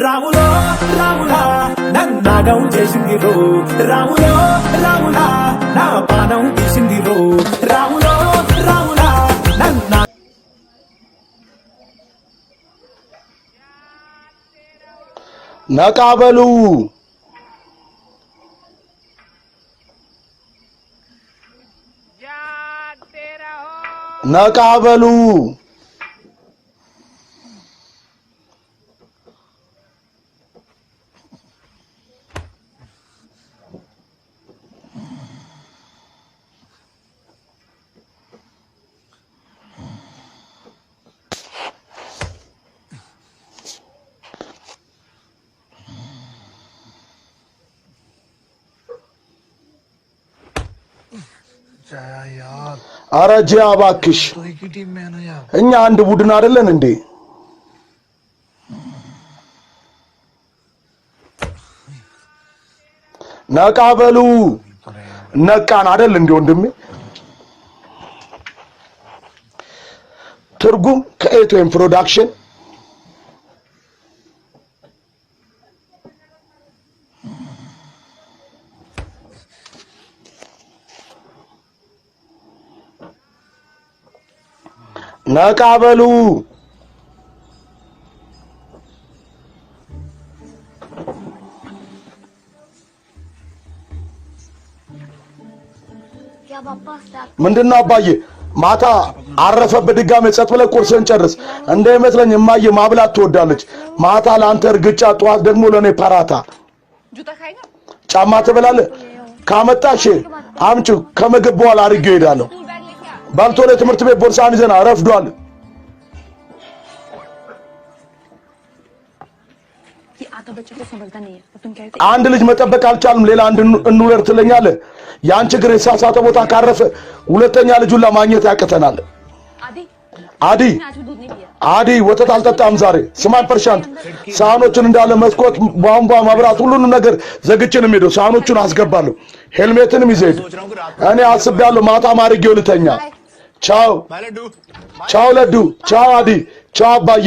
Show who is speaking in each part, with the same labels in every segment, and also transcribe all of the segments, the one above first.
Speaker 1: రాములో రాములా నన్నాగం చేసిందిరో రాములో రాములా నా పానం తీసిందిరో రాములో రాములా నన్నా
Speaker 2: నకాబలు నకాబలు አረጃ እባክሽ እኛ አንድ ቡድን አይደለን እንዴ? ነቃበሉ ነቃን አይደል እንዴ ወንድሜ? ትርጉም ከኤቶኤም ፕሮዳክሽን ነቃበሉ ምንድነው አባዬ ማታ አረፈ በድጋሜ ጸጥ ብለህ ቁርስን ጨርስ እንደይመስለኝ እማዬ ማብላት ትወዳለች ማታ ለአንተ እርግጫ ጧት ደግሞ ለኔ ፓራታ ጫማ ትበላለህ ካመጣሽ አምጪ ከምግብ በኋላ አድርጌው እሄዳለሁ ባልቶ ለትምህርት ቤት ቦርሳን ይዘና ረፍዷል አንድ ልጅ መጠበቅ አልቻልም ሌላ አንድ እንውለር ትለኛለህ ያን ችግር የሳሳተ ቦታ ካረፈ ሁለተኛ ልጁን ለማግኘት ያቀተናል አዲ ወተት አልጠጣም ዛሬ ስማን ፐርሻንት ሳህኖችን እንዳለ መስኮት ቧንቧ መብራት ሁሉንም ነገር ዘግቼንም ሄዶ ሳህኖቹን አስገባለሁ ሄልሜትንም ይዘድ እኔ አስቤያለሁ ማታ ማርጌው ልተኛ ቻው ቻው ለዱ ቻው አዲ ቻው አባዬ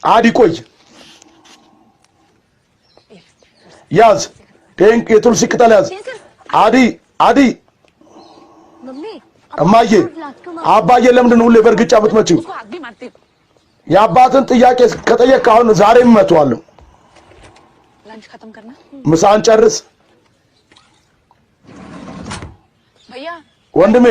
Speaker 2: አዲ ቆይ ያዝ ቴንክ የቱልሲ ቅጠል ያዝ አዲ እማዬ አባዬ ለምንድን ነው ሁሌ በርግጫ የምትመጪው የአባትን ጥያቄ ከጠየቅ አሁን ዛሬም እመጣዋለሁ ምሳን ጨርስ ወንድሜ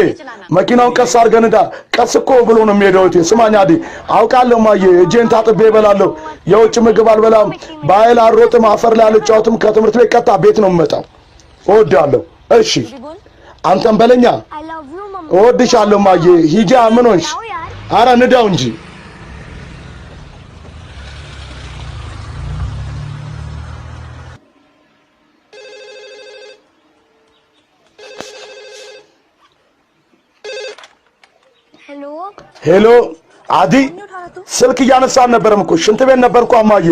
Speaker 2: መኪናውን ቀስ አድርገን እንዳ ቀስ እኮ ብሎ ነው የሚሄደው እቴ ስማኝ አዲ አውቃለሁ ማዬ እጄን ታጥቤ እበላለሁ የውጭ ምግብ አልበላም ባይል አሮጥም አፈር ላይ አልጫወትም ከትምህርት ቤት ቀጣ ቤት ነው የምመጣው እወዳለሁ እሺ አንተም በለኛ እወድሻለሁ ማዬ ሂጂ ምን ሆንሽ ኧረ ንዳው እንጂ ሄሎ አዲ ስልክ እያነሳን ነበርም እኮ ሽንት ቤት ነበርኩ አማዬ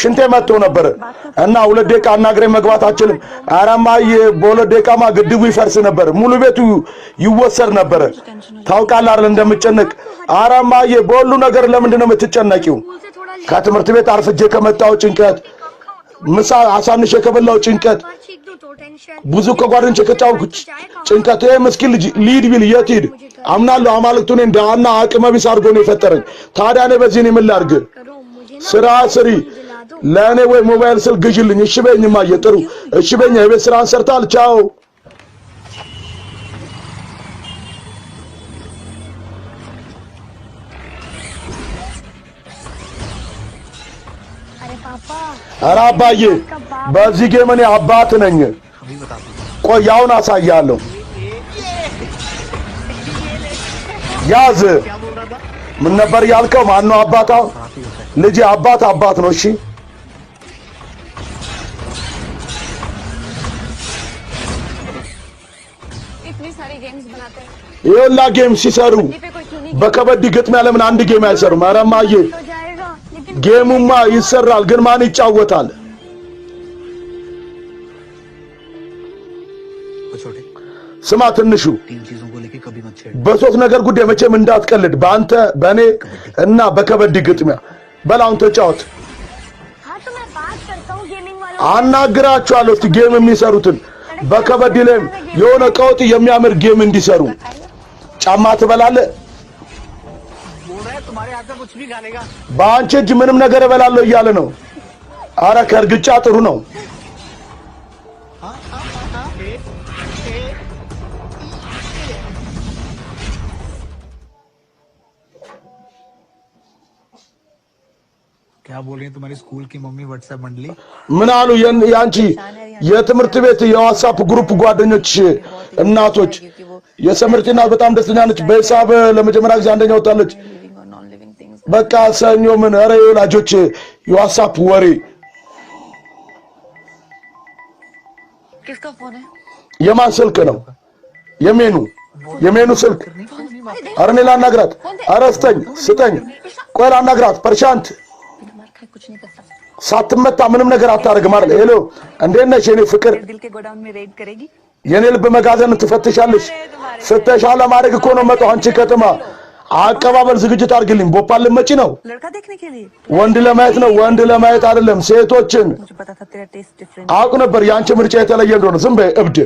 Speaker 2: ሽንቴ መጥቶ ነበር እና 2 ደቂቃ አናግረኝ መግባት አችልም ኧረ እማዬ በሁለት ደቂቃማ ግድቡ ይፈርስ ነበር ሙሉ ቤቱ ይወሰድ ነበር ታውቃለህ አይደል እንደምጨነቅ ኧረ እማዬ በሁሉ ነገር ለምንድን ነው የምትጨነቂው ከትምህርት ቤት አርፍጄ ከመጣው ጭንቀት ምሳ አሳንሼ ከበላው ጭንቀት ብዙ ከጓደኞቼ ከጫውኩ ጭንቀት ምስኪን ልጅ ሊድ ቢል የት ሂድ አምናለሁ አማልክቱን እንዳና አቅመ ቢስ አድርጎ ነው የፈጠረኝ ታዲያ እኔ በዚህ ነው ምን ላድርግ ስራ ስሪ ለኔ ወይ ሞባይል ስልክ ግዢልኝ እሺ በይኝማ እየጥሩ እሺ በይኝ የቤት ስራን ሰርታል ቻው ኧረ አባዬ በዚህ ጌም እኔ አባት ነኝ ቆይ አሁን አሳያለሁ ያዝ ምን ነበር ያልከው ማን ነው አባታው ልጅ አባት ነው እሺ ይኸውላ ጌም ሲሰሩ በከበድ ግጥሚያ ለምን አንድ ጌም አይሰሩም ኧረ እማዬ ጌሙማ ይሰራል ግን ማን ይጫወታል ስማ ትንሹ በሶስት ነገር ጉዳይ መቼም እንዳትቀልድ በአንተ በእኔ እና በከበዲ ግጥሚያ በላውን ተጫወት አናግራቸዋለሁ እስቲ ጌም የሚሰሩትን በከበዲ ላይ የሆነ ቀውጥ የሚያምር ጌም እንዲሰሩ ጫማ ትበላለህ በአንቺ እጅ ምንም ነገር እበላለሁ እያለ ነው አረ ከርግጫ ጥሩ ነው
Speaker 3: क्या बोल रही है तुम्हारी स्कूल की मम्मी व्हाट्सएप मंडली
Speaker 2: ምን አሉ ያንቺ የትምህርት ቤት የዋትስአፕ ግሩፕ ጓደኞች እናቶች የሰምርት እናት በጣም ደስተኛ ነች በሂሳብ ለመጀመሪያ ጊዜ አንደኛ ወጣለች በቃ ሰኞ ምን አረ የወላጆች የዋትስአፕ ወሬ
Speaker 4: किसका फोन है
Speaker 2: የማን ስልክ ነው የሜኑ ስልክ አረኔ ላናግራት አረስተኝ ስጠኝ ቆይ ላናግራት ፐርሻንት
Speaker 4: कुछ नहीं कर सकता
Speaker 2: ሳትመታ ምንም ነገር አታረግም አይደል ሄሎ እንዴት ነሽ የኔ ፍቅር
Speaker 4: दिल के गोडाउन में रेड करेगी
Speaker 2: የኔ ልብ መጋዘን ትፈትሻለሽ ፍተሻ ለማድረግ እኮ ነው መጣው አንቺ ከተማ አቀባበል ዝግጅት አድርግልኝ ቦፓል ልመጪ ነው
Speaker 4: लड़का देखने के लिए
Speaker 2: ወንድ ለማየት ነው ወንድ ለማየት አይደለም ሴቶችን
Speaker 4: मुझे पता था तेरा टेस्ट डिफरेंट
Speaker 2: አውቅ ነበር ያንቺ ምርጫ የተለየ እንደሆነ ዝም በይ እብድ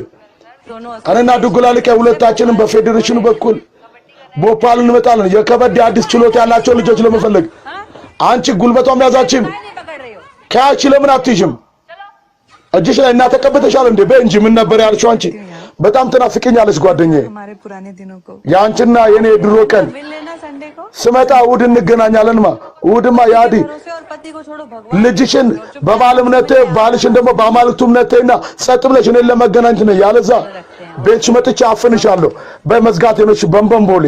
Speaker 4: दोनों
Speaker 2: እኔና ዱጉላልቄ ሁለታችንም በፌዴሬሽኑ በኩል ቦፓል እንመጣለን የከበድ አዲስ ችሎታ ያላቸው ልጆች ለመፈለግ አንቺ ጉልበቷም ያዛችም
Speaker 4: नहीं पकड़ रही हो
Speaker 2: ካቺ ለምን አትይዥም እጅሽ ላይ እና ተቀበተሻል እንዴ በእንጂ ምን ነበር ያልሽው አንቺ በጣም ትናፍቀኛለሽ ጓደኛዬ
Speaker 4: हमारे पुराने दिनों को
Speaker 2: ያንቺና የኔ ድሮ ቀን
Speaker 4: मिल लेना संडे को
Speaker 2: ስመጣ እሑድ እንገናኛለንማ እሑድማ ያዲ
Speaker 4: भरोसे और पति को छोड़ो भगवान
Speaker 2: ልጅሽን በባል እምነቴ ባልሽን ደግሞ በአማልክቱ እምነቴና ጸጥ ብለሽ እኔን ለመገናኘት ነው ያለዛ ቤትሽ መጥቼ አፍንሻለሁ በመዝጋት ነሽ በንበንቦሌ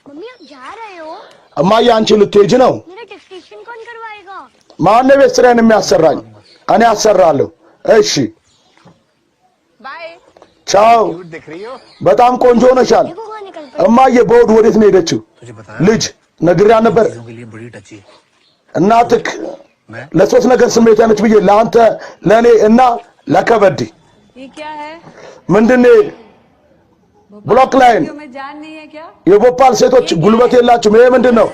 Speaker 5: मम्मी आप जा रहे हो
Speaker 2: እማዬ አንቺ ልትሄጂ ነው
Speaker 5: मेरा टेस्टेशन कौन करवाएगा
Speaker 2: ማን ነው ቤት ስራዬን የሚያሰራኝ እኔ አሰራለሁ እሺ
Speaker 4: बाय
Speaker 2: ቻው
Speaker 3: दिख रही हो
Speaker 2: በጣም ቆንጆ ሆነሻል
Speaker 5: देखो कहाँ निकल पड़े
Speaker 2: እማዬ በውድ ወዴት ነው ሄደችው
Speaker 3: तुझे पता
Speaker 2: ልጅ ነግሬያ ነበር
Speaker 3: चीजों के लिए बड़ी टची
Speaker 2: እናትክ
Speaker 3: मैं
Speaker 2: ለሶስት ነገር ስሜት ያነች ብዬ ለአንተ ለኔ እና ለከበዲ
Speaker 4: ये क्या है
Speaker 2: ምንድነው ብሎክ ላይን
Speaker 4: मैं जान नहीं है क्या
Speaker 2: የቦፓል ሴቶች ጉልበት የላችሁም ይሄ ምንድነው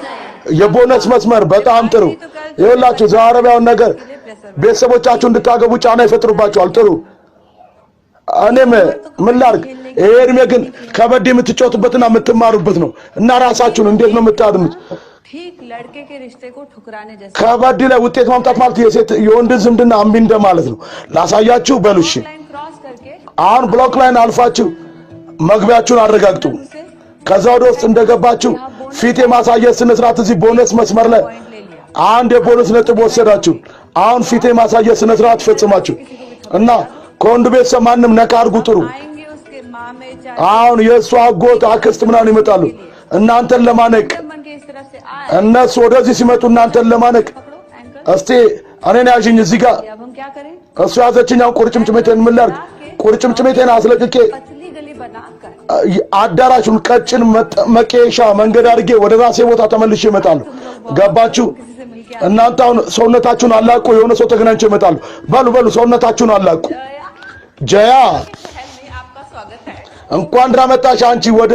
Speaker 2: የቦነስ መስመር በጣም ጥሩ ይኸውላችሁ ዛሬያውን ነገር ቤተሰቦቻችሁ እንድታገቡ ጫና ይፈጥሩባችኋል ጥሩ እኔም ምን ላድርግ ይሄ እድሜ ግን ከበድ የምትጫወቱበትና የምትማሩበት ነው እና ራሳችሁን እንዴት ነው የምታድኑት
Speaker 4: ठीक लड़के के रिश्ते को ठुकराने जैसे
Speaker 2: ከበድ ላይ ውጤት ማምጣት ማለት የሴት የወንድ ዝምድና እምቢ እንደማለት ነው ላሳያችሁ በሉሽ
Speaker 4: लाइन क्रॉस करके
Speaker 2: አሁን ብሎክ ላይን አልፋችሁ መግቢያችሁን አረጋግጡ ከዛ ወደ ውስጥ እንደገባችሁ ፊት የማሳየት ስነ ስርዓት እዚህ ቦነስ መስመር ላይ አንድ የቦነስ ነጥብ ወሰዳችሁ አሁን ፊት የማሳየት ስነ ስርዓት ፈጽማችሁ እና ከወንድ ቤተሰብ ማንም ነካ አድርጉ ጥሩ
Speaker 4: आएंगे उसके माँ में चाहे
Speaker 2: አሁን የእሱ አጎት አክስት ምናምን ይመጣሉ እናንተን ለማነቅ
Speaker 4: मन के इस तरफ से आए
Speaker 2: እነሱ ወደዚህ ሲመጡ እናንተን ለማነቅ
Speaker 4: पकड़ो एंकर
Speaker 2: እስቲ እኔን ያዥኝ እዚህ ጋር
Speaker 4: अब हम क्या करें
Speaker 2: እሱ ያዘችኝ አሁን ቁርጭምጭሚቴን ምን ላድርግ ቁርጭምጭሚቴን አስለቅቄ
Speaker 4: पतली गली बनाकर
Speaker 2: አዳራሹን ቀጭን መቄሻ መንገድ አድርጌ ወደ ራሴ ቦታ ተመልሼ እመጣለሁ ገባችሁ
Speaker 4: किसी से मिलके
Speaker 2: እናንተ አሁን ሰውነታችሁን አላቁ የሆነ ሰው ተገናኝቼ እመጣለሁ በሉ ሰውነታችሁን አላቁ ጀያ
Speaker 4: नहीं आपका स्वागत है
Speaker 2: እንኳን ደህና መጣሽ አንቺ ወደ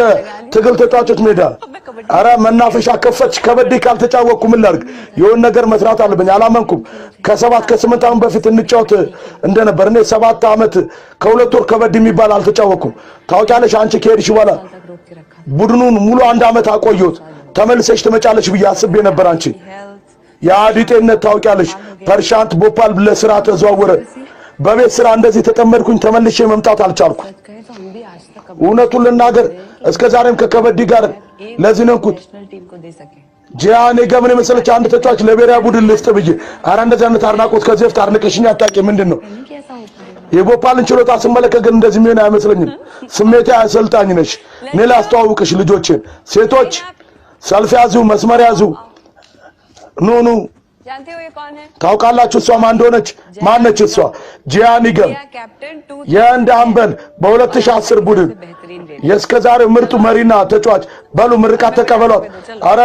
Speaker 2: ትግል ተጫዋቾች ሜዳ አረ መናፈሻ ከፈች ከበድ ካልተጫወኩ ምን ላድርግ የሆነ ነገር መስራት አለብኝ አላመንኩም ከ7 ከ8 ዓመት በፊት እንጫወት እንደነበር እኔ 7 ዓመት ከ2 ወር ከበድ የሚባል አልተጫወኩም ታውቂያለሽ አንቺ ከሄድሽ በኋላ
Speaker 4: रोक के रखा
Speaker 2: ቡድኑን ሙሉ 1 ዓመት አቆየሁት ተመልሰሽ ትመጫለሽ ብዬ አስቤ ነበር አንቺ
Speaker 4: हेल्थ
Speaker 2: የአዲጤነት ታውቂያለሽ ፐርሻንት ቦፓል ለስራ ተዘዋወረ በቤት ስራ እንደዚህ ተጠመድኩኝ ተመልሼ መምጣት አልቻልኩ
Speaker 4: सच कहे तो हम भी आज तक
Speaker 2: እውነቱን ልናገር እስከ ዛሬም ከከበዲ ጋር ለዚህ ነው እንኩት
Speaker 4: नेशनल टीम को दे सके
Speaker 2: ጂያኔ ገምን መሰለች አንድ ተጫዋች ለብሔራዊ ቡድን ልስጥ ብዬ አረ እንደዚህ አይነት አድናቆት ከዚህ በፊት አድንቀሽኝ አታውቂ ምንድነው
Speaker 4: नहीं कैसा हो पाएगा
Speaker 2: የቦፓልን ችሎታ ስመለከት ግን እንደዚህ ምን አይመስለኝም ስሜቴ አሰልጣኝ ነሽ እኔ ላስተዋውቅሽ ልጆችን ሰልፍ ያዙ፣ መስመር ያዙ። ኑ ኑ።
Speaker 4: जानते हो ये कौन है?
Speaker 2: ታውቃላችሁ እሷ ማን እንደሆነች? ማነች እሷ? ጂያኒገም
Speaker 4: कैप्टन 2
Speaker 2: የህንድ አምበል በ2010 ቡድን የእስከዛሬው ምርጡ መሪና ተጫዋች። በሉ ምርቃት ተቀበሏት። አረ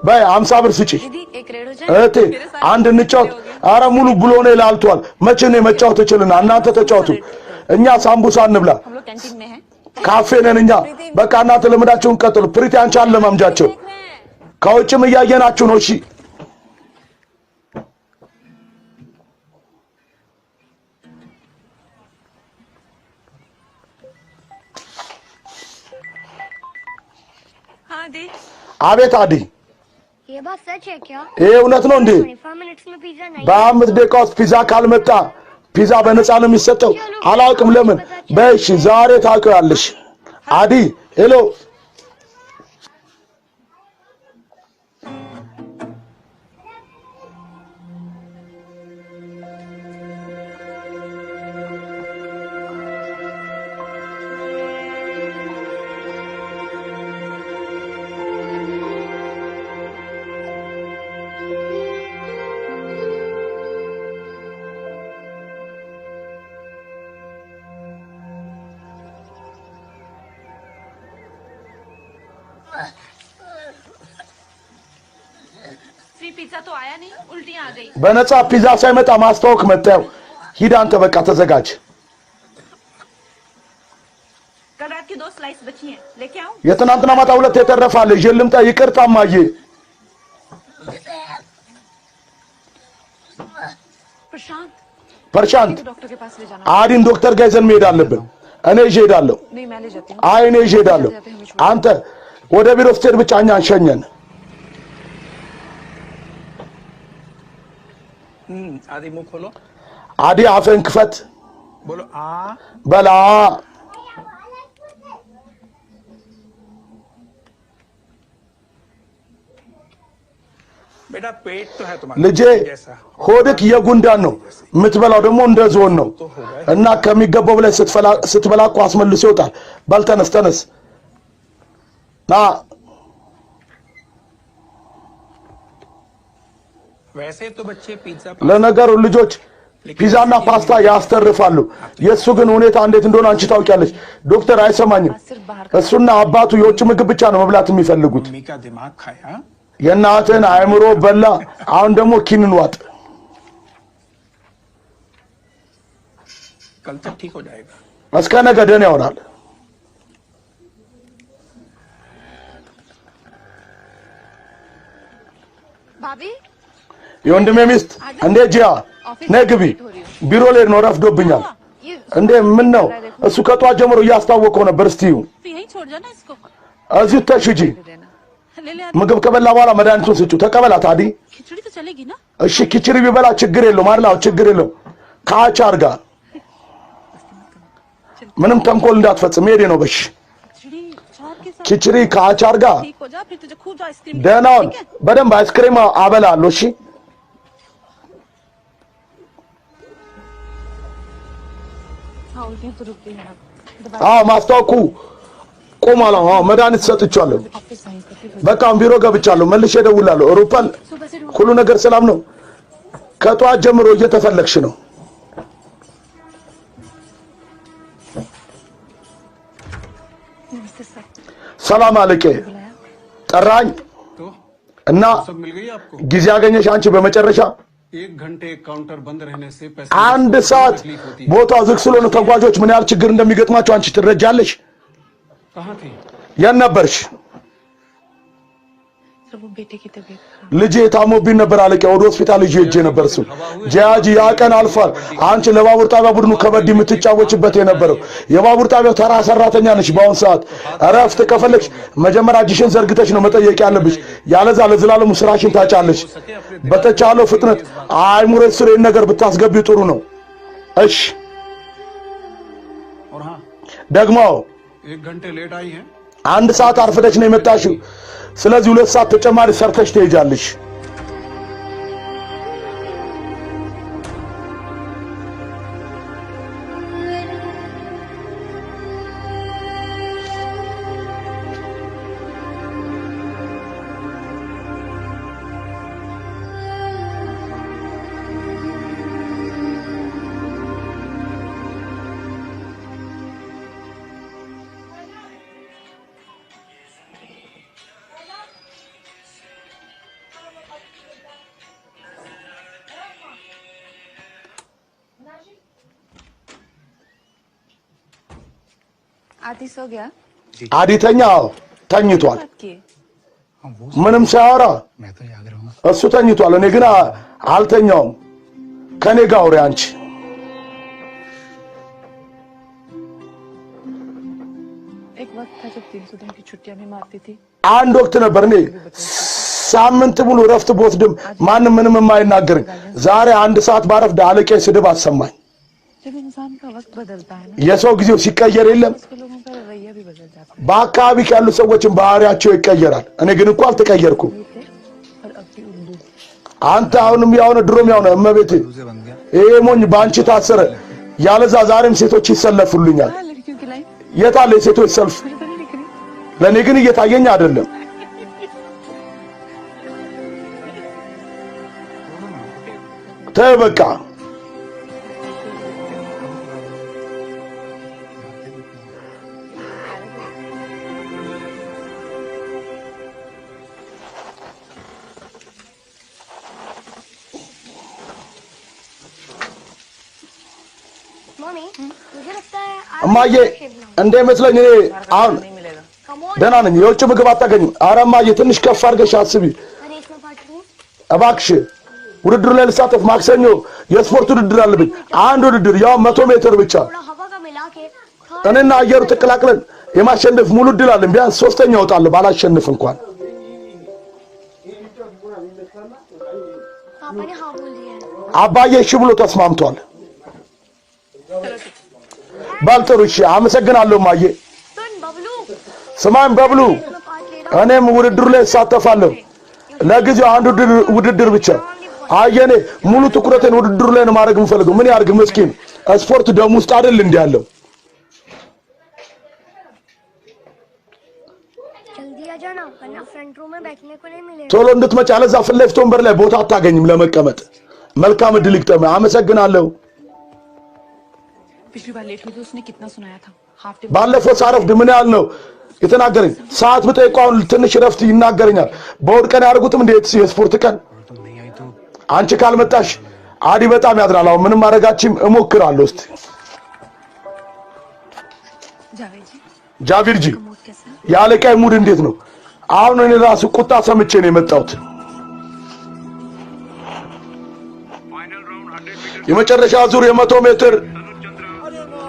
Speaker 2: በይ 50 ብር ስጪ
Speaker 4: दीदी एक रेड हो जाए
Speaker 2: እህቴ፣ አንድ እንጫወት። አረ ሙሉ ብሎ ነው ላልቷል። መቼ ነው መጫወት እችልና? እናንተ ተጫወቱ፣ እኛ ሳምቡሳ እንብላ።
Speaker 4: हम लोग कैंटीन में हैं
Speaker 2: ካፌ ነን እኛ። በቃ እናንተ ልምዳችሁን ቀጥሉ። ፕሪቲ አንቺ አለማምጃቸው ከውጭም እያየናችሁ ነው። እሺ
Speaker 4: हाँ दी
Speaker 2: አቤት አዲ፣
Speaker 5: ये बात सच है क्या?
Speaker 2: ይሄ እውነት ነው እንዴ?
Speaker 5: 25 मिनट्स में पिज्जा नहीं
Speaker 2: በ5 ደቂቃ ውስጥ ፒዛ ካልመጣ ፒዛ በነፃ ነው የሚሰጠው? አላውቅም ለምን። በእሺ ዛሬ ታውቂዋለሽ አዲ። ሄሎ
Speaker 4: फ्री पिज्जा तो आया नहीं, उल्टियां आ गई।
Speaker 2: በነፃ ፒዛ ሳይመጣ ማስታወቅ መጣው። ሂድ አንተ በቃ ተዘጋጅ።
Speaker 4: कल रात की 2 स्लाइस बची हैं, लेके आऊं?
Speaker 2: የትናንትና ማታ ሁለት የተረፋለ ይዤ ልምጣ? ይቅርታ ማዬ።
Speaker 4: प्रशांत
Speaker 2: प्रशांत
Speaker 4: डॉक्टर के पास ले जाना।
Speaker 2: አዲን ዶክተር ጋር ይዘን መሄድ አለብን። እኔ ይዤ እሄዳለሁ።
Speaker 4: नहीं मैं ले जाती हूँ।
Speaker 2: አይ እኔ ይዤ እሄዳለሁ። አንተ ወደ ቢሮ ስትሄድ ብቻ እኛን ሸኘን።
Speaker 3: आदि मुंह खोलो,
Speaker 2: አዲ አፍህን ክፈት
Speaker 3: बोलो आ।
Speaker 2: በላ።
Speaker 3: बेटा पेट तो है तुम्हारा
Speaker 2: ልጄ
Speaker 3: जैसा,
Speaker 2: ሆድክ የጉንዳን ነው፣ የምትበላው ደግሞ እንደ ዝሆን ነው። እና ከሚገባው በላይ ስትበላ እኮ አስመልሶ ይወጣል። በል ተነስ ተነስ ና።
Speaker 3: वैसे तो बच्चे पिज्जा
Speaker 2: ለነገሩ ልጆች ፒዛና ፓስታ ያስተርፋሉ። የእሱ ግን ሁኔታ እንዴት እንደሆነ አንቺ ታውቂያለሽ። ዶክተር አይሰማኝም። እሱና አባቱ የውጭ ምግብ ብቻ ነው መብላት የሚፈልጉት።
Speaker 3: मम्मी का दिमाग खाया।
Speaker 2: የእናትህን አእምሮ በላ። አሁን ደግሞ ኪንን ዋጥ።
Speaker 3: कल तक ठीक हो जाएगा।
Speaker 2: እስከ ነገ ደህና ይሆናል።
Speaker 4: भाभी
Speaker 2: የወንድሜ ሚስት እንዴ ጂያ ነይ ግቢ። ቢሮ ላይ ነው ረፍዶብኛል። እንዴ ምን ነው? እሱ ከጧት ጀምሮ እያስታወቀው ነበር። እስቲ
Speaker 4: यहीं छोड़ जाना इसको,
Speaker 2: እዚሁ ተሽጂ።
Speaker 4: ले ले।
Speaker 2: ምግብ ከበላ በኋላ መድኃኒቱን ስጩ። ተቀበላት አዲ።
Speaker 4: खिचड़ी तो चलेगी ना?
Speaker 2: እሺ ኪችሪ ቢበላ ችግር የለውም አይደል? አዎ ችግር የለውም። ከአቻር ጋር ምንም ተንኮል እንዳትፈጽም። ሄዴ ነው በሽ
Speaker 4: खिचड़ी चार के साथ
Speaker 2: ኪችሪ ከአቻር ጋር
Speaker 4: ठीक हो जा, फिर तुझे खूब आइसक्रीम
Speaker 2: ደህናውን በደንብ አይስክሪም አበላለሁ። እሺ
Speaker 4: हाँ उल्टियां तो रुक गई हैं अब।
Speaker 2: አዎ ማስታወቁ ቆሟል። አዎ መድኃኒት ሰጥቻለሁ።
Speaker 4: ऑफिस आई तो फिर
Speaker 2: በቃ ቢሮ ገብቻለሁ። መልሼ እደውላለሁ። ሩፓል
Speaker 4: सुबह से
Speaker 2: ሁሉ ነገር ሰላም ነው? ከጧት ጀምሮ እየተፈለግሽ ነው።
Speaker 4: नमस्ते सर,
Speaker 2: ሰላም አለቄ ጠራኝ
Speaker 3: तो
Speaker 2: እና
Speaker 3: सब मिल गई आपको।
Speaker 2: ጊዜ ያገኘሽ አንቺ በመጨረሻ
Speaker 3: 1 घंटे काउंटर बंद रहने से पैसे
Speaker 2: አንድ ሰዓት ቦታው ዝግ ስለሆነ ተጓዦች ምን ያህል ችግር እንደሚገጥማቸው አንቺ ትረጃለሽ።
Speaker 3: कहाँ थी?
Speaker 2: የት ነበርሽ?
Speaker 4: सर वो बेटे की तबीयत खराब।
Speaker 2: ልጄ ታሞብኝ ነበር አለቄ። ወደ ሆስፒታል ይዤ ሄጄ ነበር። እሱ ጂያጂ ያ ቀን አልፏል። አንቺ ለባቡር ጣቢያ ቡድኑ ከበድ የምትጫወችበት የነበረው የባቡር ጣቢያው ተራ ሰራተኛ ነሽ። በአሁን ሰዓት እረፍት ከፈለግሽ መጀመሪያ እጅሽን ዘርግተሽ ነው መጠየቅ ያለብሽ። ያለዛ ለዘላለሙ ስራሽን ታጫለሽ። በተቻለው ፍጥነት አይሙሬ ስር ይህን ነገር ብታስገቢው ጥሩ ነው። እሺ
Speaker 3: और हाँ,
Speaker 2: ደግሞ
Speaker 3: 1 घंटे लेट आई हैं।
Speaker 2: አንድ ሰዓት አርፍደሽ ነው የመጣሽው። ስለዚህ 2 ሰዓት ተጨማሪ ሰርተሽ ትሄጃለሽ።
Speaker 4: आदि सो गया
Speaker 2: አዲተኛ ተኝቷል
Speaker 4: बात किए
Speaker 2: ምንም ሳያወራ
Speaker 6: मैं तो जाग रहा हूँ
Speaker 2: እሱ ተኝቷል እኔ ግን አልተኛውም ከኔ ጋር አውሪ አንቺ
Speaker 4: एक वक्त था जब 300 दिन की छुट्टियां भी मारती थी
Speaker 2: አንድ ወቅት ነበር እኔ ሳምንት ሙሉ ረፍት ቦትድም ማንም ምንም የማይናገርኝ ዛሬ አንድ ሰዓት ባረፍድ አለቄ ስድብ አሰማኝ
Speaker 4: जब इंसान का वक्त बदलता है ना
Speaker 2: የሰው ጊዜው ሲቀየር የለም
Speaker 4: उसके लोगों का रवैया भी बदल जाता
Speaker 2: በአካባቢ ያሉ ሰዎችን ባህሪያቸው ይቀየራል እኔ ግን እኮ አልተቀየርኩም
Speaker 4: है और अब भी उल्लू
Speaker 2: አንተ አሁንም ያው ነው ድሮም ያው ነው እመቤቴ
Speaker 6: से बन गया
Speaker 2: ይሄ ሞኝ ባንቺ ታሰረ ያለዛ ዛሬም ሴቶች ይሰለፉልኛል
Speaker 4: हाँ लड़कियों की लाइन
Speaker 2: የታለ የሴቶች ሰልፍ
Speaker 4: मुझे तो नहीं दिख रही
Speaker 2: ለኔ ግን እየታየኝ አይደለም ተይ በቃ
Speaker 5: मम्मी मुझे लगता है आप
Speaker 2: እማዬ እንደመስለኝ እኔ አሁን
Speaker 4: नहीं मिलेगा
Speaker 5: कम ऑन
Speaker 2: ደህና ነኝ የውጭ ምግብ አታገኝም ኧረ እማዬ ትንሽ ከፍ አድርገሽ አስቢ
Speaker 5: रेस में पार्ट लूं
Speaker 2: እባክሽ ውድድሩ ላይ ልሳተፍ ማክሰኞ የስፖርት ውድድር አለብኝ አንድ ውድድር ያው 100 ሜትር ብቻ
Speaker 5: थोड़ा हवा का मिला के
Speaker 2: እኔና አየሩ ተቀላቅለን የማሸነፍ ሙሉ እድል አለን ቢያንስ ሶስተኛ እወጣለሁ ባላሸንፍ እንኳን
Speaker 5: पापा ने हाँ बोल दिया है
Speaker 2: አባዬ እሺ ብሎ ተስማምቷል ባልጥሩ እሺ አመሰግናለሁ ማዬ
Speaker 5: सुन बबलू
Speaker 2: ስማኝ በብሉ
Speaker 5: मैं पार्ट ले रहा
Speaker 2: እኔም ውድድሩ ላይ እሳተፋለሁ ለጊዜው አንድ ውድድር ብቻ አየኔ ሙሉ ትኩረቴን ውድድሩ ላይ ነው ማድረግ የምፈልገው ምን ያርግ ምስኪን ስፖርት ደም ውስጥ አይደል እንዴ ያለው
Speaker 5: जल्दी आ जाना वरना फ्रंट रो में बैठने को नहीं मिलेगा
Speaker 2: ቶሎ እንድትመጪ አለዛ ፊት ለፊት ወንበር ላይ ቦታ አታገኝም ለመቀመጥ መልካም እድል ይግጠም አመሰግናለሁ
Speaker 4: पिछली बार लेट हुई तो उसने कितना सुनाया था हाफ डे
Speaker 2: ባለፈው ሳረፍድ ምን ያህል ነው የተናገረኝ ሰዓት ብጠይቀው አሁን ትንሽ ረፍት ይናገረኛል በእሑድ ቀን ያደርጉትም እንዴት የስፖርት ቀን
Speaker 6: तुम नहीं आई तो
Speaker 2: አንቺ ካልመጣሽ አዲ በጣም ያድራል አሁን ምንም ማድረጋችም እሞክራለሁ እስቲ
Speaker 4: जावेद जी
Speaker 2: ጃቪር ጂ
Speaker 4: मूड कैसा है
Speaker 2: የአለቃይ ሙድ እንዴት ነው አሁን እኔ ራሱ ቁጣ ሰምቼ ነው የመጣሁት የመጨረሻ ዙር የ100 ሜትር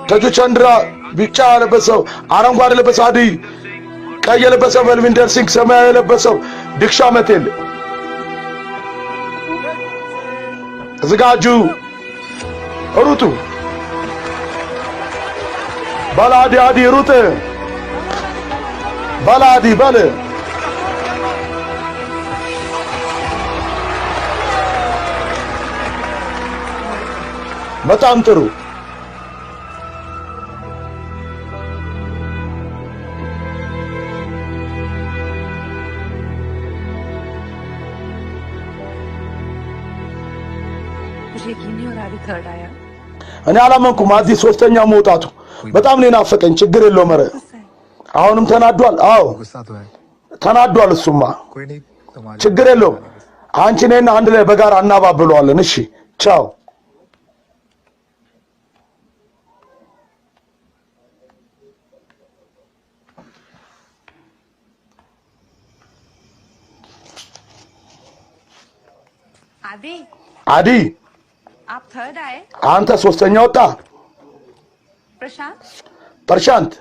Speaker 2: ተጁ ቸንድራ ቢጫ ለበሰው አረንጓዴ ለበሰው አዲ ቀይ ለበሰው መልቪንደር ሲንግ ሰማያዊ ለበሰው ድክሻ መቴል ዝጋጁ ሩጡ ባላዲ አዲ ሩጥ ባላዲ ባለ በጣም ጥሩ
Speaker 4: मुझे यकीन नहीं हो रहा अभी थर्ड आया
Speaker 2: እኔ አላመንኩም አዲስ ሶስተኛ መውጣቱ በጣም ነው ናፈቀኝ ችግር የለውም ኧረ
Speaker 4: गुस्सा है
Speaker 2: አሁንም ተናዷል አዎ
Speaker 6: गुस्सा तो है
Speaker 2: ተናዷል እሱማ
Speaker 6: कोई नहीं तुम्हारे
Speaker 2: ችግር የለውም አንቺ ነና አንድ ላይ በጋራ እናባብለዋለን እሺ ቻው
Speaker 4: आदि
Speaker 2: አዲ
Speaker 4: आप थर्ड आए
Speaker 2: አንተ ሶስተኛ ወጣ
Speaker 4: प्रशांत
Speaker 2: ፐርሻንት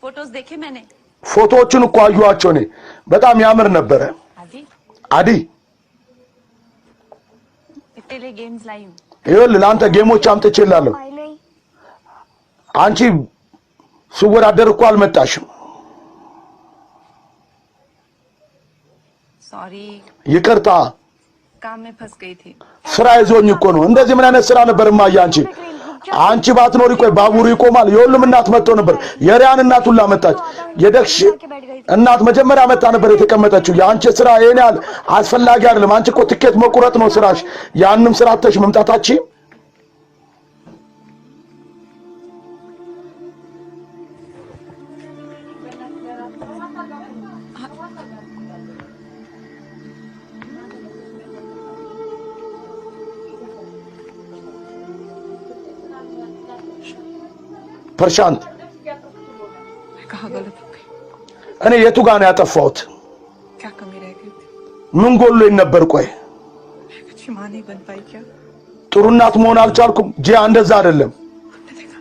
Speaker 4: फोटोज देखे मैंने
Speaker 2: ፎቶዎቹን እኮ አዩዋቸው እኔ በጣም ያምር ነበረ
Speaker 4: आदि
Speaker 2: አዲ
Speaker 4: तेरे लिए गेम्स लाई हूँ
Speaker 2: ይኸውልህ ለአንተ ጌሞች አምጥቼልሃለሁ
Speaker 5: भाई नहीं
Speaker 2: አንቺ ስወዳደር እኮ አልመጣሽም
Speaker 4: सॉरी
Speaker 2: ይቅርታ
Speaker 4: काम में फंस गई थी
Speaker 2: ስራ ይዞኝ እኮ ነው እንደዚህ ምን አይነት ስራ ነበር ማያ አንቺ ባትኖሪ ቆይ ባቡሩ ይቆማል የሁሉም እናት መጥቶ ነበር የሪያን እናት ሁላ መጣች የደክሽ እናት መጀመሪያ መጣ ነበር የተቀመጠችው የአንቺ ስራ የኔ ያህል አስፈላጊ አይደለም አንቺ እኮ ትኬት መቁረጥ ነው ስራሽ ያንንም ስራ አጥተሽ መምጣታቺ प्रशांत
Speaker 4: कहाँ गलत हो गई?
Speaker 2: እኔ የቱ ጋር ነው ያጠፋሁት?
Speaker 4: क्या कमी रह गई थी?
Speaker 2: ምን ጎሎኝ ነበር? ቆይ
Speaker 4: मैं अच्छी माँ नहीं बन पाई क्या?
Speaker 2: ጥሩ እናት መሆን አልቻልኩም? ጂያ እንደዛ አይደለም።
Speaker 4: आपने देखा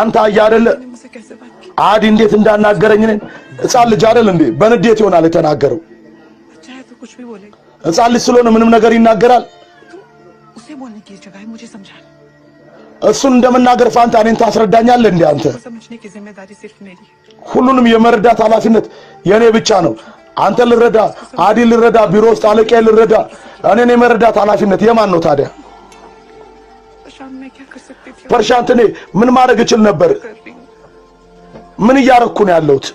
Speaker 2: አንተ አየህ አይደለ
Speaker 4: मैंने मुझसे कैसे बात की?
Speaker 2: አዲ እንዴት እንዳናገረኝ ነኝ። ሕፃን ልጅ አይደል እንዴ? በንዴት ይሆናል የተናገረው።
Speaker 4: बच्चा है तो कुछ भी बोले।
Speaker 2: ሕፃን ልጅ ስለሆነ ምንም ነገር ይናገራል።
Speaker 4: उसे बोलने की जगह है मुझे समझाना।
Speaker 2: እሱን እንደመናገር ፋንታ እኔን ታስረዳኛለህ እንዴ አንተ?
Speaker 4: समझने की जिम्मेदारी सिर्फ मेरी है।
Speaker 2: ሁሉንም የመረዳት ኃላፊነት የኔ ብቻ ነው። አንተ ልረዳ፣ አዲ ልረዳ፣ ቢሮ ውስጥ አለቃዬ ልረዳ፣ እኔን የመረዳት ኃላፊነት የማን ነው ታዲያ?
Speaker 4: प्रशांत मैं क्या कर सकती थी?
Speaker 2: ፐርሻንት እኔ ምን ማድረግ እችል ነበር?
Speaker 4: कर रही हूँ।
Speaker 2: ምን እያረኩ ነው ያለሁት?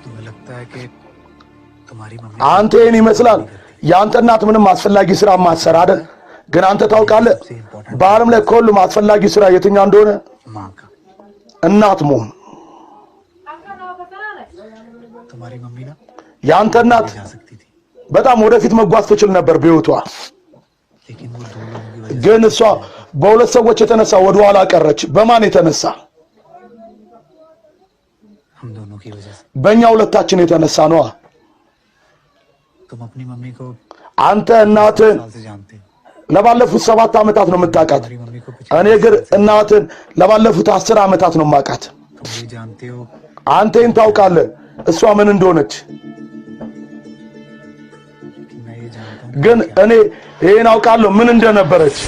Speaker 6: तुम्हें लगता है कि तुम्हारी मम्मी
Speaker 2: አንተ ይሄን ይመስላል ያንተ እናት ምንም አስፈላጊ ስራ ማሰራ አይደል? ግን አንተ ታውቃለህ በዓለም ላይ ከሁሉም አስፈላጊ ስራ የትኛው እንደሆነ?
Speaker 6: माँ का
Speaker 2: እናት መሆን።
Speaker 6: तुम्हारी मम्मी ना
Speaker 2: ያንተ እናት
Speaker 6: जा सकती थी
Speaker 2: በጣም ወደፊት መጓዝ ትችል ነበር በህይወቷ።
Speaker 6: लेकिन वो दो लोगों की वजह
Speaker 2: ግን እሷ በሁለት ሰዎች የተነሳ ወደ ኋላ ቀረች። በማን የተነሳ?
Speaker 6: से हम दोनों की वजह से
Speaker 2: በእኛ ሁለታችን የተነሳ ነው።
Speaker 6: तुम अपनी मम्मी को
Speaker 2: አንተ እናትን
Speaker 6: साल से जानते हो
Speaker 2: ለባለፉት 7 ዓመታት ነው የምታውቃት።
Speaker 6: तुम्हारी मम्मी को
Speaker 2: እኔ ግን እናትን ለባለፉት 10 ዓመታት ነው የማውቃት።
Speaker 6: तुम ये जानते हो
Speaker 2: አንተ ይህን ታውቃለህ እሷ ምን እንደሆነች።
Speaker 6: कि मैं ये जानता हूँ
Speaker 2: ግን እኔ ይሄን አውቃለሁ ምን እንደነበረች።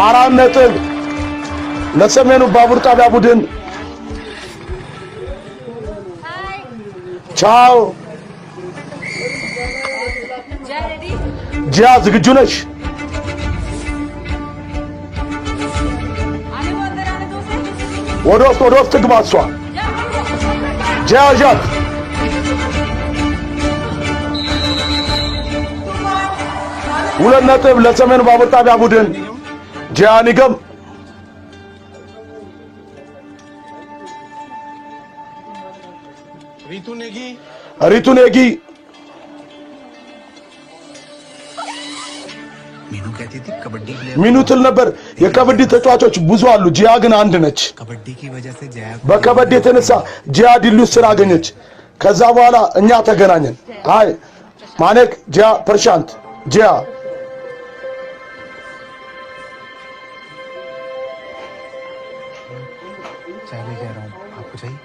Speaker 2: አራት ነጥብ ለሰሜኑ ባቡር ጣቢያ ቡድን። ቻው ጂያ፣ ዝግጁ ነሽ? ወደ ውስጥ ትግባ እሷ። ጂያ ዣት ሁለት ነጥብ ለሰሜኑ ባቡር ጣቢያ ቡድን። ጂያ ንገም ሪቱ ኔጊ
Speaker 6: मीनू कहती थी कबड्डी प्लेयर
Speaker 2: ሚኑ ትል ነበር የከበዲ ተጫዋቾች ብዙ አሉ፣ ጂያ ግን አንድ ነች።
Speaker 6: कबड्डी की वजह से जया को
Speaker 2: በከበዲ የተነሳ ጂያ ዲሉ ስራ አገኘች። ከዛ በኋላ እኛ ተገናኘን። አይ ማኔክ ጂያ ፐርሻንት ጂያ
Speaker 6: चाय लेके आ रहा हूँ आपको चाहिए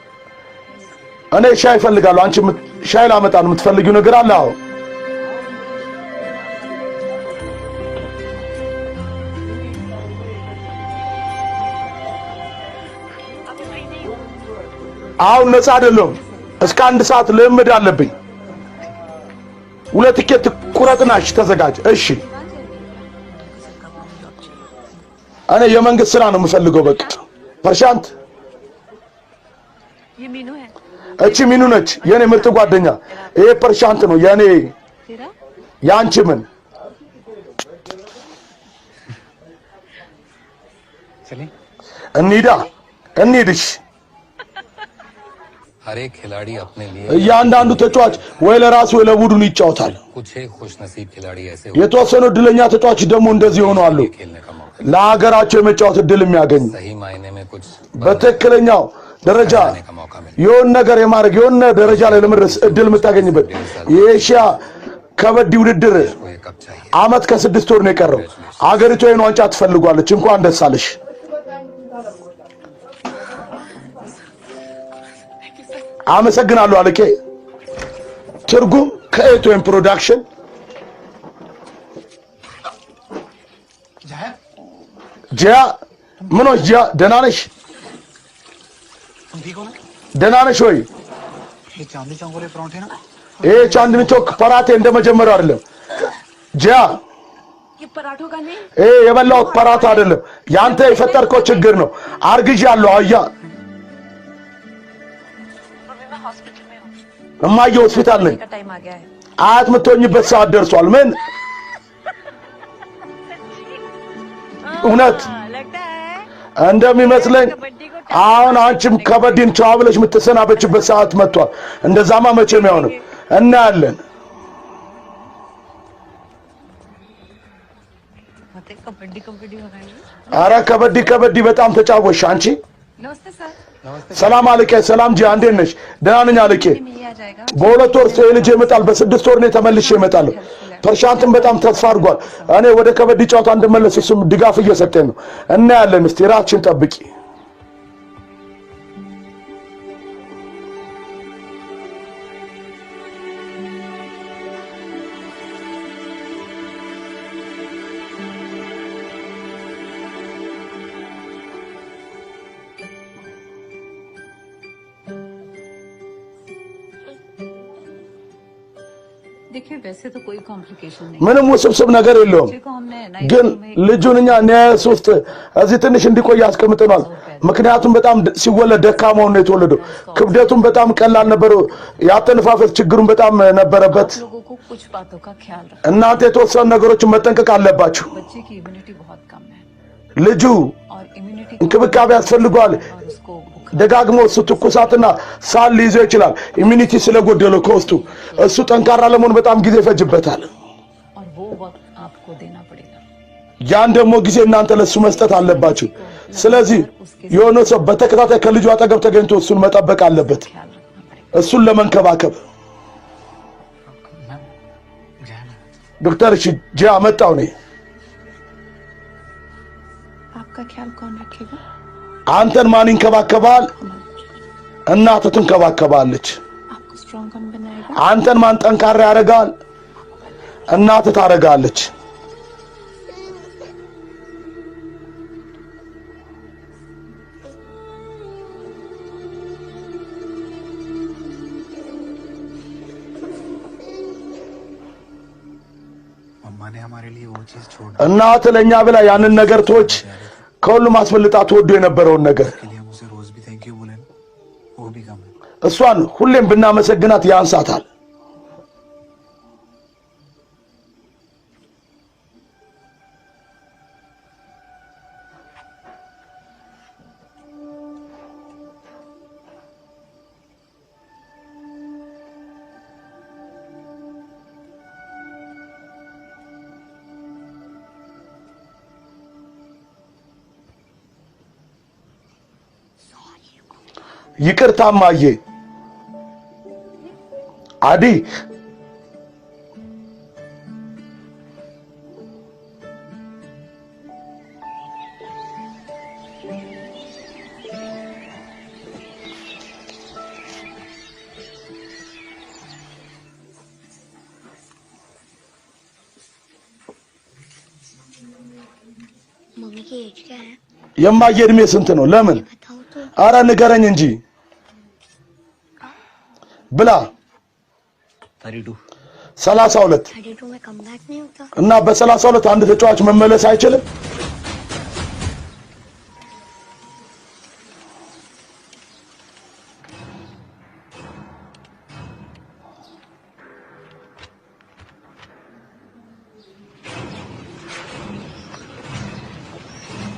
Speaker 2: እኔ ሻይ እፈልጋለሁ። አንቺ ሻይ ላመጣ ነው የምትፈልጊው ነገር አለ? አዎ አሁን ነፃ አይደለም። እስከ 1 ሰዓት ልምድ አለብኝ። ሁለት ቲኬት ቁረጥናሽ ተዘጋጅ። እሺ እኔ የመንግስት ስራ ነው የምፈልገው። በቃ ፐርሻንት
Speaker 4: ये मीनू है।
Speaker 2: እቺ ሚኑ ነች የኔ ምርጥ ጓደኛ። ይሄ ፐርሻንት ነው የኔ
Speaker 4: तेरा?
Speaker 2: ያንቺ ምን
Speaker 6: चलिए
Speaker 2: እንሂድሽ።
Speaker 7: हर एक खिलाड़ी अपने लिए
Speaker 2: እያንዳንዱ ተጫዋች ወይ ለራሱ ወይ ለቡድኑ ይጫወታል።
Speaker 7: कुछ एक खुशनसीब खिलाड़ी ऐसे
Speaker 2: የተወሰኑ እድለኛ ተጫዋች ደግሞ እንደዚህ ሆነው አሉ፣
Speaker 7: खेलने का मौका,
Speaker 2: ለሀገራቸው የመጫወት እድል የሚያገኙ
Speaker 7: सही मायने में कुछ
Speaker 2: በትክክለኛው ደረጃ
Speaker 7: बनाने का मौका मिला।
Speaker 2: የሆነ ነገር የማድረግ የሆነ ደረጃ ላይ ለመድረስ እድል የምታገኝበት የኤሽያ ከበዲ ውድድር
Speaker 7: को ये कब चाहिए?
Speaker 2: አመት ከ6 ወር ነው የቀረው። አገሪቱ ይሄን ዋንጫ ትፈልጓለች። እንኳን ደስ አለሽ። አመሰግናለሁ አለቄ። ቻ ትርጉም ከኤቶን ፕሮዳክሽን ጂያ ምን ነው ጂያ ደህና ነሽ
Speaker 6: तुम ठीक हो ना
Speaker 2: ደህና ነሽ ወይ
Speaker 6: ये चांदनी चौक वाले परांठे ना
Speaker 2: चांदनी चौक पराठे እንደመጀመሪያው አይደለም ጂያ
Speaker 4: ये पराठों का नहीं
Speaker 2: የበላው ፓራታ አይደለም ያንተ የፈጠርከው ችግር ነው አርግዣለሁ አያ
Speaker 4: अभी मैं हॉस्पिटल में हूँ
Speaker 2: እማዬ ሆስፒታል ነኝ
Speaker 4: का टाइम आ गया है
Speaker 2: አያት የምትሆኝበት ሰዓት ደርሷል ምን እውነት
Speaker 4: लगता है
Speaker 2: እንደሚመስለኝ አሁን አንቺም ከበዲን ቻው ብለሽ የምትሰናበችበት ሰዓት መጥቷል እንደዛማ መቼም ያው ነው እናያለን
Speaker 4: मतलब कबड्डी कबड्डी हो रहा है
Speaker 2: አረ ከበዲ በጣም ተጫወሽ አንቺ
Speaker 4: नमस्ते सर
Speaker 2: ሰላም አለቀ ሰላም ጂ አንዴ ነሽ ደህና ነኝ አለቀ
Speaker 4: ये आ जाएगा
Speaker 2: በሁለት ወር ሰው ልጅ ይመጣል በስድስት ወር ነው ተመልሼ እመጣለሁ ፐርሻንትን በጣም ተስፋ አድርጓል እኔ ወደ ከበዲ ጫውታ እንደመለስ እሱም ድጋፍ እየሰጠኝ ነው እናያለን እስቲ ራችን ጠብቂ
Speaker 4: देखिए वैसे तो कोई कॉम्प्लिकेशन नहीं
Speaker 2: ምንም ውስብስብ ነገር የለውም
Speaker 4: बच्चे को हमने
Speaker 2: ግን ልጁን እኛ ኒያስ ውስጥ እዚህ ትንሽ እንዲቆይ አስቀምጠናል ምክንያቱም በጣም ሲወለድ ደካማው ነው የተወለደው ክብደቱም በጣም ቀላል ነበር ያተነፋፈስ ችግሩም በጣም ነበረበት
Speaker 4: लोगों को कुछ बातों का ख्याल रखना
Speaker 2: እናንተ የተወሰኑ ነገሮችን መጠንቀቅ አለባችሁ
Speaker 4: बच्चे की इम्यूनिटी बहुत कम है
Speaker 2: ልጁ
Speaker 4: और इम्यूनिटी
Speaker 2: እንክብካቤ ያስፈልገዋል
Speaker 4: और उसको
Speaker 2: ደጋግሞ እሱ ትኩሳትና ሳል ሊይዘው ይችላል ኢሚኒቲ ስለጎደለው ከውስጡ እሱ ጠንካራ ለመሆን በጣም ጊዜ ይፈጅበታል
Speaker 4: और वो वक्त आपको देना पड़ेगा
Speaker 2: ያን ደግሞ ጊዜ እናንተ ለሱ መስጠት አለባችሁ ስለዚህ የሆነ ሰው በተከታታይ ከልጁ አጠገብ ተገኝቶ እሱን መጠበቅ አለበት
Speaker 4: ख्याल रखना पड़ेगा
Speaker 2: እሱን ለመንከባከብ
Speaker 6: मैम जय ना
Speaker 2: ዶክተር እሺ ጂያ መጣው ነኝ
Speaker 4: आपका ख्याल कौन रखेगा
Speaker 2: አንተን ማን ይንከባከባል እናትህ ትንከባከባለች
Speaker 4: आपको स्ट्रॉन्ग कौन बनाएगा
Speaker 2: አንተን ማን ጠንካራ ያደርጋል እናትህ ታደርጋለች
Speaker 6: मम्मा ने हमारे लिए वो चीज छोड़
Speaker 2: እናትህ ለኛ ብላ ያንን ነገር ቶች ከሁሉም አስፈልጣ ተወዶ የነበረውን ነገር
Speaker 6: के लिए हम उसे रोज भी थैंक यू बोले वो भी कम है
Speaker 2: እሷን ሁሌም ብናመሰግናት ያንሳታል ይቅርታ ማዬ አዲ
Speaker 5: मम्मी की एज क्या है
Speaker 2: የማዬ እድሜ ስንት ነው ለምን
Speaker 5: बताओ तो
Speaker 2: አረ ንገረኝ እንጂ ብላ
Speaker 6: 32
Speaker 2: 32
Speaker 5: 32 में कम बैक नहीं होता
Speaker 2: እና በ32 አንድ ተጫዋች መመለስ አይችልም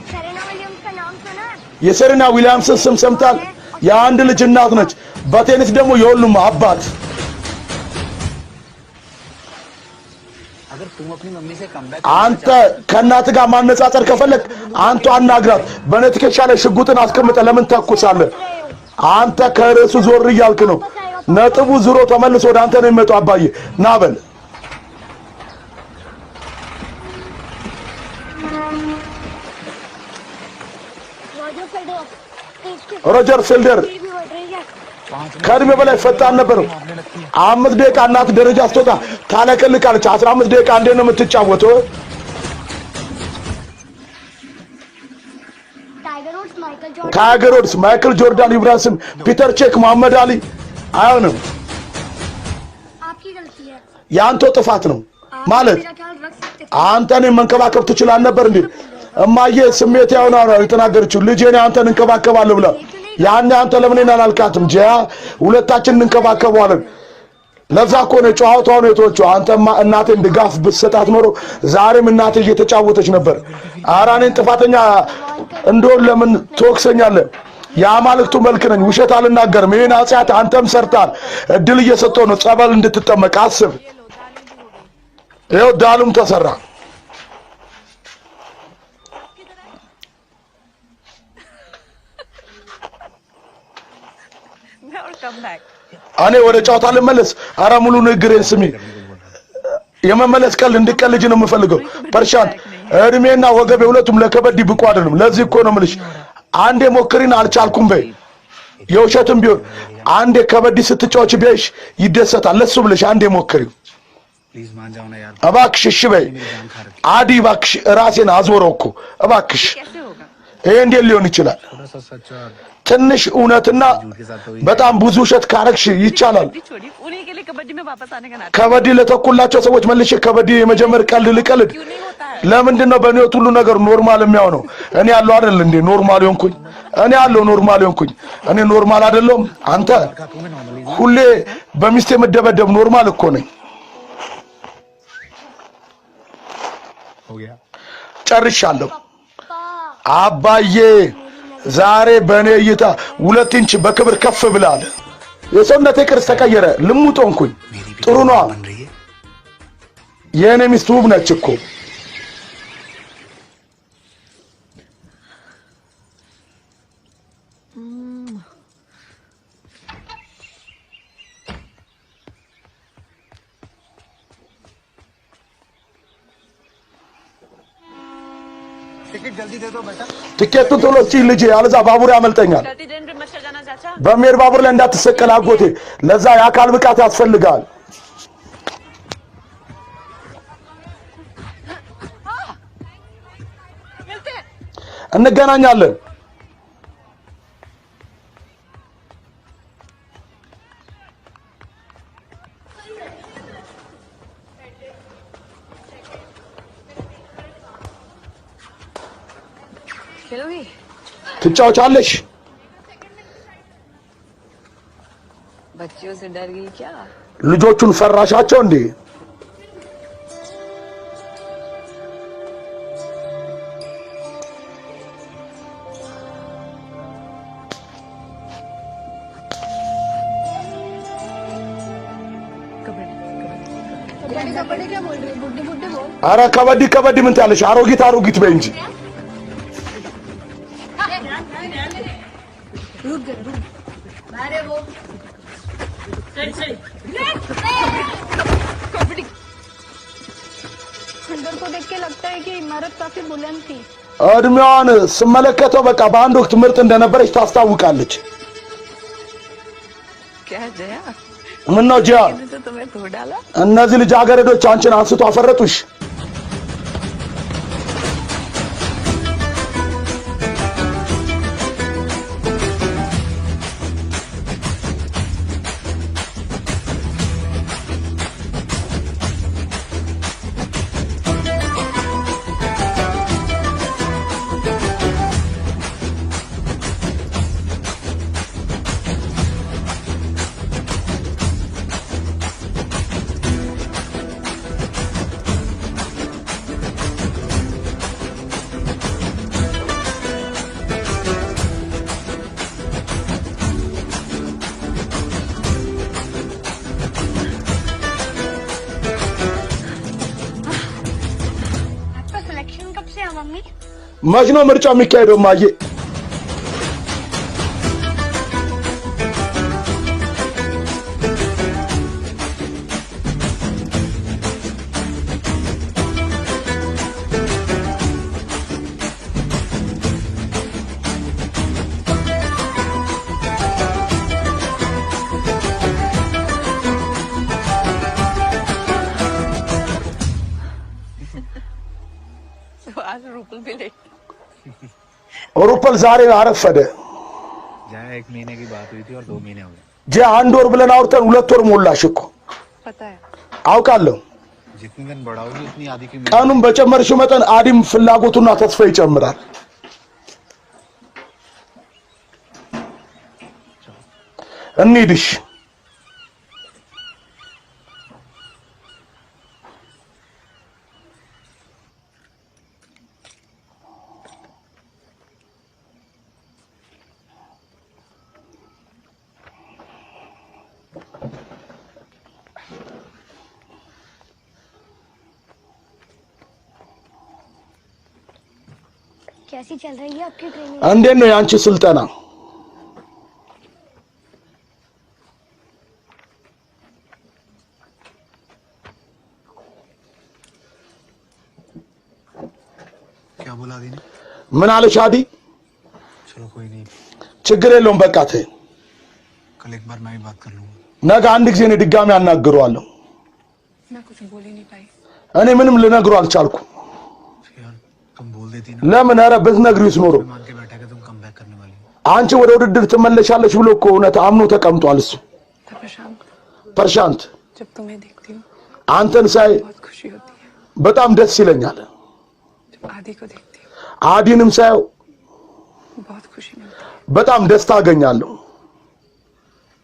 Speaker 5: सेरेना विलियम्स का नाम सुना है?
Speaker 2: የሰሪና ዊሊያምስ ስም ሰምታል የአንድ ልጅ እናት ነች በቴኒስ ደግሞ የሁሉም አባት
Speaker 6: अगर तुम अपनी मम्मी से कम बैक
Speaker 2: አንተ ከእናት ጋር ማነጻጸር ከፈለክ አንተ አናግራት በኔ ትከሻ ላይ ሽጉጥን አስቀምጠ ለምን ተኩሳለህ አንተ ከርዕሱ ዞር እያልክ ነው ነጥቡ ዙሮ ተመልሶ ወደ አንተ ነው የሚመጣው አባዬ ና በል
Speaker 5: रॉजर फेडरर
Speaker 2: ሮጀር ፌልደር
Speaker 5: भी बढ़ रही है
Speaker 2: ከእድሜ በላይ ፈጣን ነበር። 5 ደቂቃ እናት ደረጃ ስትወጣ ታለቀልቃለች። 15 ደቂቃ እንዴት ነው የምትጫወተው? ታይገር ውድስ፣ ማይክል ጆርዳን፣ ኢብራሂም፣ ፒተር ቼክ፣ መሐመድ አሊ አይሆንም።
Speaker 5: आपकी गलती है
Speaker 2: ያንተ ጥፋት ነው ማለት
Speaker 5: मेरा ख्याल रख सकते
Speaker 2: አንተን መንከባከብ ትችላል ነበር እንዴ? እማዬ ስሜት ያው ነው የተናገረችው። ልጄን አንተን እንከባከባለሁ ብላ ያን አንተ ለምን አላልካትም? ጂያ ሁለታችን እንከባከባለን። ለዛ እኮ ነው ጨዋታው ነው የተወቸው። አንተማ እናቴን ድጋፍ ብትሰጣት ኖሮ ዛሬም እናቴ እየተጫወተች ነበር። ኧረ እኔን ጥፋተኛ እንደሆን ለምን ትወቅሰኛለህ? የአማልክቱ መልክ ነኝ፣ ውሸት አልናገርም። ይሄን ኃጢአት አንተም ሰርታል። እድል እየሰጠው ነው ጸበል እንድትጠመቅ አስብ። ይኸው ዳሉም ተሰራ።
Speaker 4: Never come back.
Speaker 2: እኔ ወደ ጨዋታ ልመለስ። ኧረ ሙሉ ንግሬን ስሚ። የመመለስ ቀልድ እንድቀልጅ ነው የምፈልገው። ፐርሻን እድሜና ወገቤ ሁለቱም ለከበድ ብቁ አይደለም። ለዚህ እኮ ነው የምልሽ። አንዴ ሞክሪን አልቻልኩም በይ። የውሸትም ቢሆን አንዴ ከበድ ስትጫወች ቢያይሽ ይደሰታል። ለሱ ብለሽ አንዴ ሞክሪው
Speaker 6: प्लीज मान जाओ ना यार
Speaker 2: እባክሽ። እሺ በይ አዲ እባክሽ። ራሴን አዞረው እኮ እባክሽ።
Speaker 4: कैसे होगा?
Speaker 2: ይሄ እንዴት ሊሆን ይችላል?
Speaker 6: थोड़ा सा सच और
Speaker 2: ትንሽ እውነትና በጣም ብዙ ውሸት ካረግሽ ይቻላል።
Speaker 4: कबड्डी छोड़ी उन्हीं के लिए कबड्डी में वापस आने का नाटक
Speaker 2: ከበዲ ለተኩላቸው ሰዎች መልሼ ከበዲ የመጀመር ቀልድ ልቀልድ?
Speaker 4: क्यों नहीं होता है?
Speaker 2: ለምንድን ነው በእኔ ሁሉ ነገር ኖርማል የሚሆነው? እኔ ያለው አይደል እንዴ ኖርማል ሆንኩኝ? እኔ ያለው ኖርማል ሆንኩኝ? እኔ ኖርማል አይደለም? አንተ ሁሌ በሚስቴ የምደበደብ ኖርማል እኮ ነኝ።
Speaker 6: हो गया
Speaker 2: ጨርሻለሁ። አባዬ ዛሬ በእኔ እይታ 2 ኢንች በክብር ከፍ ብላል። የሰውነቴ ቅርጽ ተቀየረ። ልሙጥ ሆንኩኝ። ጥሩ ነው።
Speaker 6: बन रही है
Speaker 2: የእኔ ሚስት ውብ ነች እኮ።
Speaker 6: टिकट जल्दी दे दो बेटा
Speaker 2: ትኬቱን ቶሎ እስኪ ልጄ፣ አለዛ ባቡር ያመልጠኛል።
Speaker 4: गलती ट्रेन पे मत चढ़ जाना चाचा।
Speaker 2: በሚሄድ ባቡር ላይ እንዳትሰቀል አጎቴ። ለዛ የአካል ብቃት ያስፈልጋል።
Speaker 4: मिलते हैं।
Speaker 2: እንገናኛለን።
Speaker 4: खेलोगी?
Speaker 2: ትጫወቻለሽ?
Speaker 4: बच्चियों से डर गई क्या?
Speaker 2: ልጆቹን ፈራሻቸው እንዴ?
Speaker 5: कबड्डी क्या बोल रही है बुड्ढे बुड्ढे बोल
Speaker 2: አረ ከበዲ ከበዲ ምን ታለሽ? አሮጊት አሮጊት በይ እንጂ።
Speaker 5: रुक गए रुक अरे वो खंडर को देख के लगता है कि इमारत काफी बुलंद थी
Speaker 2: እድሜዋን ስመለከተው በቃ በአንድ ወቅት ምርጥ እንደነበረች ታስታውቃለች።
Speaker 4: क्या जया?
Speaker 2: ምን ነው ጂያ?
Speaker 4: मैंने तो तुम्हें धो डाला।
Speaker 2: እነዚህ ልጃገረዶች አንቺን አንስቶ አፈረጡሽ?
Speaker 5: आपका सिलेक्शन कब से है मम्मी
Speaker 2: መች ነው ምርጫ የሚካሄደው ማዬ? ሩፐል ዛሬ አረፈደ
Speaker 6: जया 1 महीने की बात हुई थी और 2 महीने हो गए
Speaker 2: ጀ አንድ ወር ብለን አውርተን 2 ወር ሞላሽ እኮ
Speaker 4: पता है
Speaker 2: አውቃለሁ
Speaker 6: जितने दिन बढ़ाओगी उतनी आदि की
Speaker 2: ቀኑን በጨመርሽው መጠን አዲም ፍላጎቱና ተስፋ ይጨምራል እንሂድሽ
Speaker 5: कैसी चल रही है आपकी ट्रेनिंग
Speaker 2: እንዴት ነው ያንቺ ስልጠና
Speaker 6: क्या बोला आदि ने
Speaker 2: ምን አለሽ አዲ
Speaker 6: चलो कोई नहीं
Speaker 2: ችግር የለውም በቃ ተይ
Speaker 6: कल एक बार मैं भी बात कर लूंगा
Speaker 2: ነገ አንድ ጊዜ ነው ድጋሚ አናግረዋለሁ
Speaker 4: मैं कुछ बोल ही नहीं पाई
Speaker 2: እኔ ምንም ልነግረው አልቻልኩም
Speaker 6: यार तुम बोल देती ना
Speaker 2: ለምን ኧረ ብትነግሪውስ ኖሮ
Speaker 6: मान के बैठा कि तुम कम बैक करने वाली हो
Speaker 2: አንቺ ወደ ውድድር ትመለሻለሽ ብሎ እኮ እውነት አምኖ ተቀምጧል እሱ
Speaker 4: था प्रशांत
Speaker 2: ፐርሻንት
Speaker 4: जब तुम्हें देखती हूँ
Speaker 2: አንተን ሳይ
Speaker 4: बहुत खुशी होती है
Speaker 2: በጣም ደስ ይለኛል
Speaker 4: जब आदि को देखती हूँ
Speaker 2: አዲንም ሳየው
Speaker 4: बहुत खुशी मिलती है
Speaker 2: በጣም ደስታ አገኛለሁ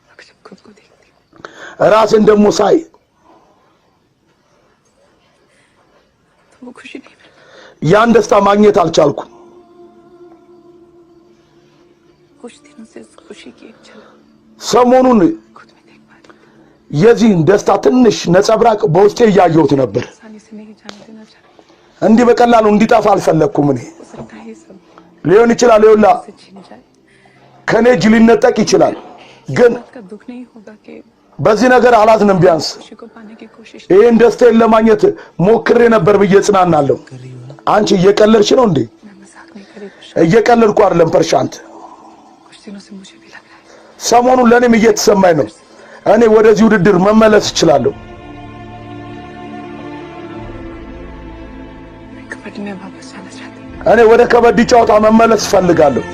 Speaker 4: और जब खुद को देखती हूँ
Speaker 2: ራሴን ደግሞ ሳይ
Speaker 4: तो वो खुशी नहीं मिलती
Speaker 2: ያን ደስታ ማግኘት አልቻልኩም
Speaker 4: कुछ दिनों से उस खुशी की एक झलक
Speaker 2: ሰሞኑን
Speaker 4: खुद में देख पा रही हूँ
Speaker 2: የዚህን ደስታ ትንሽ ነጸብራቅ በውስጤ እያየሁት ነበር
Speaker 4: आसानी से नहीं जाने देना चाहती
Speaker 2: እንዲህ በቀላሉ እንዲጠፋ አልፈለኩም እኔ
Speaker 4: हो सकता है ये सब
Speaker 2: ሊሆን ይችላል ይውላ
Speaker 4: से छीन जाए
Speaker 2: ከኔ እጅ ሊነጠቅ ይችላል ግን
Speaker 4: बात का दुख नहीं होगा कि
Speaker 2: በዚህ ነገር አላዝንም ቢያንስ
Speaker 4: खुशी को पाने की कोशिश
Speaker 2: ይህን ደስታዬን ለማግኘት ሞክሬ ነበር ብዬ ጽናናለሁ አንቺ እየቀለድሽ ነው እንዴ
Speaker 4: मैं मजाक नहीं करी प्रशांत
Speaker 2: እየቀለድኩ አይደለም ፐርሻንት
Speaker 4: कुछ दिनों से मुझे भी लग रहा है
Speaker 2: ሰሞኑን ለኔም እየተሰማኝ ነው እኔ ወደዚህ ውድድር መመለስ እችላለሁ
Speaker 4: मैं कबड्डी में वापस जाना चाहती हूँ
Speaker 2: እኔ ወደ ከበዲ ጨዋታ መመለስ እፈልጋለሁ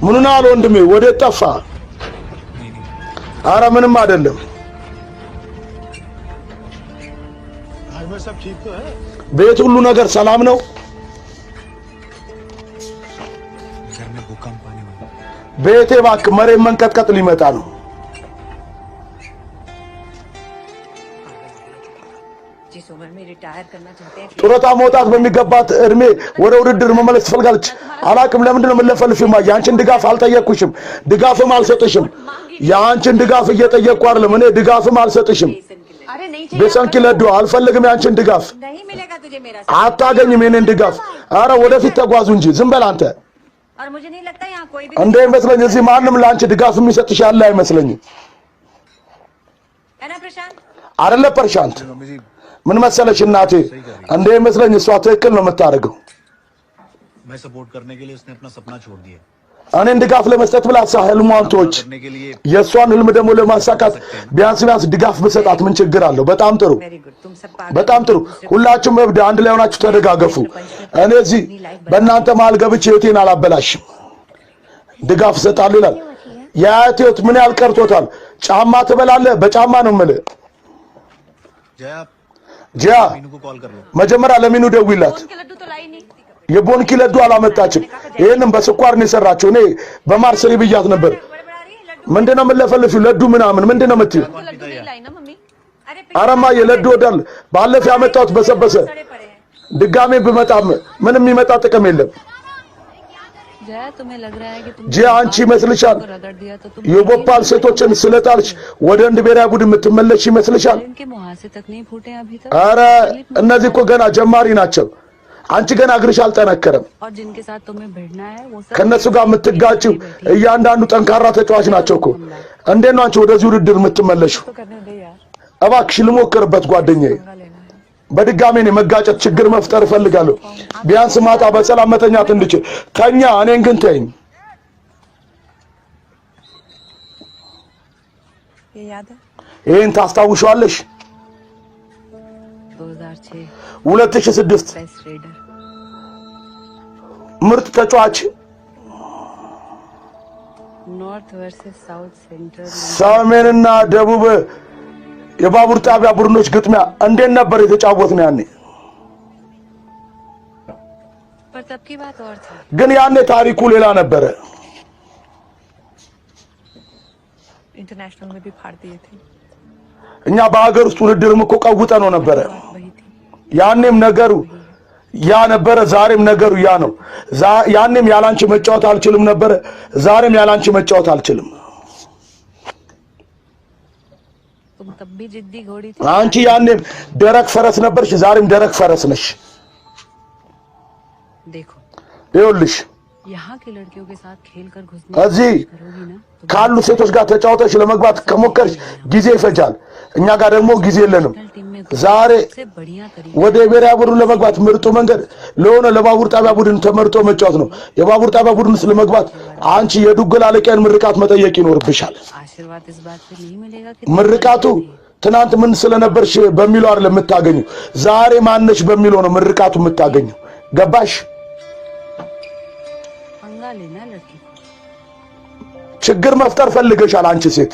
Speaker 2: ምን ነው አለ ወንድሜ ወደ ጠፋ አረ ምንም አይደለም
Speaker 8: घर में सब ठीक तो है
Speaker 2: ቤት ሁሉ ነገር ሰላም ነው
Speaker 6: घर में भूकंप आने वाला है
Speaker 2: ቤቴ እባክህ መሬት መንቀጥቀጥ ሊመጣ ነው
Speaker 9: जिस उम्र में रिटायर करना चाहते हैं
Speaker 2: ጡረታ መውጣት በሚገባት እድሜ ወደ ውድድር መመለስ ትፈልጋለች አላቅም ለምንድን ነው የምለፈልፊማ ያንቺን ድጋፍ አልጠየቅኩሽም ድጋፍም አልሰጥሽም ያንቺን ድጋፍ እየጠየቅኩ አይደለም እኔ ድጋፍም አልሰጥሽም
Speaker 9: अरे नहीं
Speaker 2: ቤሰን ኪለዶ አልፈልግም ያንቺን ድጋፍ
Speaker 9: नहीं मिलेगा तुझे मेरा
Speaker 2: አታገኝም የኔን ድጋፍ አረ ወደፊት ተጓዙ እንጂ ዝም በል አንተ
Speaker 9: और मुझे नहीं लगता यहाँ कोई भी
Speaker 2: እንደ ይመስለኝ እዚህ ማንም ለአንቺ ድጋፍ የሚሰጥሽ ያለ አይመስለኝም
Speaker 9: है ना प्रशांत
Speaker 2: አይደለ ፐርሻንት
Speaker 6: मम्मी जी
Speaker 2: ምን መሰለሽ እናቴ እንደ ይመስለኝ እሷ ትክክል ነው የምታደርገው
Speaker 6: मैं सपोर्ट करने के लिए उसने अपना सपना छोड़ दिया
Speaker 2: እኔን ድጋፍ ለመስጠት ብላ እሷ ህልሟን ተወች
Speaker 6: करने के लिए
Speaker 2: የእሷን ህልም ደግሞ ለማሳካት ቢያንስ ድጋፍ ብሰጣት ምን ችግር አለው በጣም ጥሩ
Speaker 9: वेरी गुड तुम सब पागल
Speaker 2: በጣም ጥሩ ሁላችሁም እብድ አንድ ላይ ሆናችሁ ተደጋገፉ እኔ እዚህ በእናንተ መሀል ገብቼ ህይወቴን አላበላሽም ድጋፍ እሰጣለሁ ይላል የአያቴ ህይወት ምን ያህል ቀርቶታል ጫማ ትበላለህ በጫማ ነው የምልህ
Speaker 6: जया
Speaker 2: ጂያ
Speaker 6: मीनू को कॉल कर लो
Speaker 2: መጀመሪያ ለሚኑ ደውይላት
Speaker 9: के लड्डू तो लाई नहीं
Speaker 2: የቦንኪ ለዱ አላመጣችም ይሄንን በስኳር ነው የሰራችው እኔ በማር ስሪ ብያት ነበር
Speaker 9: बड़ा रही है लड्डू
Speaker 2: ምንድነው የምለፈልፊው ለዱ ምናምን ምንድነው የምትይው
Speaker 4: तो लड्डू नहीं लाई ना मम्मी
Speaker 9: अरे
Speaker 2: አረማ የለዱ ወዳል ባለፈ ያመጣሁት በሰበሰ
Speaker 9: पड़े पड़े हैं
Speaker 2: ድጋሜ ብመጣም ምንም የሚመጣ ጥቅም የለም
Speaker 4: जया तुम्हें लग रहा है कि तुम
Speaker 2: ጂያ አንቺ ይመስልሻል
Speaker 4: रगड़ दिया तो तुम
Speaker 2: የቦፓል ሴቶችን ስለጣልሽ ወደ አንድ ብሔራዊ ቡድን የምትመለሽ ይመስልሻል?
Speaker 4: इनके मुहासे तक नहीं फूटे अभी तक
Speaker 2: አረ እነዚህ እኮ ገና ጀማሪ ናቸው። አንቺ ገና እግርሽ አልጠነከረም።
Speaker 4: और जिनके साथ तुम्हें भिड़ना है वो सब
Speaker 2: ከነሱ ጋር የምትጋጭው እያንዳንዱ ጠንካራ ተጫዋች ናቸው እኮ። እንዴት ነው አንቺ ወደዚህ ውድድር የምትመለሽው?
Speaker 4: तो करने दे यार
Speaker 2: እባክሽ ልሞክርበት ጓደኛዬ። በድጋሜ ነው መጋጨት ችግር መፍጠር እፈልጋለሁ። ቢያንስ ማታ በሰላም መተኛት እንድችል ተኛ። እኔን ግን ተይኝ።
Speaker 4: ये याद है
Speaker 2: ይሄን ታስታውሻለሽ?
Speaker 4: 2006
Speaker 2: 2006
Speaker 4: best raider
Speaker 2: ምርጥ ተጫዋች
Speaker 4: north versus south central
Speaker 2: ሰሜንና ደቡብ የባቡር ጣቢያ ቡድኖች ግጥሚያ እንዴት ነበር የተጫወትነው ያኔ?
Speaker 4: पर तब की बात और थी
Speaker 2: ግን ያኔ ታሪኩ ሌላ ነበረ።
Speaker 4: इंटरनेशनल में भी फाड़ दिए थे
Speaker 2: እኛ በሀገር ውስጥ ውድድርም እኮ ቀውጠነው ነበረ።
Speaker 4: वही थी
Speaker 2: ያኔም ነገሩ ያ ነበረ፣ ዛሬም ነገሩ ያ ነው። ያኔም ያላንቺ መጫወት አልችልም ነበረ፣ ዛሬም ያላንቺ መጫወት አልችልም።
Speaker 4: तुम तब भी जिद्दी घोड़ी थी
Speaker 2: አንቺ ያኔም ደረቅ ፈረስ ነበርሽ፣ ዛሬም ደረቅ ፈረስ ነሽ።
Speaker 4: देखो
Speaker 2: ይኸውልሽ
Speaker 4: यहाँ की लड़कियों के साथ खेल कर घुसने
Speaker 2: እዚህ
Speaker 4: करोगी ना तो
Speaker 2: ካሉ ሴቶች ጋር ተጫውተሽ ለመግባት ከሞከርሽ ጊዜ ይፈጃል። እኛ ጋር ደግሞ ጊዜ የለንም።
Speaker 4: टीम में
Speaker 2: ዛሬ
Speaker 4: सबसे बढ़िया तरीका
Speaker 2: ወደ ብሔራዊ ቡድን ለመግባት ምርጡ መንገድ ለሆነ ለባቡር ጣቢያ ቡድን ተመርጦ መጫወት ነው። የባቡር ጣቢያ ቡድን ውስጥ ለመግባት አንቺ የዱግል አለቃን ምርቃት መጠየቅ ይኖርብሻል።
Speaker 4: आशीर्वाद इस बात पे नहीं मिलेगा कि
Speaker 2: ምርቃቱ ትናንት ምን ስለነበርሽ በሚለው አይደለም የምታገኘው፣ ዛሬ ማነሽ በሚለው ነው ምርቃቱ የምታገኘው። ገባሽ?
Speaker 4: पंगा लेना लड़की को
Speaker 2: ችግር መፍጠር ፈልገሻል አንቺ ሴት።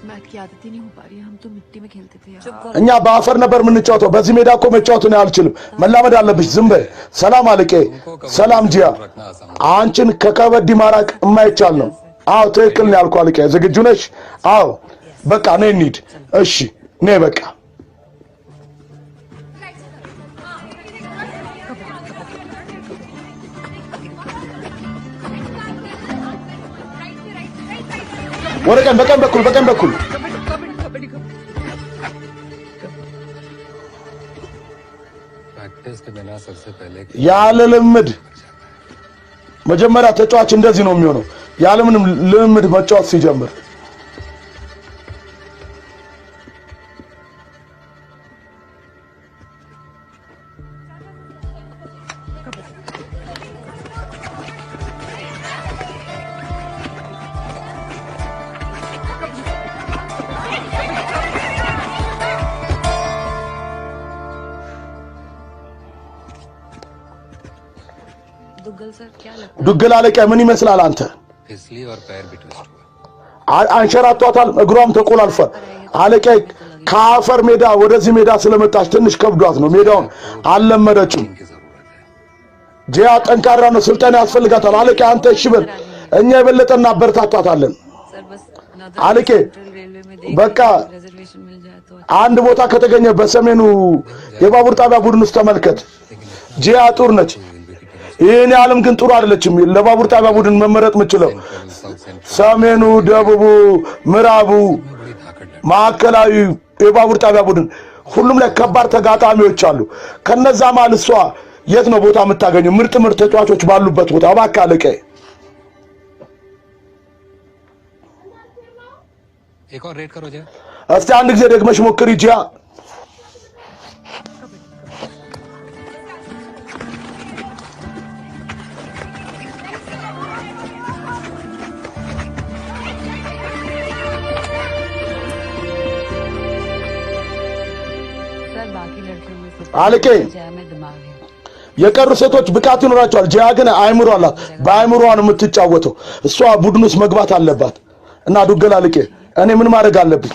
Speaker 4: मैथ की आदत ही नहीं हो पा रही है हम तो मिट्टी में खेलते थे यार चुप करो
Speaker 2: እኛ በአፈር ነበር የምንጫወተው። በዚህ ሜዳ እኮ መጫወት ነው አልችልም። መላመድ አለብሽ። ዝም በይ። ሰላም አለቄ። ሰላም ጂያ። አንቺን ከከበዲ ማራቅ የማይቻል ነው። አዎ ትክክል ነው ያልኩህ አለቄ። ዝግጁ ነሽ? አዎ በቃ ነይ እንሂድ። እሺ ነይ በቃ ወደ ቀኝ በቀኝ በኩል
Speaker 7: प्रैक्टिस के बिना सबसे पहले
Speaker 2: ያለ ልምድ መጀመሪያ ተጫዋች እንደዚህ ነው የሚሆነው። ያለ ምንም ልምድ መጫወት ሲጀምር
Speaker 4: दुग्गल सर क्या लगता
Speaker 2: ዱግል አለቃ ምን ይመስላል አንተ?
Speaker 7: फिसली और पैर भी ट्विस्ट हुआ।
Speaker 2: አንሸራቷታል፣ እግሯም ተቆላልፏል። አለቃ ከአፈር ሜዳ ወደዚህ ሜዳ ስለመጣች ትንሽ ከብዷት ነው። ሜዳውን አልለመደችም።
Speaker 7: की जरूरत है।
Speaker 2: ጂያ ጠንካራ ነው፣ ስልጠና ያስፈልጋታል። አለቃ አንተ እሺ በል፣ እኛ የበለጠ እናበረታታታለን።
Speaker 4: सर बस
Speaker 2: አለቄ
Speaker 4: रेलवे में
Speaker 2: በቃ
Speaker 4: रिजर्वेशन मिल जाए तो
Speaker 2: አንድ ቦታ ከተገኘ በሰሜኑ የባቡር ጣቢያ ቡድን ውስጥ ተመልከት። ጂያ ጡር ነች። ይህን ዓለም ግን ጥሩ አይደለችም። ለባቡር ጣቢያ ቡድን መመረጥ የምችለው ሰሜኑ፣ ደቡቡ፣ ምዕራቡ፣ ማዕከላዊ የባቡር ጣቢያ ቡድን ሁሉም ላይ ከባድ ተጋጣሚዎች አሉ። ከነዛ መሃል እሷ የት ነው ቦታ የምታገኘው? ምርጥ ተጫዋቾች ባሉበት ቦታ። እባክህ አለቃዬ
Speaker 7: एक और रेड करो जय।
Speaker 2: እስቲ አንድ ጊዜ ደግመሽ ሞክሪ ጂያ።
Speaker 4: सर बाकी लड़कियों में से
Speaker 2: አለቄ
Speaker 4: जया में दिमाग है
Speaker 2: የቀሩ ሴቶች ብቃት ይኖራቸዋል። ጂያ ግን አይምሮ አላት። በአይምሮዋ ነው የምትጫወተው። እሷ ቡድን ውስጥ መግባት አለባት። እና ዱግል አለቄ እኔ ምን ማድረግ አለብኝ?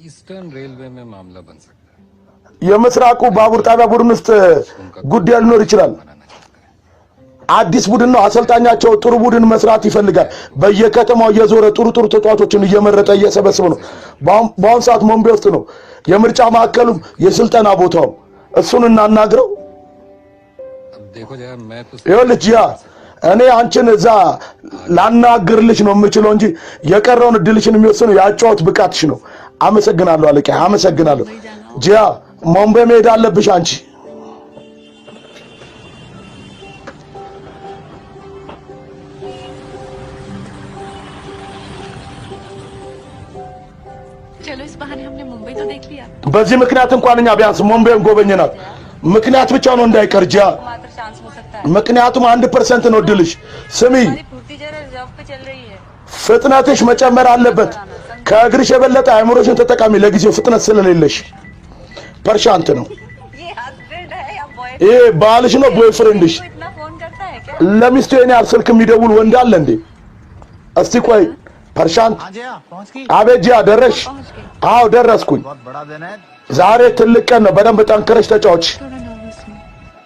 Speaker 7: ईस्टर्न रेलवे में मामला बन सकता है।
Speaker 2: የምስራቁ ባቡር ጣቢያ ቡድን ውስጥ ጉዳይ ሊኖር ይችላል። አዲስ ቡድን ነው። አሰልጣኛቸው ጥሩ ቡድን መስራት ይፈልጋል። በየከተማው እየዞረ ጥሩ ተጫዋቾችን እየመረጠ እየሰበሰበ ነው። በአሁን ሰዓት ሞምቤ ውስጥ ነው የምርጫ ማዕከሉም የስልጠና ቦታው። እሱን እናናግረው። ይኸውልህ ያ እኔ አንቺን እዛ ላናግርልሽ ነው የምችለው እንጂ የቀረውን እድልሽን የሚወስነው ያጫወት ብቃትሽ ነው። አመሰግናለሁ አለቃ፣ አመሰግናለሁ። ጂያ ሞምቤ መሄድ አለብሽ አንቺ።
Speaker 4: चलो इस बहाने हमने मुंबई तो देख लिया।
Speaker 2: በዚህ ምክንያት እንኳን እኛ ቢያንስ ሞምቤን ጎበኘናት። ምክንያት ብቻ ነው እንዳይቀር ጂያ፣
Speaker 9: मात्र चांस हो सकता है।
Speaker 2: ምክንያቱም 1% ነው ድልሽ። ስሚ
Speaker 9: हमारी फुर्ती जरा रिजर्व पे चल रही है।
Speaker 2: ፍጥነትሽ መጨመር አለበት። ከእግርሽ የበለጠ አእምሮሽን ተጠቃሚ። ለጊዜው ፍጥነት ስለሌለሽ ፐርሻንት ነው።
Speaker 9: ये हस्बैंड है या बॉय?
Speaker 2: ይሄ ባልሽ ነው ቦይፍሬንድሽ?
Speaker 9: इतना फोन करता है क्या?
Speaker 2: ለሚስቱ የኔ ያህል ስልክ የሚደውል ወንድ አለ እንዴ? እስቲ ቆይ ፐርሻንት።
Speaker 6: हाँ जया पहुंच गई।
Speaker 2: አቤት ጂያ ደረሽ? አዎ ደረስኩኝ።
Speaker 6: बहुत बड़ा दिन है।
Speaker 2: ዛሬ ትልቅ ቀን ነው። በደንብ ጠንክረሽ ተጫዋች።
Speaker 4: थोड़ा नर्वस हूँ।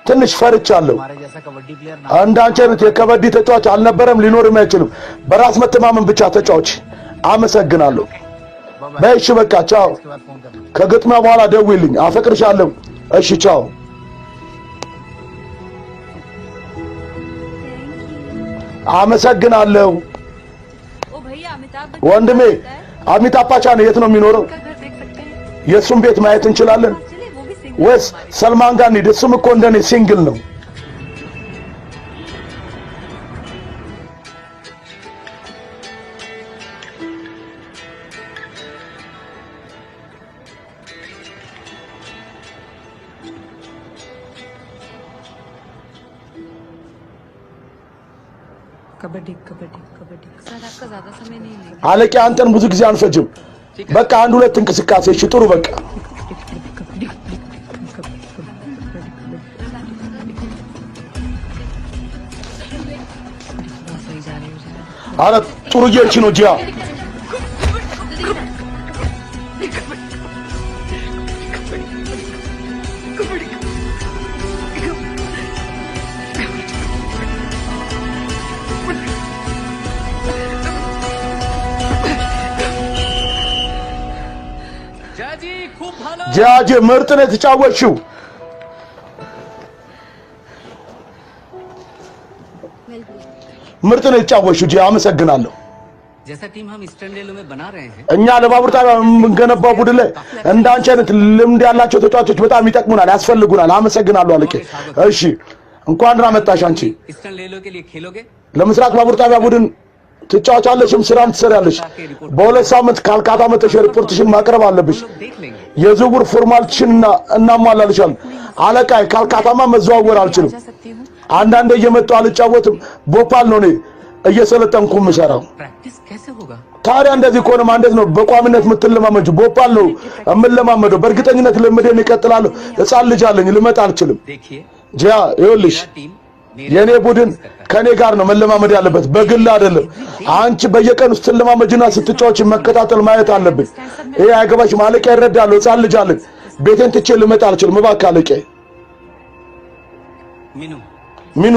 Speaker 2: ትንሽ ፈርቻለሁ።
Speaker 6: हमारे जैसा कबड्डी प्लेयर ना
Speaker 2: እንዳንቺ አይነት የከበዲ ተጫዋች አልነበረም፣ ሊኖርም አይችልም። በራስ መተማመን ብቻ ተጫዋች። አመሰግናለሁ። በእሺ በቃ ቻው።
Speaker 6: के बाद फोन करना।
Speaker 2: ከግጥሚያ በኋላ ደውይልኝ። አፈቅርሻለሁ። እሺ ቻው። አመሰግናለሁ
Speaker 9: ओ भैया अमिताभ
Speaker 2: ወንድሜ። አሚታብ ባቻን የት ነው የሚኖረው?
Speaker 4: का घर देख सकते हैं।
Speaker 2: የሱን ቤት ማየት እንችላለን
Speaker 9: चले वो भी सिंगल
Speaker 2: ወይስ ሰልማን ጋር እንሂድ? እሱም እኮ እንደኔ ሲንግል ነው።
Speaker 4: कबड्डी कबड्डी कबड्डी। सर आपका ज्यादा समय नहीं लेगा।
Speaker 2: አለቄ አንተን ብዙ ጊዜ አንፈጅም። በቃ አንድ ሁለት እንቅስቃሴ እሺ። ጥሩ በቃ
Speaker 4: सही जा रही हो।
Speaker 2: አረ ጥሩ እየሄድሽ ነው ጂያ። ጂያጂ ምርጥ ነው የተጫወትሽው። ምርጥ ነው የተጫወትሽው ጂያ፣ አመሰግናለሁ።
Speaker 6: जैसा टीम हम ईस्टर्न रेलवे में बना रहे हैं
Speaker 2: እኛ ለባቡር ጣቢያ የምንገነባው ቡድን ላይ እንዳንቺ አይነት ልምድ ያላቸው ተጫዋቾች በጣም ይጠቅሙናል፣ ያስፈልጉናል። አመሰግናለሁ አለቄ። እሺ እንኳን ደህና መጣሽ አንቺ።
Speaker 6: ईस्टर्न रेलवे के लिए खेलोगे?
Speaker 2: ለምስራቅ ባቡር ጣቢያ ቡድን ትጫወቻለሽም ስራም ትሰሪያለሽ። በሁለት ሳምንት ካልካታ መተሽ ሪፖርትሽን ማቅረብ አለብሽ።
Speaker 6: देख लेंगे।
Speaker 2: የዝውውር ፎርማሊቲሽን እናሟላልሻል። አለቃይ ካልካታማ መዘዋወር አልችልም።
Speaker 4: जा सकती हूँ।
Speaker 2: አንዳንዴ እየመጣሁ አልጫወትም። ቦፓል ነው እኔ እየሰለጠንኩ የምሰራው።
Speaker 6: प्रैक्टिस कैसे होगा?
Speaker 2: ታዲያ እንደዚህ ከሆነማ እንዴት ነው በቋሚነት የምትለማመጂው? ቦፓል ነው የምለማመደው። በእርግጠኝነት ልምዴን እቀጥላለሁ። ሕፃን ልጅ አለኝ፣ ልመጣ አልችልም።
Speaker 6: देखिए
Speaker 2: ጂያ ይኸውልሽ
Speaker 6: मेरा टीम
Speaker 2: የኔ ቡድን ከኔ ጋር ነው መለማመድ ያለበት፣ በግል አይደለም። አንቺ በየቀኑ ስትለማመጂና ስትጫወቺ መከታተል ማየት አለብኝ። ይሄ አይገባሽም። አለቃ ይረዳል። ሕፃን ልጅ አለኝ። ቤቴን ትቼ ልመጣ አልችልም። እባክህ አለቄ።
Speaker 6: मीनू
Speaker 2: ሚኑ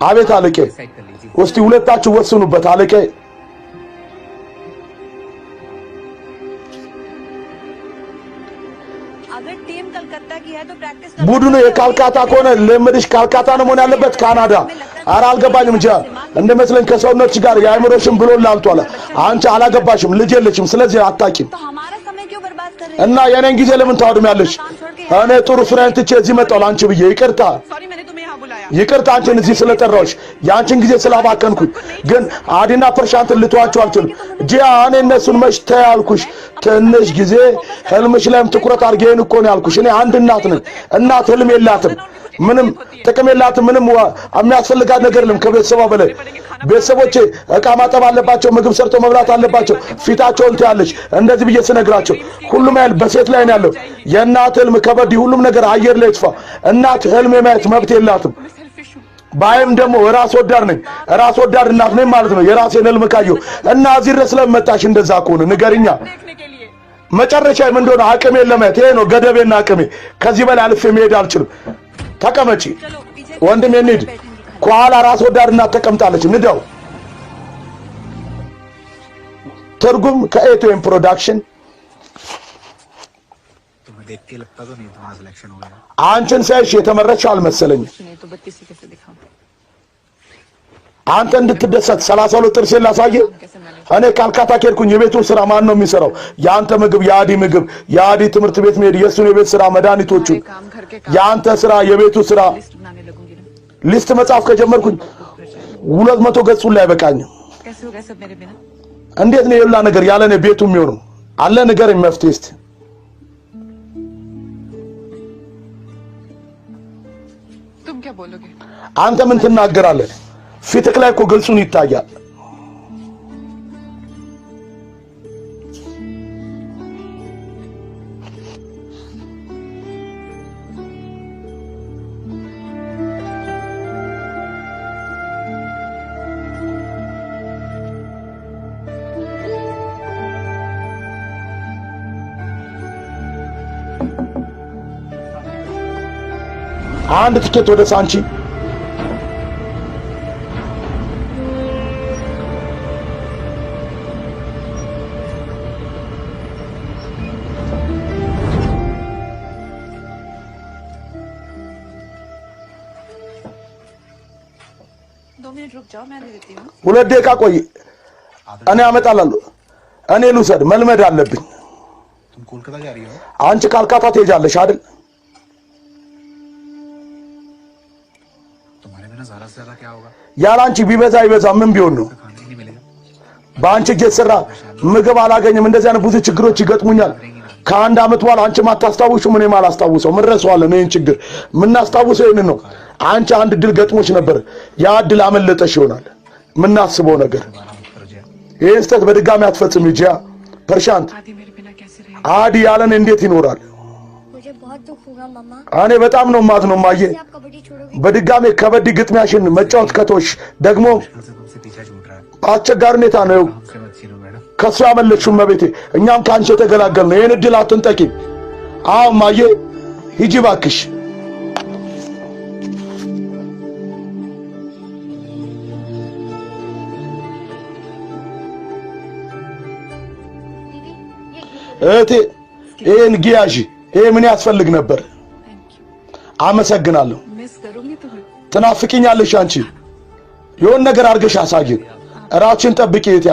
Speaker 2: አቤት አለቄ።
Speaker 6: साइड कर लीजिए।
Speaker 2: እስቲ ሁለታችሁ ወስኑበት አለቄ።
Speaker 9: अगर टीम कलकत्ता की है तो प्रैक्टिस
Speaker 2: ቡድኑ የካልካታ ከሆነ ልምድሽ ካልካታ ነው መሆን ያለበት፣ ካናዳ። ኧረ አልገባኝም እንጂ እንደመስለኝ ከሰውነትሽ ጋር የአእምሮሽን ብሎ ላልቷል። አንቺ አላገባሽም፣ ልጅ የለሽም፣ ስለዚህ አታቂም።
Speaker 9: तो हमारा समय क्यों बर्बाद कर रहे
Speaker 2: እና የኔን ጊዜ ለምን ታወድሚያለሽ? እኔ ጥሩ ስራዬን ትቼ እዚህ መጣሁ ለአንቺ ብዬ። ይቅርታ
Speaker 9: सॉरी मैंने तुम्हें यहाँ बुलाया
Speaker 2: ይቅርታ አንቺን እዚህ ስለጠራሁሽ የአንቺን ጊዜ ስላባከንኩኝ። ግን አዲና ፐርሻንትን ልተዋቸው አልችልም። ጂያ እኔ እነሱን መች ተይ አልኩሽ? ትንሽ ጊዜ ህልምሽ ላይም ትኩረት አድርጌ እኮ ነው ያልኩሽ። እኔ አንድ እናት ነኝ። እናት ህልም የላትም፣ ምንም ጥቅም የላትም፣ ምንም የሚያስፈልጋት ነገር የለም ከቤተሰቧ በላይ። ቤተሰቦቼ እቃ ማጠብ አለባቸው፣ ምግብ ሰርቶ መብላት አለባቸው። ፊታቸውን ትያለሽ እንደዚህ ብዬ ስነግራቸው ሁሉም ያህል በሴት ላይ ነው ያለው። የእናት ህልም ከበድ፣ ሁሉም ነገር አየር ላይ ይጥፋ። እናት ህልም የማየት መብት የላትም። ባይም ደግሞ ራስ ወዳድ ነኝ፣ ራስ ወዳድ እናት ነኝ ማለት ነው። የራሴን ህልም ካየሁ እና እዚህ ድረስ ስለመጣሽ እንደዛ ከሆነ ንገሪኛ።
Speaker 9: देखने के लिए
Speaker 2: መጨረሻ ምን እንደሆነ አቅሜ ለማየት ይሄ ነው ገደቤና አቅሜ። ከዚህ በላይ አልፌ መሄድ አልችልም። ተቀመጪ ወንድሜ እንሂድ። ከኋላ ራስ ወዳድና ተቀምጣለች። ንዳው ትርጉም ከኤቶኤም ፕሮዳክሽን
Speaker 6: तुम्हें देख के लगता तो नहीं तुम्हारा सिलेक्शन हो गया
Speaker 2: አንቺን ሳይሽ የተመረጥሽ አልመሰለኝም።
Speaker 4: नहीं तो बत्ती से कैसे दिखाऊं
Speaker 2: አንተ እንድትደሰት 32 ጥርሴን ላሳየ። እኔ ካልካታ ከሄድኩኝ የቤቱን ስራ ማን ነው የሚሰራው? የአንተ ምግብ፣ የአዲ ምግብ፣ የአዲ ትምህርት ቤት መሄድ፣ የሱን የቤት ስራ፣ መድኃኒቶቹ፣
Speaker 4: काम घर के
Speaker 2: የአንተ ስራ፣ የቤቱ ስራ
Speaker 4: लिस्ट बनाने लगूंगी ना
Speaker 2: ሊስት መጻፍ ከጀመርኩኝ 200 ገጹን ላይ በቃኝ።
Speaker 4: कैसे होगा सब मेरे बिना
Speaker 2: እንዴት ነው የላ ነገር ያለ ነው ቤቱ የሚሆነው? አለ ነገር የሚመፍትህ እስቲ
Speaker 4: तुम क्या बोलोगे
Speaker 2: አንተ ምን ትናገራለህ? ፊትክ ላይ እኮ ግልጹን ይታያል። አንድ ትኬት ወደ ሳንቺ
Speaker 4: दो मिनट रुक जाओ मैं दे देती हूँ
Speaker 2: 2 ደቂቃ ቆይ እኔ አመጣላለሁ። እኔ ልውሰድ መልመድ አለብኝ።
Speaker 6: तुम कोलकाता जा रही हो
Speaker 2: አንቺ ካልካታ ትሄጃለሽ አይደል?
Speaker 6: तुम्हारे बिना ज्यादा से ज्यादा क्या होगा
Speaker 2: ያላንቺ ቢበዛ ይበዛ ምን ቢሆን ነው?
Speaker 6: खाने ही नहीं मिलेगा
Speaker 2: በአንቺ እጅ የተሰራ ምግብ አላገኝም። እንደዚህ አይነት ብዙ ችግሮች ይገጥሙኛል። ከአንድ አመት በኋላ አንቺ ማታስታውሽው ምን ማላስታውሰው ምን ረሳዋለሁ ነው? ይሄን ችግር ምናስታውሰው ይሄን ነው። አንቺ አንድ ድል ገጥሞሽ ነበር፣ ያ ድል አመለጠሽ ይሆናል። ምናስበው ነገር ይሄን ስህተት በድጋሚ አትፈጽም። ጂያ ፐርሻንት
Speaker 4: आदि मेरे बिना कैसे रहे
Speaker 2: አዲ ያለን እንዴት ይኖራል?
Speaker 5: मुझे बहुत दुख होगा मामा
Speaker 2: እኔ በጣም ነው ማዝነው ማየ።
Speaker 5: आप कबड्डी छोड़ोगे
Speaker 2: በድጋሚ ከበዲ ግጥሚያሽን መጫወት ከቶሽ ደግሞ
Speaker 6: से तुमसे पीछा छूट रहा है
Speaker 2: አስቸጋሪ ሁኔታ ነው።
Speaker 6: हमसे मत छीनो मैडम
Speaker 2: ከሱ ያመለጥሽው መቤቴ፣ እኛም ካንቺ የተገላገል ነው። ይሄን እድል አትንጠቂ። አዎ ማየ ሂጂ ባክሽ። እቴ ይሄን ጊያጂ ይሄ ምን ያስፈልግ ነበር? አመሰግናለሁ።
Speaker 4: मिस करूंगी तुम्हें
Speaker 2: ትናፍቂኛለሽ አንቺ። የሆነ ነገር አድርገሽ አሳየን። እራችን ጠብቂ እቴ።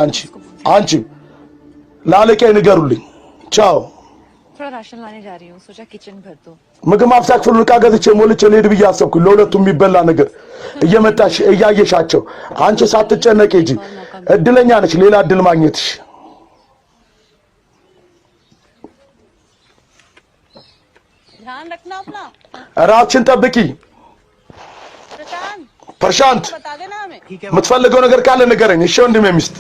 Speaker 2: አንቺ ላለቀ ንገሩልኝ። ቻው።
Speaker 4: थोड़ा राशन लाने जा रही हूँ सोचा किचन भर दो
Speaker 2: ምግብ ማብሰያ ክፍሉን ዕቃ ገዝቼ ሞልቼ ልሄድ ብዬ አሰብኩኝ። ለሁለቱም የሚበላ ነገር እየመጣሽ እያየሻቸው አንቺ ሳትጨነቂ እንጂ እድለኛ ነች ሌላ እድል ማግኘትሽ።
Speaker 9: ध्यान रखना अपना
Speaker 2: እራችን ጠብቂ።
Speaker 9: प्रशांत
Speaker 2: ፐርሻንት
Speaker 9: बता देना हमें
Speaker 2: የምትፈልገው ነገር ካለ ንገረኝ። እሺ ወንድሜ ሚስት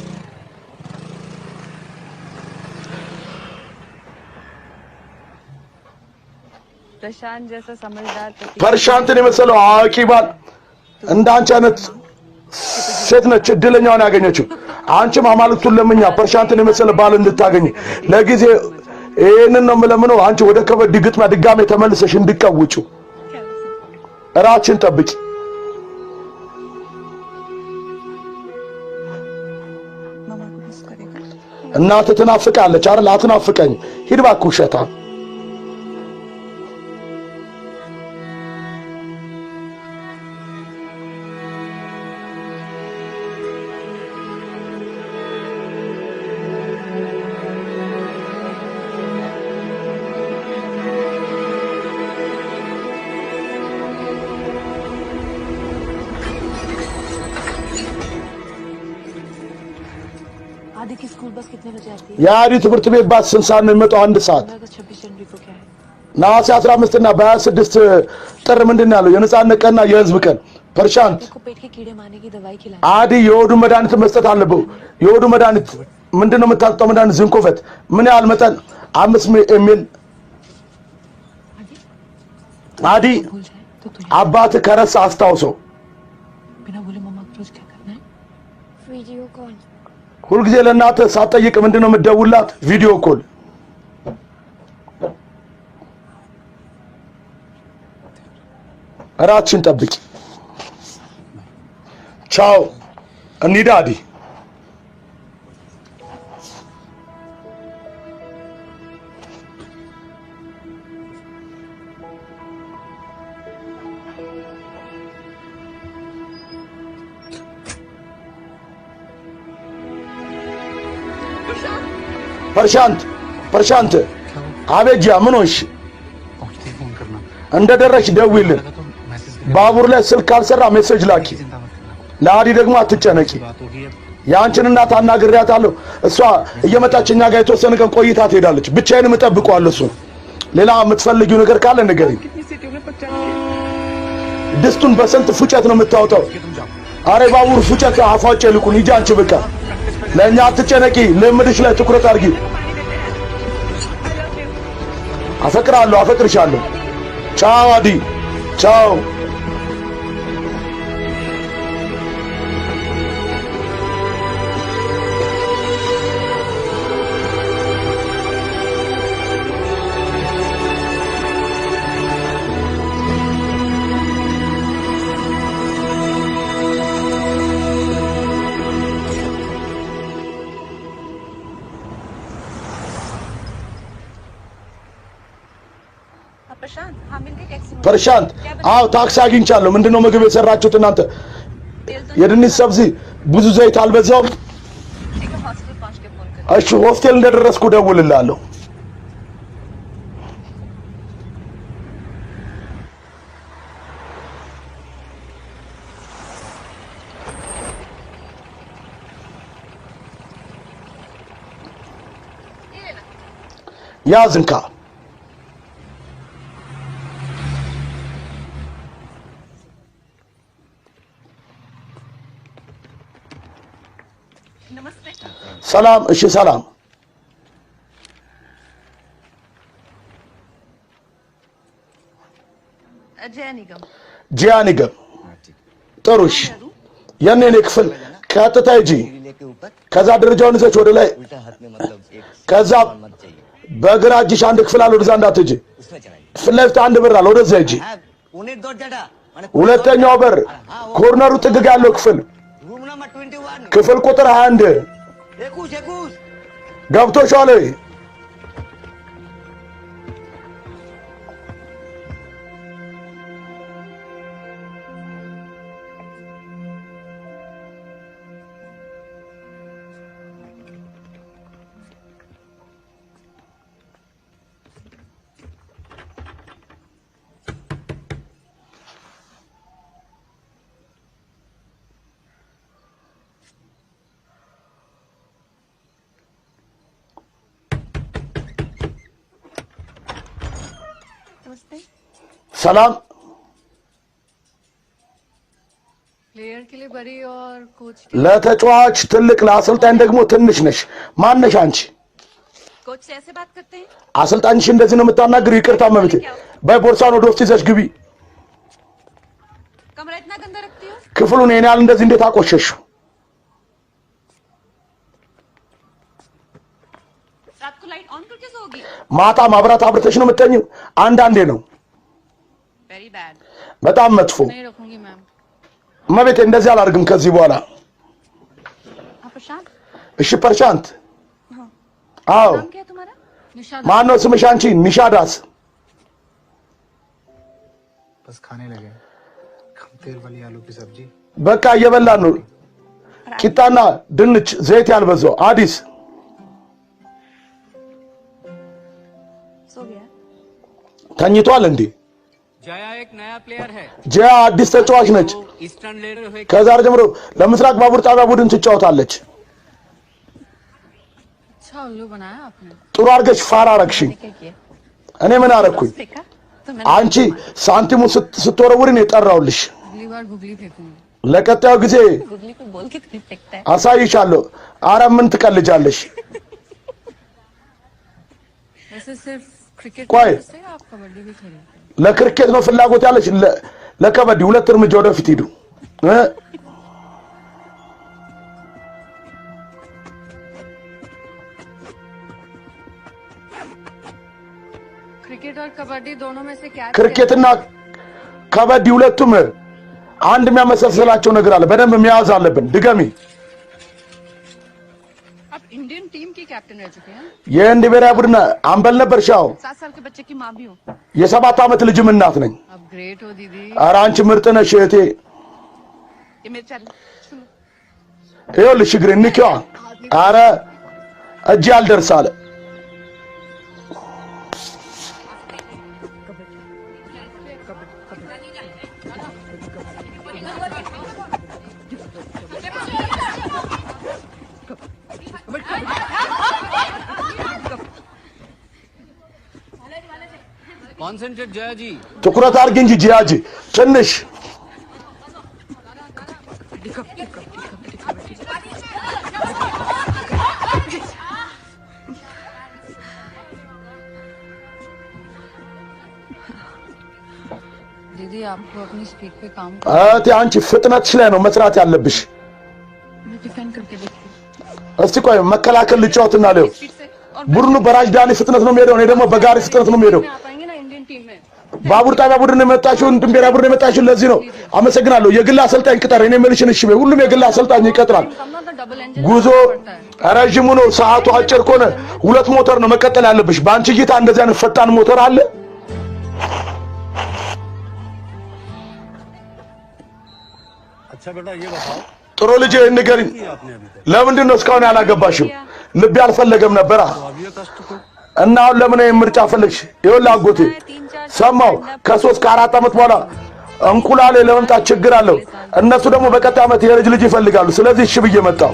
Speaker 4: प्रशांत जैसा समझदार पति
Speaker 2: ፐርሻንትን የመሰለው አዋቂ ባል እንዳንቺ አይነት ሴት ነች እድለኛውን ያገኘችው። አንቺም አማልክቱን ለምኛ ፐርሻንትን የመሰለ ባል እንድታገኝ ለጊዜ ይሄንን ነው የምለምነው። አንቺ ወደ ከበዲ ግጥሚያ ድጋሜ ተመልሰሽ እንድትቀውጪ እራችን ጠብቂ።
Speaker 4: मामा को मिस करेगा
Speaker 2: እናትህ ትናፍቃለች አይደል? አትናፍቀኝ። ሂድ እባክህ ውሸታ።
Speaker 4: आदि की स्कूल बस कितने बजे आती है
Speaker 2: የአዲ ትምህርት ቤት ባስ ስንት ሰዓት ነው የሚመጣው? 1 ሰዓት።
Speaker 4: 26 जनवरी को क्या है
Speaker 2: ነሐሴ 15 እና በ26 ጥር ምንድን ነው ያለው? የነጻነት ቀንና የህዝብ ቀን። ፐርሻንት
Speaker 4: को पेट के कीड़े मारने की दवाई खिलानी
Speaker 2: አዲ የሆዱ መድኃኒት መስጠት አለብው። የሆዱ መድኃኒት ምንድነው የምታጠጣው መድኃኒት? ዝንኮፈት። ምን ያህል መጠን? 5 ሚሊ። አዲ
Speaker 4: भूल जाए तो तू
Speaker 2: አባት ከረሳ አስታውሰው።
Speaker 4: बिना बोले मम्मा को रोज क्या करना है
Speaker 5: वीडियो कॉल
Speaker 2: ሁልጊዜ ለእናትህ ሳትጠይቅ ምንድነው የምትደውላት? ቪዲዮ ኮል። እራትሽን ጠብቂ። ቻው እንሂድ አዲ። प्रशांत आवे जा मनोश
Speaker 6: पहुंचते ही फोन करना
Speaker 2: እንደደረሽ ደውይልን
Speaker 6: तो मैसेज
Speaker 2: ባቡር ላይ ስልክ ካልሰራ ሜሴጅ ላኪ
Speaker 6: चिंता मत करना
Speaker 2: ለአዲ ደግሞ አትጨነቂ
Speaker 6: बात होगी अब
Speaker 2: ያንቺን እናት አናግሬያታለሁ እሷ እየመጣች እኛ ጋር የተወሰነ ቀን ቆይታ ትሄዳለች ብቻዬን እጠብቀዋለሁ እሱ ሌላ የምትፈልጊው ነገር ካለ ንገሪኝ ድስቱን በስንት ፉጨት ነው የምታወጣው አሬ ባቡር ፉጨት አፋጭ ልኩን ሂጂ አንቺ በቃ ለእኛ አትጨነቂ ልምድሽ ላይ ትኩረት አድርጊ አፈቅራለሁ አፈቅርሻለሁ ቻው አዲ ቻው
Speaker 9: प्रशांत हाँ मिल गई टैक्सी में।
Speaker 2: प्रशांत አዎ ታክሲ አግኝቻለሁ ምንድነው ምግብ የሰራችሁት እናንተ የድንች ሰብዚ ብዙ ዘይት አልበዛውም
Speaker 9: ठीक है हॉस्टल पहुंच के फोन कर
Speaker 2: እሺ ሆስቴል እንደደረስኩ ደውልልሃለሁ ያዝ እንካ
Speaker 9: नमस्ते
Speaker 2: ሰላም እሺ ሰላም
Speaker 9: अजय निगम
Speaker 2: ጂያኒገም ጥሩሽ የኔ ክፍል ቀጥታ ሂጂ ከዛ ደረጃውን ይዘሽ ወደ ላይ ከዛ በግራ እጅሽ አንድ ክፍል አለ ወደዛ እንዳትሄጂ ፊት ለፊት አንድ በር አለ ወደዛ ሂጂ ሁለተኛው በር ኮርነሩ ጥግ ያለው ክፍል ክፍል ቁጥር 21 ገብቶሻል ወይ
Speaker 9: नमस्ते
Speaker 2: ሰላም
Speaker 4: प्लेयर के लिए बड़ी और कोच
Speaker 2: ለተጫዋች ትልቅ ለአሰልጣኝ ደግሞ ትንሽ ነሽ ማነሽ አንቺ
Speaker 9: कोच से ऐसे बात करते हैं
Speaker 2: አሰልጣኝሽ እንደዚህ ነው የምታናግሪው ይቅርታ መብቴ በይ ቦርሳውን ወደ ውስጥ ይዘሽ ግቢ
Speaker 9: कमरा इतना गंदा रखती हो
Speaker 2: ክፍሉን የኔ ያህል እንደዚህ እንዴት አቆሸሽው
Speaker 9: रात को लाइट ऑन करके सोओगी
Speaker 2: ማታ ማብራት አብርተሽ ነው የምትተኝው አንዳንዴ ነው
Speaker 9: वेरी बैड
Speaker 2: በጣም መጥፎ
Speaker 4: नहीं रखूंगी मैम
Speaker 2: መቤቴ እንደዚህ አላደርግም ከዚህ በኋላ
Speaker 9: हाँ प्रशांत
Speaker 2: እሺ ፐርሻንት አዎ
Speaker 9: नाम क्या है तुम्हारा
Speaker 4: निशा
Speaker 2: ማን ነው ስምሽ አንቺ ኒሻዳስ
Speaker 6: बस खाने लगे कम तेल वाली आलू की सब्जी
Speaker 2: በቃ እየበላን ነው ቂጣና ድንች ዘይት ያልበዛው አዲስ
Speaker 9: सो गया
Speaker 2: ተኝቷል እንዴ
Speaker 7: जया एक नया प्लेयर है
Speaker 2: ጂያ አዲስ ተጫዋች ነች
Speaker 7: ईस्टर्न लेडर हुए
Speaker 2: ከዛሬ ጀምሮ ለምስራቅ ባቡር ጣቢያ ቡድን ትጫወታለች
Speaker 4: अच्छा उल्लू बनाया आपने
Speaker 2: ጥሩ አድርገሽ ፋራ አረግሽኝ
Speaker 9: क्या किया
Speaker 2: እኔ ምን አረኩኝ
Speaker 9: फेंका तो
Speaker 2: አንቺ ሳንቲሙ ስትወረውሪ ነው የጠራውልሽ
Speaker 4: अगली बार गुगली फेंकूंगी
Speaker 2: ለቀጣዩ ጊዜ
Speaker 9: गुगली को बोल के तुम्हें फेंकता है
Speaker 2: አሳይሻለሁ አረ ምን ትቀልጃለሽ
Speaker 4: वैसे सिर्फ क्रिकेट
Speaker 2: कोई?
Speaker 4: से आप कबड्डी भी खेलते हैं
Speaker 2: ለክሪኬት ነው ፍላጎት ያለሽ ለከበዲ ሁለት እርምጃ ወደፊት ሂዱ
Speaker 4: क्रिकेट और कबड्डी दोनों में से क्या
Speaker 2: ክሪኬትና ከበድ ሁለቱም አንድ የሚያመሳስላቸው ነገር አለ በደንብ መያዝ አለብን ድገሚ
Speaker 9: आप इंडियन टीम की कैप्टन रह चुके हैं
Speaker 2: የህንድ ብሔራዊ ቡድን አምበል ነበርሻው
Speaker 9: 7 साल के बच्चे की मां भी हो
Speaker 2: የ7 ዓመት ልጅም እናት ነኝ
Speaker 9: आप ग्रेट हो दीदी
Speaker 2: ኧረ አንቺ ምርጥ ነሽ እህቴ
Speaker 9: ये मेरे चैनल सुनो
Speaker 2: ይኸውልሽ እግሬ ንኪዋ ኧረ እጅ ያልደርሳለ
Speaker 7: कॉन्सेंट्रेट जया जी
Speaker 2: ትኩረት አድርጊ እንጂ ጂያጂ ትንሽ
Speaker 9: दीदी आपको अपनी स्पीड पे काम
Speaker 2: እህቴ አንቺ ፍጥነትሽ ላይ ነው መስራት ያለብሽ
Speaker 9: मैं डिफेंड करके देखती
Speaker 2: እስቲ ቆይ መከላከል ልጫወትና ለው
Speaker 9: स्पीड से और
Speaker 2: ቡድኑ በራጅዳኒ ፍጥነት ነው የሚሄደው እኔ ደግሞ በጋሪ ፍጥነት ነው የሚሄደው
Speaker 9: आ पाएंगे ना इंडियन टीम में
Speaker 2: ባቡር ጣቢያ ቡድን የመጣችው ድንቤራ ቡድን የመጣችው ለዚህ ነው አመሰግናለሁ የግል አሰልጣኝ ቅጠር እኔ መልሽን እሺ በይ ሁሉም የግል አሰልጣኝ ይቀጥራል
Speaker 9: कम ना तो डबल इंजन
Speaker 2: ጉዞ ረጅሙ ነው ሰዓቱ አጭር ከሆነ ሁለት ሞተር ነው መቀጠል ያለብሽ ባንቺ እይታ እንደዚህ አይነት ፈጣን ሞተር አለ
Speaker 8: अच्छा बेटा ये बताओ
Speaker 2: ጥሩ ልጅ ንገሪኝ
Speaker 8: आपने अभी तक
Speaker 2: ለምንድን ነው እስካሁን ያላገባሽው ልብ ያልፈለገም ነበር
Speaker 8: अब ये कष्ट को
Speaker 2: እና አሁን ለምን ምርጫ ፈለግሽ ይኸውልህ አጎቴ ሰማው ከ3 ከ4 ዓመት በኋላ እንቁላሌ ለመምጣት ችግር አለው እነሱ ደግሞ በቀጣይ ዓመት የልጅ ልጅ ይፈልጋሉ ስለዚህ እሺ ብዬ መጣው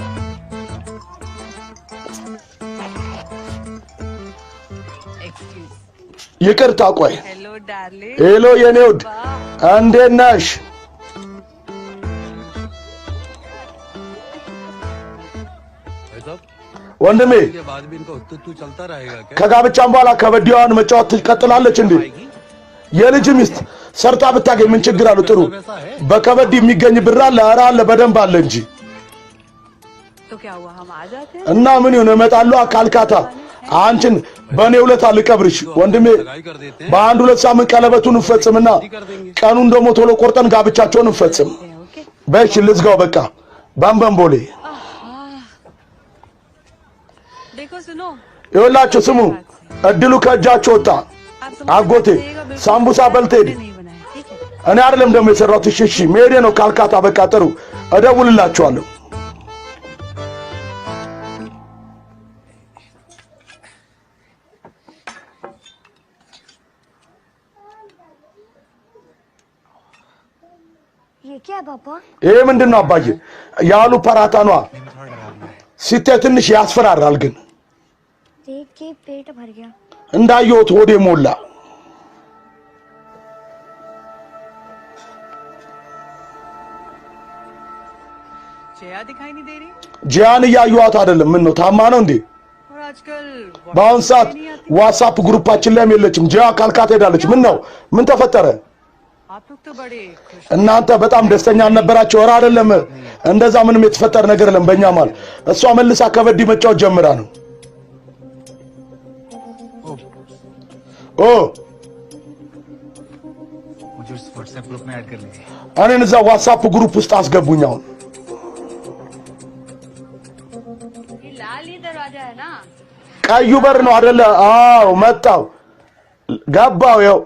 Speaker 2: ይቅርታ ቆይ
Speaker 9: हेलो डार्लिंग
Speaker 2: ሄሎ የኔ ውድ እንዴት ነሽ
Speaker 8: भाई साहब
Speaker 2: ወንድሜ
Speaker 8: के बाद भी इनका उत्तु चलता रहेगा क्या
Speaker 2: ከጋብቻም በኋላ ከበዲዋን መጫወት ትቀጥላለች እንዴ የልጅ ሚስት ሰርታ ብታገኝ ምን ችግር አለው ጥሩ በከበዲ የሚገኝ ብር አለ ኧረ አለ በደንብ አለ እንጂ
Speaker 9: तो क्या हुआ हम आ जाते हैं
Speaker 2: እና ምን ይሁን እመጣለሁ ካልካታ አንቺን በእኔ ውለታ ልቀብርሽ ወንድሜ
Speaker 8: लगाई कर देते हैं
Speaker 2: በአንድ ሁለት ሳምንት ቀለበቱን እንፈጽምና ቀኑን ደግሞ ቶሎ ቆርጠን ጋብቻቸውን እንፈጽም
Speaker 9: ओके
Speaker 2: በእሺ ልዝጋው በቃ ባምባምቦሌ
Speaker 9: देखो सुनो
Speaker 2: ይኸውላችሁ ስሙ እድሉ ከእጃችሁ ወጣ
Speaker 9: आप समझ
Speaker 2: አጎቴ
Speaker 9: जाइएगा, बिल्कुल
Speaker 2: ሳምቡሳ በልቴድ
Speaker 9: नहीं बनाए ठीक है
Speaker 2: እኔ አይደለም ደግሞ የሰራሁት እሺ መሄዴ ነው ካልካታ በቃ ጥሩ እደውልላችኋለሁ
Speaker 5: ये क्या है पापा
Speaker 2: ይሄ ምንድነው አባዬ ያሉ ፐራታኗ ሲታይ ትንሽ ያስፈራራል ግን
Speaker 5: देख के पेट भर गया
Speaker 2: እንዳየሁት ሆዴ ሞላ
Speaker 9: जया दिखाई नहीं दे रही
Speaker 2: ጂያን እያየኋት አይደለም ምን ነው ታማ ነው እንዴ
Speaker 9: और आजकल
Speaker 2: በአሁን ሰዓት ዋትስአፕ ግሩፓችን ላይም የለችም ጂያ ካልካት ሄዳለች ምን ነው ምን ተፈጠረ
Speaker 9: आप लोग तो बड़े खुश
Speaker 2: እናንተ በጣም ደስተኛ አልነበራችሁ ኧረ አይደለም እንደዛ ምንም የተፈጠረ ነገር የለም በእኛ ማለት እሷ መልሳ ከበዲ መጫወት ጀምራ ነው ኦ
Speaker 6: मुझे उस व्हाट्सएप ग्रुप में ऐड कर लीजिए
Speaker 2: እኔን እዛ ዋትስአፕ ግሩፕ ውስጥ አስገቡኝ አሁን
Speaker 9: ये लाल ही दरवाजा है ना
Speaker 2: ቀዩ በር ነው አይደለ አዎ መጣው ገባው ያው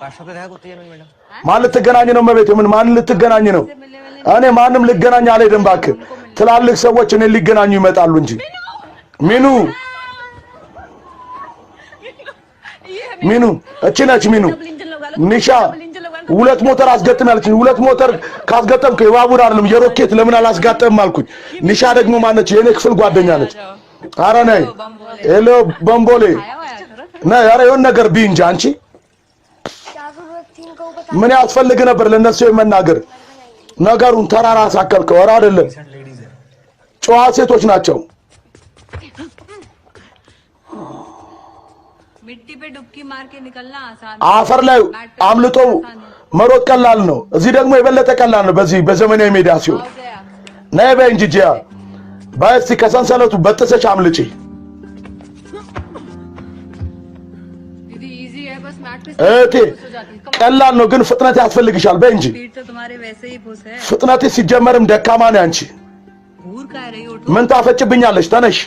Speaker 6: पार्श्व पे देखा कुत्ते मैडम
Speaker 2: ማን ልትገናኝ ነው መቤት ምን ማን ልትገናኝ ነው እኔ ማንም ልገናኝ አልሄድም እባክህ ትላልቅ ሰዎች እኔን ሊገናኙ ይመጣሉ እንጂ ሚኑ ሚኑ እቺ ነች ሚኑ ኒሻ ሁለት ሞተር አስገጥም ያለችኝ ሁለት ሞተር ካስገጠምኩ የባቡር አይደለም የሮኬት ለምን አላስጋጠምም አልኩኝ ኒሻ ደግሞ ማነች የኔ ክፍል ጓደኛ ነች ኧረ ነይ ሄሎ በምቦሌ ነይ ኧረ የሆነ ነገር ቢ እንጂ አንቺ
Speaker 5: क्या जरूरत थी इनको बता
Speaker 2: ምን ያስፈልግ ነበር ለነሱ የመናገር ነገሩን ተራራ ሳከልከው ኧረ አይደለም ጨዋ ሴቶች ናቸው
Speaker 9: मिट्टी पे डुबकी मार के निकलना आसान
Speaker 2: አፈር ላይ አምልጦ መሮጥ ቀላል ነው እዚህ ደግሞ የበለጠ ቀላል ነው በዚህ በዘመናዊ ሜዳ ሲሆን
Speaker 9: हो गया
Speaker 2: ነይ በይ እንጂ ጂያ በይ እስቲ ከሰንሰለቱ በጥሰሽ አምልጪ
Speaker 9: दीदी इजी है बस मैट
Speaker 2: እቴ ቀላል ነው ግን ፍጥነት ያስፈልግሻል በይ እንጂ
Speaker 9: स्पीड तो तुम्हारे वैसे ही फुस है
Speaker 2: ፍጥነት ሲጀመርም ደካማ ነው አንቺ
Speaker 9: घूर का रही उठो
Speaker 2: ምን ታፈጭብኛለሽ ተነሽ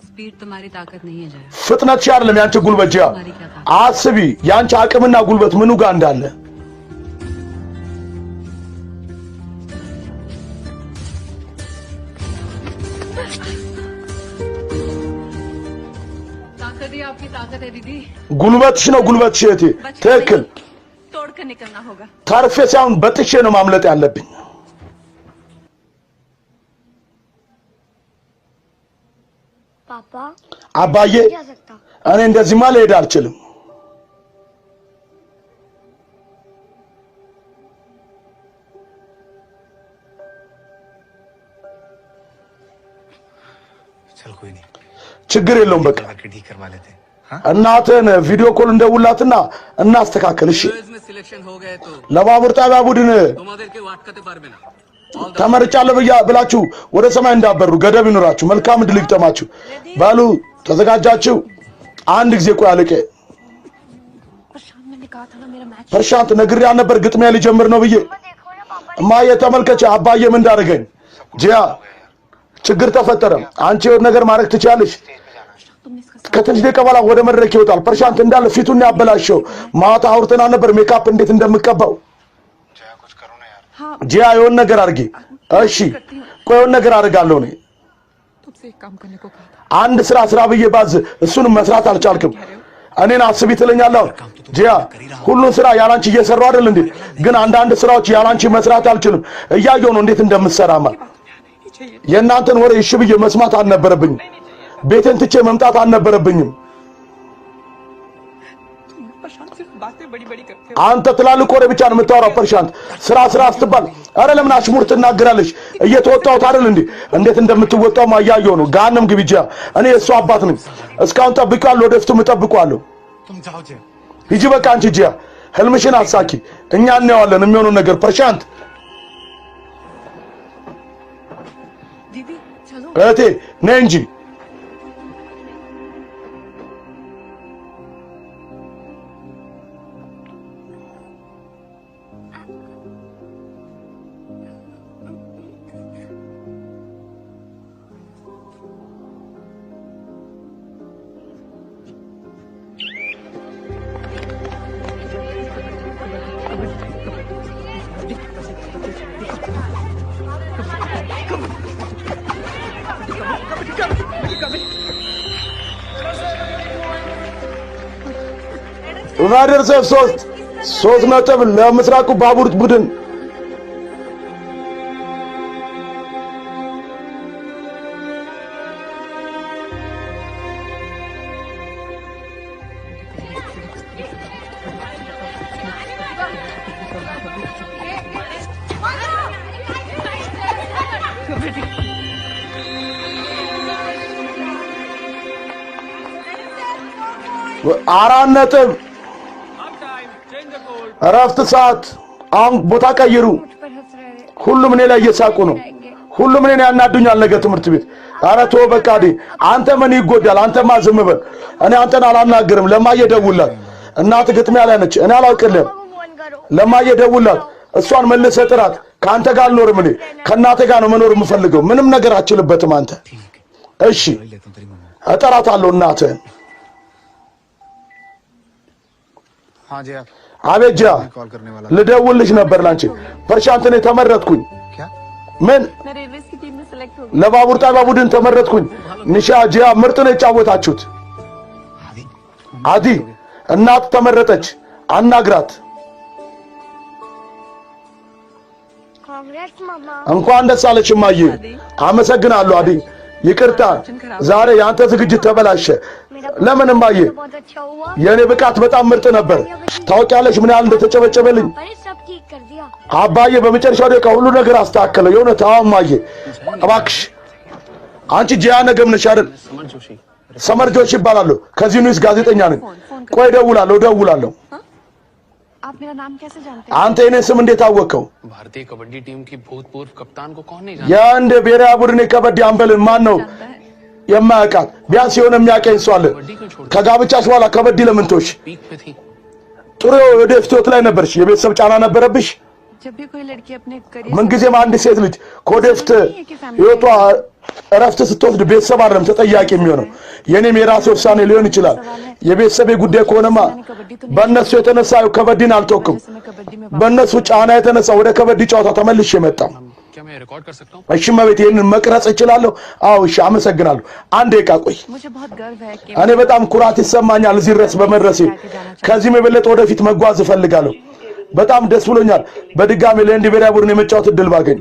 Speaker 9: स्पीड तुम्हारी ताकत नहीं है जया
Speaker 2: ፍጥነትሽ አይደለም ያንቺ ጉልበት ጂያ አስቢ ያንቺ አቅምና ጉልበት ምኑ ጋር እንዳለ
Speaker 9: ताकत ही आपकी ताकत है दीदी
Speaker 2: ጉልበትሽ ነው ጉልበትሽ እቴ ትክክል
Speaker 4: तोड़ कर निकलना होगा
Speaker 2: ታርፌ ሳይሆን በጥሼ ነው ማምለጥ ያለብኝ
Speaker 5: पापा
Speaker 2: አባዬ
Speaker 5: जा सकता
Speaker 2: እኔ እንደዚህማ ልሄድ አልችልም
Speaker 6: चल कोई नहीं
Speaker 2: ችግር የለውም በቃ
Speaker 6: करके ठीक करवा लेते हैं हाँ
Speaker 2: እናትን ቪዲዮ ኮል እንደውላትና እናስተካከል እሺ
Speaker 7: इसमें सिलेक्शन हो गए तो
Speaker 2: ለባቡር ጣቢያ ቡድን
Speaker 7: तुम्हारे के वाटकते पारबे ना
Speaker 2: ተመርጫለሁ ብላችሁ ወደ ሰማይ እንዳበሩ ገደብ ይኖራችሁ መልካም ድል ይግጠማችሁ ባሉ ተዘጋጃችሁ አንድ ጊዜ ቆይ አለቀ
Speaker 4: प्रशांत मैंने कहा था ना मेरा मैच
Speaker 2: ፐርሻንት ነግሬያ ነበር ግጥሚያ ሊጀምር ነው ብዬ እማዬ ተመልከች አባዬ ምን እንዳደረገኝ ጂያ ችግር ተፈጠረ አንቺ የሆነ ነገር ማድረግ ትችያለሽ
Speaker 4: तुमने इसका
Speaker 2: ከትንሽ ደቂቃ በኋላ ወደ መድረክ ይወጣል ፐርሻንት እንዳለ ፊቱን ያበላሸው ማታ አውርተና ነበር ሜካፕ እንዴት እንደምቀባው ጂያ የሆነ ነገር አድርጊ እሺ ቆይ የሆነ ነገር አደርጋለሁ እኔ
Speaker 4: तुमसे एक काम करने को कहा था
Speaker 2: አንድ ስራ ብዬ ባዝ እሱንም መስራት አልቻልክም እኔን አስቢ ትለኛለህ ጂያ ሁሉን ስራ ያላንቺ እየሰራው አይደል እንዴ ግን አንዳንድ ስራዎች ያላንቺ መስራት አልችልም እያየሁ ነው እንዴት እንደምትሰራማ የእናንተን ወሬ እሺ ብዬ መስማት አልነበረብኝም ቤቴን ትቼ መምጣት አልነበረብኝም
Speaker 4: प्रशांत सिर्फ बातें बड़ी बड़ी करते
Speaker 2: አንተ ትላልቅ ወሬ ብቻ ነው የምታወራው ፐርሻንት ስራ ስትባል አረ ለምን አሽሙር ትናገራለሽ እየተወጣሁት አይደል እንዴ እንዴት እንደምትወጣው ማያየው ነው ጋንም ግቢ ጂያ እኔ እሱ አባት ነኝ እስካሁን ጠብቄዋለሁ ወደፊቱም እጠብቀዋለሁ
Speaker 6: तुम जाओ जय
Speaker 2: ሂጂ በቃ አንቺ ጂያ ህልምሽን አሳኪ እኛ እናየዋለን የሚሆነው ነገር ፐርሻንት
Speaker 4: दीदी चलो
Speaker 2: እህቴ ነይ እንጂ ዩናይትድ ስቴትስ 3 ነጥብ ለምስራቁ ባቡር ቡድን አራት ነጥብ እረፍት ሰዓት አሁን ቦታ ቀይሩ
Speaker 5: पर हंस रहे थे
Speaker 2: ሁሉም እኔ ላይ እየሳቁ ነው ሁሉም እኔን ያናዱኛል ነገ ትምህርት ቤት ኧረ ተው በቃ አንተ ምን ይጎዳል አንተማ ዝም በል እኔ አንተን አላናግርም ለማየ ደውላት እናት ግጥሚያ ላይ ነች እኔ አላውቅልህም
Speaker 5: फोन करो
Speaker 2: ለማየ ደውላት እሷን መልሰህ ጥራት ካንተ ጋር አልኖርም እኔ ከእናቴ ጋር ነው መኖር የምፈልገው ምንም ነገር አችልበትም አንተ እሺ
Speaker 6: लेता हूँ तेरी मम्मा
Speaker 2: እጠራታለሁ እናትህን
Speaker 6: हाँ जया
Speaker 2: አቤት ጂያ
Speaker 6: कॉल करने वाला
Speaker 2: ልደውልሽ ነበር ላንቺ ፐርሻንት እኔ ተመረጥኩኝ
Speaker 6: क्या
Speaker 2: ምን
Speaker 4: मैं रेलवे की टीम में सेलेक्ट हो
Speaker 2: ለባቡር ጣቢያ ቡድን ተመረጥኩኝ ኒሻ ጂያ ምርጥ ነው የጫወታችሁት
Speaker 6: आदि
Speaker 2: አዲ እናት ተመረጠች አናግራት
Speaker 5: कांग्रेस मामा
Speaker 2: እንኳን ደስ አለሽ እማዬ አመሰግናለሁ አዲ ይቅርታ ዛሬ ያንተ ዝግጅት ተበላሸ ለምን እማዬ
Speaker 5: बहुत अच्छा हुआ
Speaker 2: የኔ ብቃት በጣም ምርጥ ነበር ታውቂያለሽ ምን ያህል እንደተጨበጨበልኝ
Speaker 5: पर सब ठीक कर दिया
Speaker 2: አባዬ በመጨረሻው ደቂቃ ሁሉ ነገር አስተካከለ የሆነ ታማዬ እባክሽ አንቺ ጂያ ነገም ነሽ አይደል ሰመር ጆሺ ይባላል ከዚህ ኒውስ ጋዜጠኛ ነኝ ቆይ ደውላለሁ
Speaker 4: आप मेरा नाम कैसे जानते
Speaker 2: አንተ የኔ ስም እንዴት አወቀው
Speaker 7: भारतीय कबड्डी टीम की भूतपूर्व कप्तान को कौन नहीं
Speaker 2: የአንድ ብሔራዊ ቡድን ከበድ አምበልን ማን ነው
Speaker 4: जानता है
Speaker 2: የማያውቃት ቢያንስ የሆነ የሚያቀኝ ሰው አለ ከጋብቻሽ በኋላ ከበዲ ለምን ተውሽ ጥሩ ወደፊት ህይወት ላይ ነበርሽ የቤተሰብ ጫና ነበረብሽ
Speaker 4: जब भी कोई लड़की अपने करियर
Speaker 2: ምን ጊዜም አንድ ሴት ልጅ ከወደፊት ህይወቷ እረፍት ስትወስድ ቤተሰብ አይደለም ተጠያቂ የሚሆነው የኔም የራሴ ውሳኔ ሊሆን ይችላል የቤተሰቤ ጉዳይ ከሆነማ በእነሱ የተነሳ ከበዲን አልተወኩም በእነሱ ጫና የተነሳ ወደ ከበዲ ጨዋታ ተመልሼ መጣሁ
Speaker 7: क्या मैं रिकॉर्ड कर सकता हूँ
Speaker 2: እሺ መቤት ይሄንን መቅረጽ እችላለሁ አዎ እሺ አመሰግናለሁ አንዴ ቃቆይ
Speaker 4: मुझे बहुत गर्व है कि
Speaker 2: እኔ በጣም ኩራት ይሰማኛል እዚህ ድረስ በመድረሴ ከዚህም የበለጠ ወደፊት መጓዝ እፈልጋለሁ በጣም ደስ ብሎኛል በድጋሚ ለእንዲ ብሔራዊ ቡድን የመጫወት እድል ባገኝ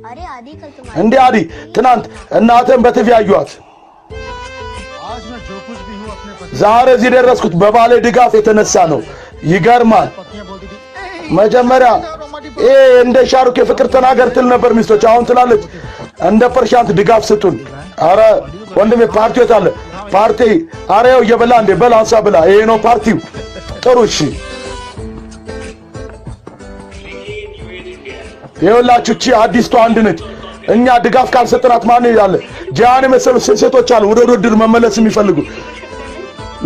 Speaker 5: अरे आदि कल तुम
Speaker 2: እንዴ አዲ ትናንት እናንተን በቲቪ ያዩት
Speaker 8: आज मैं जो कुछ भी हूँ अपने पति
Speaker 2: ዛሬ እዚህ ደረስኩት በባሌ ድጋፍ የተነሳ ነው ይገርማል
Speaker 8: पत्नियां बोलती थी
Speaker 2: መጀመሪያ እንደ ሻሩክ የፍቅር ተናገር ትል ነበር ሚስቶች አሁን ትላለች እንደ ፐርሻንት ድጋፍ ስጡን አረ ወንድሜ ፓርቲው የታለ ፓርቲ አሬው የበላ እንደ በላንሳ ብላ ይሄ ነው ፓርቲው ጥሩ እሺ ይኸውላችሁ እቺ አዲስቷ አንድ ነች እኛ ድጋፍ ካልሰጠናት ማን ይላል ጃን መሰሉ ሴቶች አሉ ወደ ውድድር መመለስ የሚፈልጉ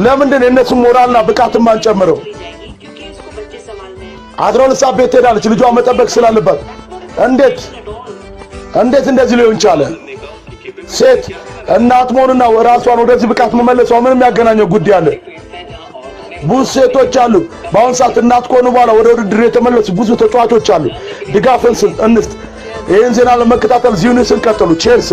Speaker 2: ለምንድን እነሱ ሞራልና ብቃትን ማንጨምረው 12 ሰዓት ቤት ሄዳለች ልጇን መጠበቅ ስላለባት እንዴት እንደዚህ ሊሆን ቻለ ሴት እናት መሆንና ራሷን ወደዚህ ብቃት መመለሷ ምንም ያገናኘው ጉዳይ አለ ብዙ ሴቶች አሉ በአሁን ሰዓት እናት ከሆኑ በኋላ ወደ ውድድር የተመለሱ ብዙ ተጫዋቾች አሉ ድጋፍን እንስጥ ይህን ዜና ለመከታተል ዚዩኒስን ቀጥሉ ቼልሲ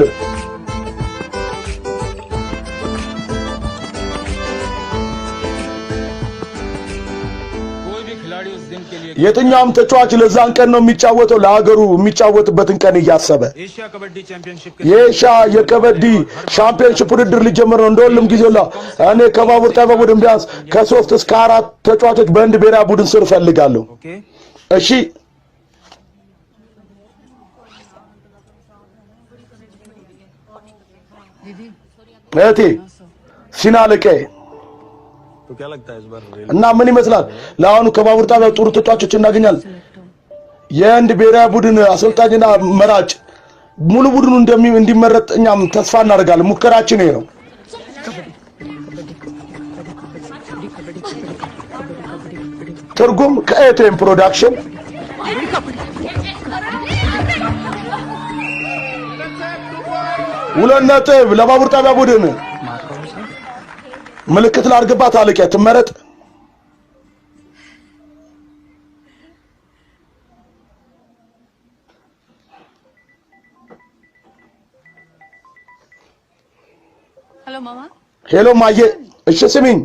Speaker 2: የትኛውም ተጫዋች ለዛን ቀን ነው የሚጫወተው ለሀገሩ የሚጫወትበትን ቀን እያሰበ
Speaker 6: एशिया कबड्डी चैंपियनशिप
Speaker 2: የኤሽያ የከበዲ ሻምፒዮንሺፕ ውድድር ሊጀምር ነው እንደሁሉም ጊዜላ እኔ ከባቡር ጣቢያ ቡድን ቢያንስ ከ3 እስከ 4 ተጫዋቾች በእንድ ብሔራዊ ቡድን ስር ፈልጋለሁ እሺ እቴ ሲናለቀ
Speaker 8: तो क्या लगता है इस बार रेल
Speaker 2: እና ምን ይመስላል ለአሁኑ ከባቡር ጣቢያ ጥሩ ተጫዋቾች እናገኛለን የእንድ ብሔራዊ ቡድን አሰልጣኝና መራጭ ሙሉ ቡድኑ እንዲመረጥ እኛም ተስፋ እናደርጋለን ሙከራችን ይሄ ነው ትርጉም ከኤቲኤም ፕሮዳክሽን ሁለት ነጥብ ለባቡር ጣቢያ ቡድን ምልክት ላድርግባት አለቀ ትመረጥ
Speaker 4: हेलो मामा
Speaker 2: ሄሎ ማየ እሺ ስሚኝ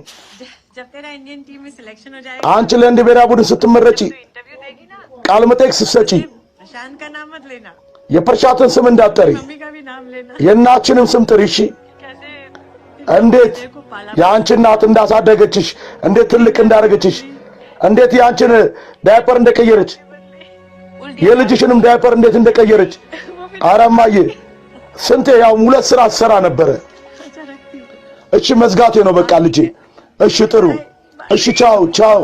Speaker 9: जब तेरा इंडियन टीम में सिलेक्शन हो जाएगा
Speaker 2: አንቺ ለእንድ ብሔራዊ ቡድን ስትመረጪ
Speaker 9: तो इंटरव्यू देगी ना
Speaker 2: ቃል መጠይቅ ስትሰጪ
Speaker 9: प्रशांत का नाम मत लेना
Speaker 2: የፐርሻትን ስም እንዳትጠሪ
Speaker 9: मम्मी का भी नाम लेना
Speaker 2: የእናችንም ስም ጥሪ እሺ
Speaker 9: कैसे
Speaker 2: እንዴት
Speaker 9: को पाला
Speaker 2: ያንቺ እናት እንዳሳደገችሽ እንዴት ትልቅ እንዳደረገችሽ እንዴት ያንቺን ዳይፐር እንደቀየረች የልጅሽንም ዳይፐር እንዴት እንደቀየረች አረማዬ ስንቴ ያው ሁለት ስራ ሰራ ነበር እሺ መዝጋቴ ነው በቃ ልጄ እሺ ጥሩ እሺ ቻው ቻው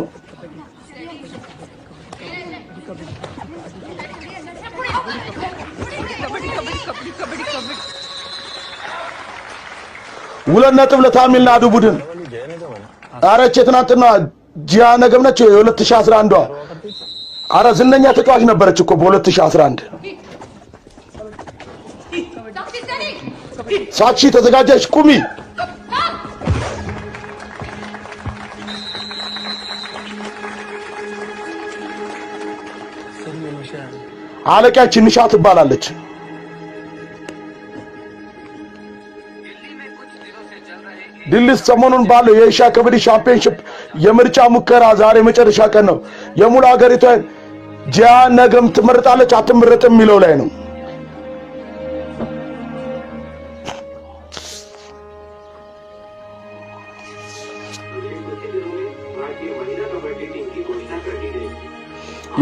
Speaker 2: ሁለት ነጥብ ለታሚልናዱ ቡድን አረቼ ትናንትና ጂያነ ገብነች የ2011 አረ ዝነኛ ተጫዋች ነበረች እኮ በ2011 ሳቺ ተዘጋጀሽ ቁሚ አለቃችን ንሻ ትባላለች ድልስ ሰሞኑን ባለው የኤሽያ ከበዲ ሻምፒዮንሺፕ የምርጫ ሙከራ ዛሬ መጨረሻ ቀን ነው የሙሉ ሀገሪቷ ጂያን ነገም ትመረጣለች አትመረጥም የሚለው ላይ ነው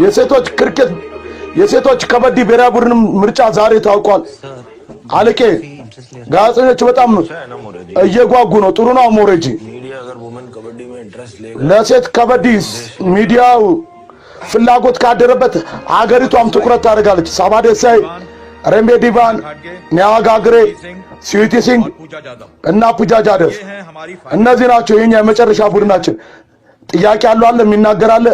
Speaker 2: የሴቶች ክሪኬት የሴቶች ከበዲ ብሔራዊ ቡድን ምርጫ ዛሬ ታውቋል አለቄ ጋዜጠኞች በጣም እየጓጉ ነው ጥሩ ነው ሞሬጂ
Speaker 10: मीडिया अगर वुमेन कबड्डी में इंटरेस्ट लेगा
Speaker 2: ለሴት ከበዲ ሚዲያው ፍላጎት ካደረበት አገሪቷም ትኩረት ታደርጋለች ሳባደሳይ ረምቤ ዲቫን፣ ኒያጋግሬ፣ ስዊቲ ሲንግ እና ፑጃ ጃደቭ እነዚህ ናቸው የኛ የመጨረሻ ቡድናችን። ጥያቄ ያለው አለ የሚናገር አለ?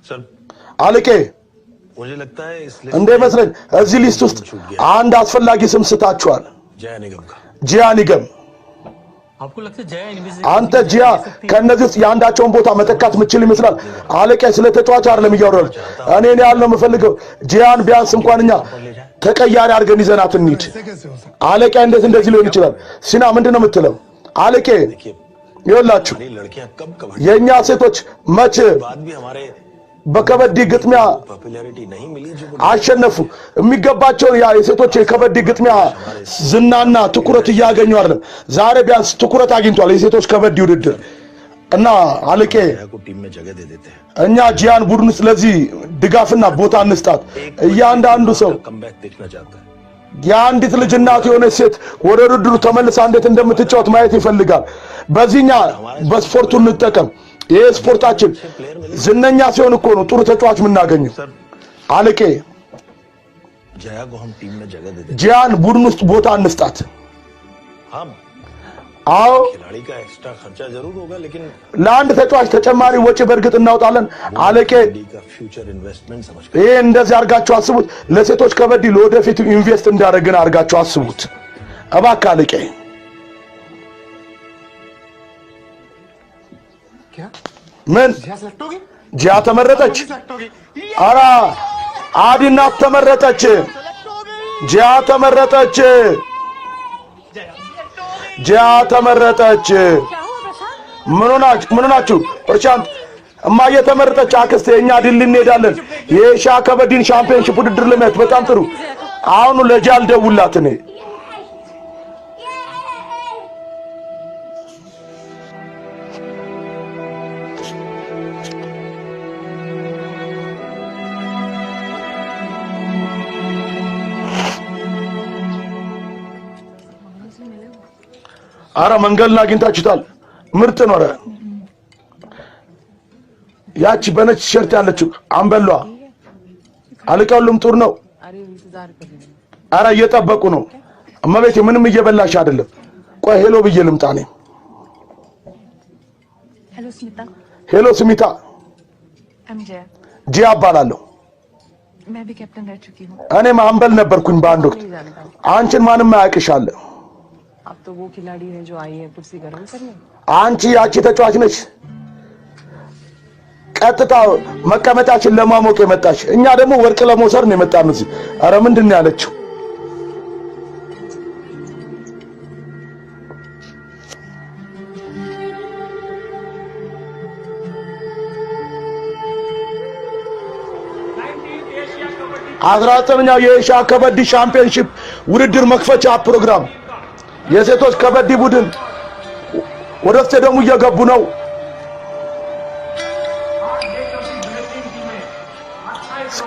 Speaker 10: सर
Speaker 2: አለቄ
Speaker 10: मुझे लगता है इस
Speaker 2: እንደ መስለኝ እዚህ ሊስት ውስጥ አንድ አስፈላጊ ስም ስታችኋል።
Speaker 10: जया निगम का
Speaker 2: ጂያ ኒገም።
Speaker 6: आपको लगता है जया इनविजिबल
Speaker 2: አንተ ጂያ ከነዚህ ውስጥ የአንዳቸውን ቦታ መተካት ምችል ይመስላል? አለቄ ስለ ተጫዋች አይደለም እያወራሁ እኔ ያለው የምፈልገው ጂያን ቢያንስ እንኳን እኛ ተቀያሪ አድርገን ይዘናት እንሂድ። አለቄ እንደዚህ ሊሆን ይችላል። ሲና ምንድነው የምትለው? አለቄ ይኸውላችሁ
Speaker 10: लड़कियां कब कबड्डी
Speaker 2: የኛ ሴቶች መቼ
Speaker 10: बाद भी हमारे
Speaker 2: በከበዲ ግጥሚያ
Speaker 10: पॉपुलैरिटी नहीं मिली जो
Speaker 2: አሸነፉ? የሚገባቸውን ያ የሴቶች የከበዲ ግጥሚያ ዝናና ትኩረት እያገኙ አይደለም። ዛሬ ቢያንስ ትኩረት አግኝቷል የሴቶች ከበዲ ውድድር እና አለቄ
Speaker 10: जया को टीम में जगह दे देते हैं।
Speaker 2: እኛ ጂያን ቡድን ስለዚህ ድጋፍና ቦታ እንስጣት። እያንዳንዱ ሰው
Speaker 10: कमबैक देखना चाहता है।
Speaker 2: የአንዲት ልጅ እናት የሆነች ሴት ወደ ውድድሩ ተመልሳ እንዴት እንደምትጫወት ማየት ይፈልጋል። በዚህኛ በስፖርቱ እንጠቀም። ይሄ ስፖርታችን ዝነኛ ሲሆን እኮ ነው ጥሩ ተጫዋች የምናገኘው። አለቄ
Speaker 10: जया को हम टीम में जगह दे देते
Speaker 2: ጂያን ቡድን ውስጥ ቦታ እንስጣት።
Speaker 10: हैं। हाँ
Speaker 2: አዎ
Speaker 10: खिलाड़ी का एक्स्ट्रा खर्चा जरूर होगा लेकिन
Speaker 2: ለአንድ ተጫዋች ተጨማሪ ወጪ በእርግጥ እናውጣለን። አለቄ
Speaker 10: कबड्डी का फ्यूचर इन्वेस्टमेंट समझ कर
Speaker 2: ይሄ እንደዚህ አድርጋችሁ አስቡት። ለሴቶች ከበዲ ለወደፊቱ ኢንቨስት እንዳደረግን አድርጋችሁ አስቡት እባክህ አለቄ።
Speaker 8: क्या
Speaker 2: ምን
Speaker 8: जया सेलेक्ट होगी?
Speaker 2: ጂያ ተመረጠች?
Speaker 8: सेलेक्ट होगी।
Speaker 2: አራ አዲናት ተመረጠች። ጂያ ተመረጠች። ጂያ ተመረጠች። ምን ሆናችሁ? ፕርሻንት እማዬ ተመረጠች። አክስቴ እኛ ድል እንሄዳለን። የሻ ከበዲን ሻምፒዮንሺፕ ውድድር ለማየት በጣም ጥሩ። አሁኑ ለጂያ አልደውላት እኔ አረ መንገድን አግኝታችሁታል? ምርጥ ነው። ኧረ ያቺ በነጭ ቲሸርት ያለችው አንበሏ አለቃው ሁሉም ጥሩ ነው። አረ እየጠበቁ ነው። እመቤቴ ምንም እየበላሽ አይደለም። ቆይ ሄሎ ብዬ ልምጣ ነኝ።
Speaker 4: हेलो स्मिता,
Speaker 2: ሄሎ ስሚታ፣
Speaker 4: I'm जया।
Speaker 2: ጂያ እባላለሁ።
Speaker 4: मैं भी कैप्टन रह चुकी हूँ।
Speaker 2: እኔም አንበል ነበርኩኝ በአንድ ወቅት። አንቺን ማንም አያውቅሻል።
Speaker 9: अब तो वो खिलाड़ी है जो आई है कुर्सी गरम करने।
Speaker 2: አንቺ ያቺ ተጫዋች ነች ቀጥታ መቀመጫችን ለማሞቅ የመጣች። እኛ ደግሞ ወርቅ ለመውሰድ ነው የመጣነው እዚህ። አረ ምንድን ነው ያለችው? አስራዘጠነኛው የኤሽያ ከበዲ ሻምፒዮንሺፕ ውድድር መክፈቻ ፕሮግራም የሴቶች ከበዲ ቡድን ወደ ስቴዲየሙ እየገቡ ነው።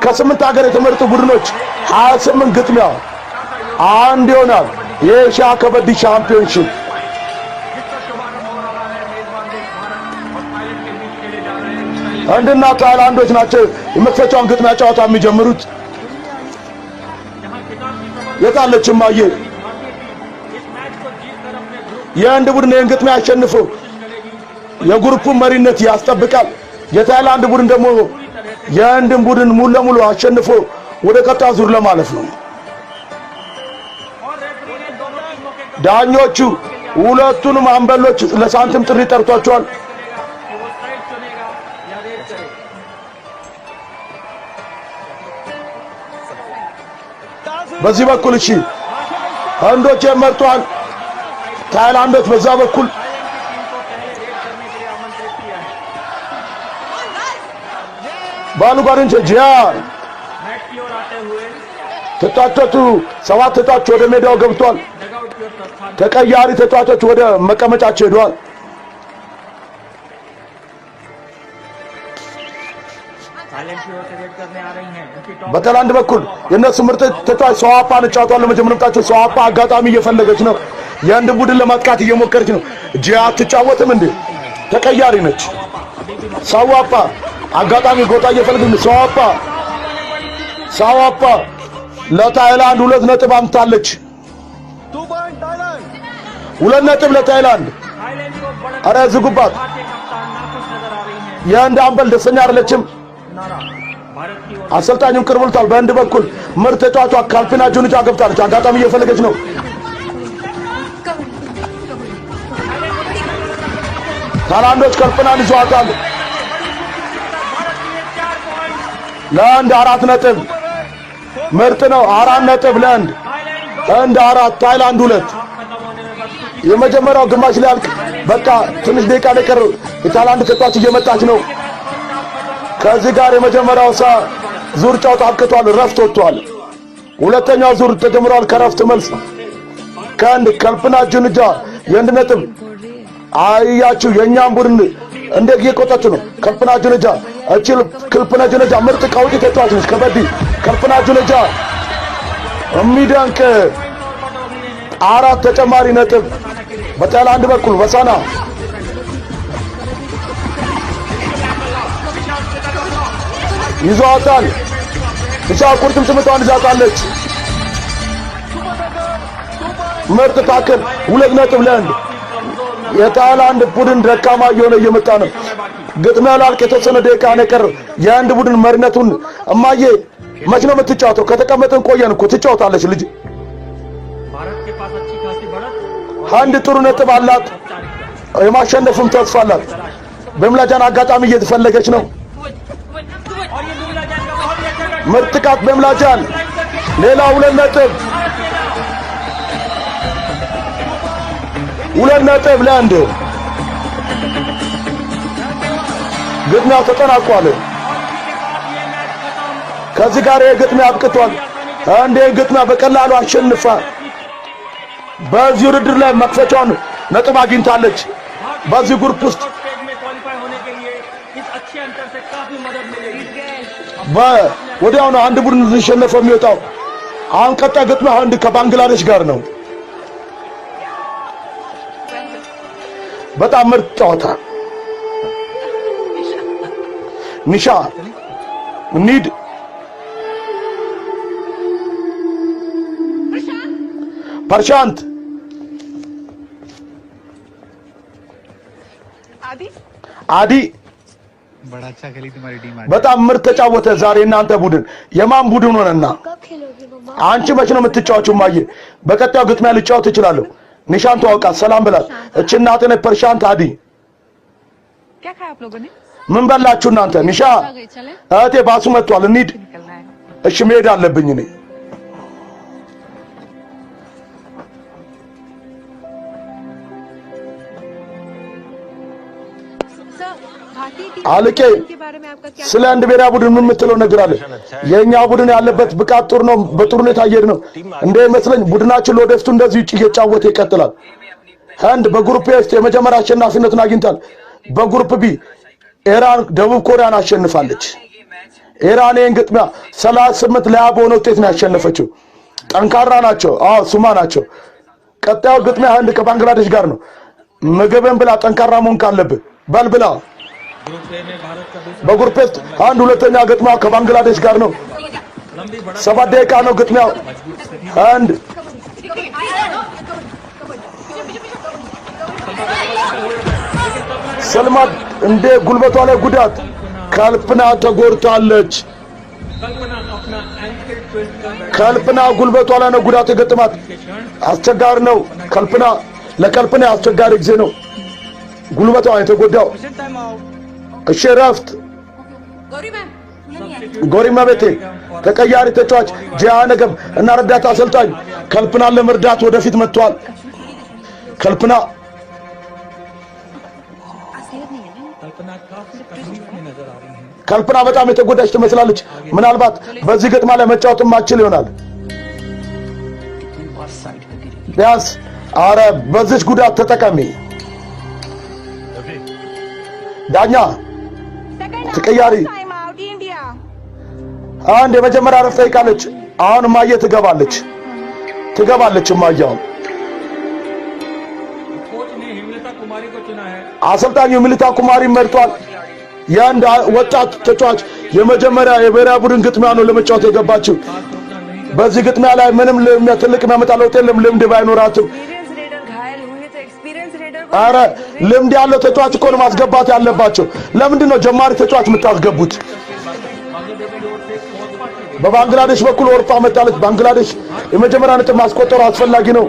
Speaker 2: ከ8 ሀገር የተመረጡ ቡድኖች 28 ግጥሚያ አንድ ይሆናል። የኤሽያ ከበዲ ሻምፒዮንሺፕ ህንድና ታይላንዶች ናቸው የመክፈቻውን ግጥሚያ ጨዋታ የሚጀምሩት። የታለች እማዬ? የህንድ ቡድን ይህን ግጥሚያ አሸንፎ የግሩፑን መሪነት ያስጠብቃል። የታይላንድ ቡድን ደግሞ የህንድን ቡድን ሙሉ ለሙሉ አሸንፎ ወደ ቀጣዩ ዙር ለማለፍ ነው። ዳኞቹ ሁለቱንም አንበሎች ለሳንቲም ጥሪ ጠርቷቸዋል። በዚህ በኩል እሺ ህንዶች መርጧል። ታይላንዶች በዛ በኩል ባሉ ጓደኞች ጂያን ተጫዋቾቹ 7 ተጫዋቾች ወደ ሜዳው ገብቷል። ተቀያሪ ተጫዋቾች ወደ መቀመጫቸው ሄደዋል። በታይላንድ በኩል የነሱ ምርጥ ተጫዋች ሰዋፓን ጫቷል። ለመጀመሪያቸው ሰዋፓ አጋጣሚ እየፈለገች ነው። የህንድ ቡድን ለማጥቃት እየሞከረች ነው። ጂያ አትጫወትም እንዴ? ተቀያሪ ነች። ሳዋፓ አጋጣሚ ጎታ እየፈለግን ሳዋፓ ለታይላንድ 2 ነጥብ አምጥታለች። 2 ነጥብ ለታይላንድ። አረ ዝጉባት። የህንድ አምበል ደስተኛ አይደለችም። አሰልጣኙን ቅር ብሎታል። በህንድ በኩል ምርጥ ተጫዋቿ ካልፒና ጁንጃ ገብታለች። አጋጣሚ እየፈለገች ነው። ታይላንዶች ካልፒናን ይዟታል። ለህንድ 4 ነጥብ ምርጥ ነው። 4 ነጥብ ለህንድ። ህንድ 4 ታይላንድ 2። የመጀመሪያው ግማሽ ላይ አልቅ። በቃ ትንሽ ደቂቃ ላይ ቀር። የታይላንድ ተጫዋች እየመጣች ነው። ከዚህ ጋር የመጀመሪያው ዙር ጨዋታ አብቅቷል። ረፍት ወጥቷል። ሁለተኛው ዙር ተጀምሯል። ከረፍት መልስ ከህንድ ካልፒና ጁንጃ የህንድ ነጥብ አያችሁ። የኛም ቡድን እንዴት እየቆጠች ነው። ካልፒና ጁንጃ ካልፒና ጁንጃ ምርጥ ቀውጢ ተጫዋች ነች። ከበዲ ካልፒና ጁንጃ የሚደንቅ 4 ተጨማሪ ነጥብ በታይላንድ በኩል ወሳና ይዟታል። እሷ ቁርጥምጥምቷን ይዛታለች። ምርጥ ታክል 2 ነጥብ ለህንድ። የታይላንድ ቡድን ደካማ እየሆነ እየመጣ ነው። ግጥሚያ ላልቅ የተወሰነ ደቂቃ ነው የቀረው። የህንድ ቡድን መሪነቱን እማዬ መች ነው የምትጫወተው? ከተቀመጥን ቆየን እኮ። ትጫወታለች ልጅ። ህንድ ጥሩ ነጥብ አላት። የማሸነፍም ተስፋ አላት። በምላጃን አጋጣሚ እየተፈለገች ነው። ምርጥ ቃት በምላጃን ሌላ 2 ነጥብ 2 ነጥብ ለህንድ። ግጥሚያው ተጠናቋል። ከዚህ ጋር የግጥሚያ አብቅቷል። ህንድ ግጥሚያ በቀላሉ አሸንፋ በዚህ ውድድር ላይ መክፈቻውን ነጥብ አግኝታለች። በዚህ ግሩፕ ውስጥ ወዲያው ነው አንድ ቡድን ሲሸነፍ የሚወጣው። አሁን ቀጣይ ግጥሚያ ህንድ ከባንግላዴሽ ጋር ነው። በጣም ምርጥ ጨዋታ። ኒሻ ኒድ प्रशांत आदि
Speaker 6: बड़ा अच्छा खेली तुम्हारी टीम।
Speaker 2: በጣም ምርጥ ተጫወተ ዛሬ እናንተ ቡድን። የማን ቡድን ሆነና አንቺ መች ነው የምትጫወቹው? ማየ በቀጣዩ ግጥሚያ ልጫወት እችላለሁ። ኒሻን ተዋውቃት፣ ሰላም ብላት። እቺ እናቴ ነች प्रशांत आदि።
Speaker 9: क्या खाया आप लोगों ने?
Speaker 2: ምን በላችሁ እናንተ? ኒሻ እህቴ ባሱ መጥቷል። እንሂድ። እሺ መሄድ አለብኝ እኔ። አልቄ ስለ አንድ ብሔራዊ ቡድን ምን የምትለው ነገር አለ? የኛ ቡድን ያለበት ብቃት ጥሩ ነው። በጥሩ ሁኔታ እየሄደ ነው እንደ ይመስለኝ። ቡድናችን ለወደፊቱ እንደዚህ እየጫወተ ይቀጥላል። ህንድ በግሩፕ ኤ ውስጥ የመጀመሪያ አሸናፊነቱን አግኝታል። በግሩፕ ቢ ኢራን ደቡብ ኮሪያን አሸንፋለች። ኢራን ይህን ግጥሚያ 38 ለ20 በሆነ ውጤት ነው ያሸነፈችው። ጠንካራ ናቸው። አዎ ሱማ ናቸው። ቀጣዩ ግጥሚያ ህንድ ከባንግላዴሽ ጋር ነው። ምግብን ብላ ጠንካራ መሆን ካለብህ በልብላ። በግሩፕ ውስጥ አንድ ሁለተኛ ግጥሚያ ከባንግላዴሽ ጋር ነው። 7 ደቂቃ ነው ግጥሚያው። አንድ ሰልማት እንደ ጉልበቷ ላይ ጉዳት ካልፒና ተጎድታለች። ካልፒና ጉልበቷ ላይ ነው ጉዳት የገጠማት። አስቸጋሪ ነው። ለካልፒና አስቸጋሪ ጊዜ ነው ጉልበቷ የተጎዳው። እሺ ረፍት ጎሪማ ቤቴ ተቀያሪ ተጫዋች ጂያነገም እና ረዳት አሰልጣኝ ካልፒናን ለመርዳት ወደፊት መጥቷል። ካልፒና በጣም የተጎዳች ትመስላለች። ምናልባት በዚህ ግጥማ ላይ መጫወት ማችል ይሆናል። ቢያንስ አረ በዚህ ጉዳት ተጠቀሚ። ዳኛ ተቀያሪ አንድ የመጀመሪያ ረፍት ጠይቃለች። አሁን ማየ ትገባለች ማያው አሰልጣኙ ሚሊታ ኩማሪ መርጧል። ያንድ ወጣት ተጫዋች የመጀመሪያ የብሔራዊ ቡድን ግጥሚያ ነው ለመጫወት የገባችው። በዚህ ግጥሚያ ላይ ምንም ትልቅ የሚያመጣ ለውጥ የለም ልምድ ባይኖራትም። አረ ልምድ ያለው ተጫዋች እኮ ነው ማስገባት ያለባቸው። ለምንድን ነው ጀማሪ ተጫዋች የምታስገቡት? በባንግላዴሽ በኩል ወርፋ መጣለች። ባንግላዴሽ የመጀመሪያ ነጥብ ማስቆጠሩ አስፈላጊ ነው።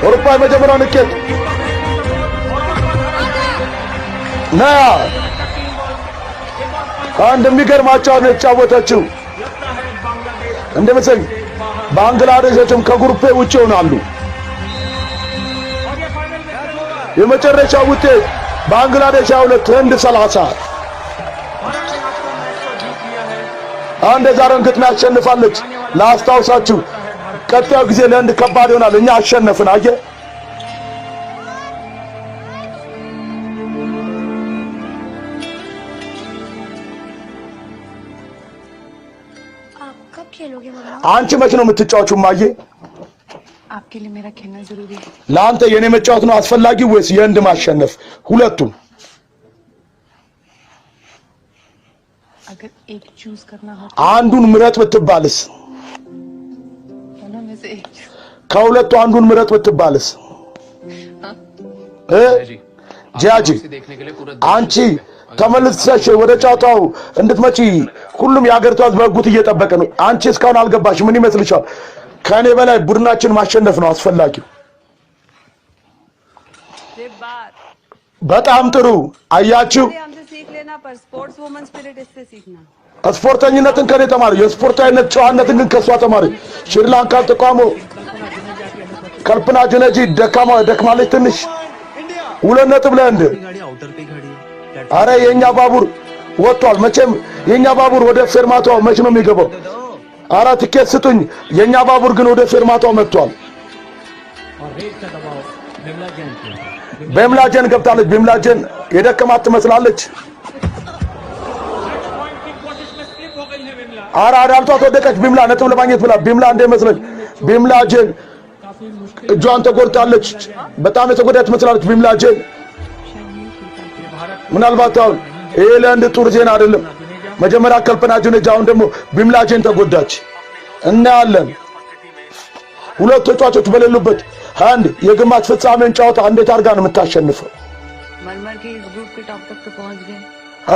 Speaker 2: ወርፋ የመጀመሪያ ንቄት ነያ አንድ የሚገርማቸው ነው የተጫወተችው። እንደምትሰኝ ባንግላዴሾችም ከግሩፕ ውጪ ሆናሉ። የመጨረሻ ውጤት ባንግላዴሽ 2 ህንድ 30 አንድ ዛሬን ግጥሚያ አሸንፋለች። ላስታውሳችሁ ቀጣዩ ጊዜ ለህንድ ከባድ ይሆናል። እኛ አሸነፍን። አየ አንቺ መቼ ነው የምትጫወቹ? ማየ
Speaker 4: आपके लिए मेरा खेलना जरूरी है।
Speaker 2: ለአንተ የኔ መጫወት ነው አስፈላጊ ወይስ የህንድ ማሸነፍ? ሁለቱም
Speaker 4: अगर एक चूज करना हो
Speaker 2: አንዱን ምረጥ ብትባልስ?
Speaker 4: दोनों में से एक
Speaker 2: ከሁለቱ አንዱን ምረጥ ብትባልስ? ጂያጂ አንቺ ተመልሰሽ ወደ ጨዋታው እንድትመጪ ሁሉም የሀገሪቱ ህዝብ በጉት እየጠበቀ ነው። አንቺ እስካሁን አልገባሽ። ምን ይመስልሻል? ከኔ በላይ ቡድናችን ማሸነፍ ነው አስፈላጊው። በጣም ጥሩ አያችሁ።
Speaker 9: हमसे सीख लेना पर स्पोर्ट्स वुमन स्पिरिट इससे सीखना।
Speaker 2: ስፖርተኝነትን ከኔ ተማሪ፣ የስፖርታዊነት ጨዋነትን ግን ከሷ ተማሪ። ሽሪላንካ ተቋሙ ከልፕና ጀነጂ ደክማለች ትንሽ 2 ነጥብ ለህንድ። አረ የኛ ባቡር ወጥቷል። መቼም የኛ ባቡር ወደ ፌርማታው መቼ ነው የሚገባው? አረ ትኬት ስጡኝ። የኛ ባቡር ግን ወደ ፌርማታው መጥቷል። በምላጀን ገብታለች። በምላጀን የደከማት ትመስላለች። አረ አዳልቷት ወደቀች። ቢምላ ነጥብ ለማግኘት ብላ ቢምላ እንደመስለኝ ቢምላጀን እጇን ተጎድታለች። በጣም የተጎዳች ትመስላለች ቢምላጀን። ምናልባት አሁን ይሄ ለህንድ ጥሩ ዜና አይደለም። መጀመሪያ ከልፕናጀን እጅ፣ አሁን ደግሞ ቢምላጀን ተጎዳች። እናያለን። ሁለት ተጫዋቾች በሌሉበት አንድ የግማሽ ፍጻሜን ጨዋታ እንዴት አድርጋ ነው የምታሸንፈው?
Speaker 9: मरमर के इस ग्रुप के टॉप तक तो पहुंच गए।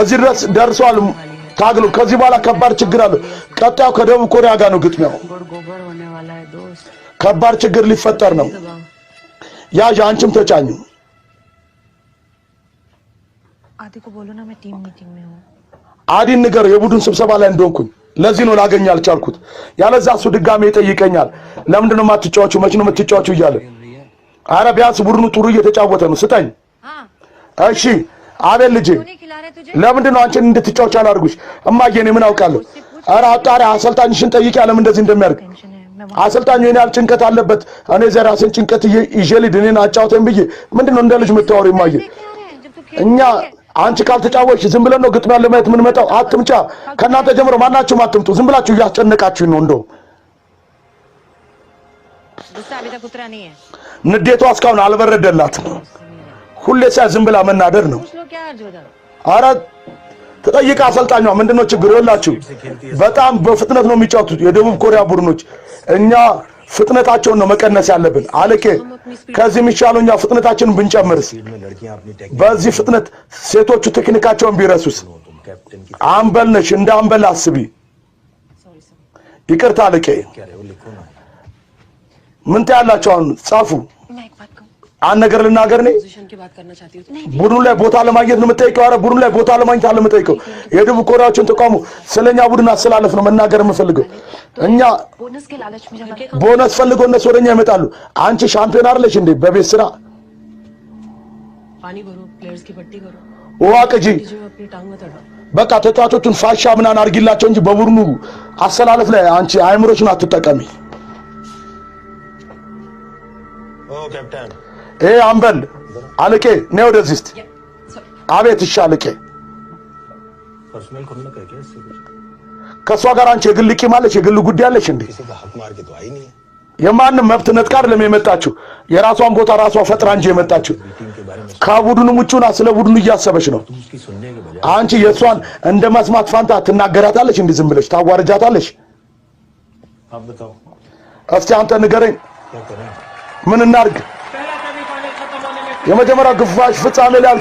Speaker 2: እዚህ ድረስ ደርሷል ታግሉ። ከዚህ በኋላ ከባድ ችግር አለ። ቀጣዩ ከደቡብ ኮሪያ ጋር ነው ግጥሚያው።
Speaker 9: गोबर होने वाला है दोस्त।
Speaker 2: ከባድ ችግር ሊፈጠር ነው። ያዥ አንቺም ተጫኙ።
Speaker 4: आदि को बोलो ना मैं टीम मीटिंग में हूँ।
Speaker 2: አዲን ንገር የቡድን ስብሰባ ላይ እንደሆንኩኝ። ለዚህ ነው ላገኝ አልቻልኩት። ያለዛ እሱ ድጋሜ ይጠይቀኛል። ለምንድን ነው የማትጫወቹ? መቼ ነው የምትጫወቹ እያለ። አረ ቢያንስ ቡድኑ ጥሩ እየተጫወተ ነው። ስጠኝ። እሺ አቤል ልጄ ለምንድን ነው አንቺን እንድትጫወች አላርጉሽ? እማዬ እኔ ምን አውቃለሁ? አረ አጣሪ አሰልጣኝሽን ጠይቂ ያለ ምን እንደዚህ እንደሚያርግ። አሰልጣኙ የኔ ያህል ጭንቀት አለበት። እኔ ዘራሴን ጭንቀት ይዤልድ እኔን አጫውተኝ ብዬ ምንድን ነው እንደ ልጅ የምታወሪ? እማዬ እኛ አንቺ ካልተጫወች ዝም ብለን ነው ግጥሚያ ለማየት ምን መጣው? አትምጫ። ከናንተ ጀምሮ ማናችሁም አትምጡ። ዝም ብላችሁ እያስጨነቃችሁ ነው። እንደው
Speaker 9: गुस्सा अभी तक उतरा नहीं है।
Speaker 2: ንዴቷ እስካሁን አልበረደላትም። ሁሌ ዝም ብላ መናደር ነው።
Speaker 9: क्या जोधा
Speaker 2: አረ ተጠይቃ አሰልጣኟ ምንድነው ችግሩ? ይላችሁ በጣም በፍጥነት ነው የሚጫወቱት የደቡብ ኮሪያ ቡድኖች። እኛ ፍጥነታቸውን ነው መቀነስ ያለብን። አለቄ ከዚህ የሚሻለው እኛ ፍጥነታችንን ብንጨምርስ? በዚህ ፍጥነት ሴቶቹ ቴክኒካቸውን ቢረሱስ? አምበል ነሽ፣ እንደ አምበል አስቢ። ይቅርታ አለቄ። ምን ታያላችሁ? አሁን ጻፉ። አንድ ነገር ልናገር ነኝ። ቡድኑ ላይ ቦታ ለማግኘት ነው የምጠይቀው። አረ ቡድኑ ላይ ቦታ ለማግኘት አለ የምጠይቀው። የደቡብ ኮሪያዎችን ተቋሙ ስለኛ ቡድን አስተላለፍ ነው መናገር የምፈልገው። እኛ
Speaker 4: बोनस के लालच में जब
Speaker 2: ቦነስ ፈልገው እነሱ ወደኛ ይመጣሉ። አንቺ ሻምፒዮን አይደለሽ እንዴ? በቤት ስራ
Speaker 9: पानी भरो, प्लेयर्स की पट्टी करो,
Speaker 2: ውሃ ቅጂ።
Speaker 9: अपनी टांग में तड़ो।
Speaker 2: በቃ ተጫዋቾቹን ፋሻ ምናን አርጊላቸው እንጂ በቡድኑ አስተላለፍ ላይ አንቺ አይምሮሽን አትጠቀሚ።
Speaker 10: ओ कैप्टन
Speaker 2: አምበል አለቄ ነው ወደዚህ እስቲ። አቤት እሺ አለቄ።
Speaker 10: पर्सनल खुलना कह के इससे कुछ
Speaker 2: ከሷ ጋር አንቺ የግል ቂም አለሽ? የግል ጉዳይ አለሽ እንዴ?
Speaker 10: किसी का हक मार के तो आई नहीं है।
Speaker 2: የማንም መብት ነጥቃ አይደለም የመጣችው። የራሷን ቦታ ራሷ ፈጥራ እንጂ የመጣችው።
Speaker 10: टीम के बारे में
Speaker 2: ከቡድኑ ውጪና ስለ ቡድኑ እያሰበች ነው
Speaker 10: उसकी सुनने के बजाय
Speaker 2: አንቺ የሷን እንደ መስማት ፋንታ ትናገራታለሽ እንዴ ዝም ብለሽ ታዋርጃታለሽ
Speaker 10: आप बताओ
Speaker 2: እስቲ አንተ ንገረኝ
Speaker 10: क्या करें
Speaker 2: ምን እናርግ የመጀመሪያው ግፋሽ ፍጻሜ ላይ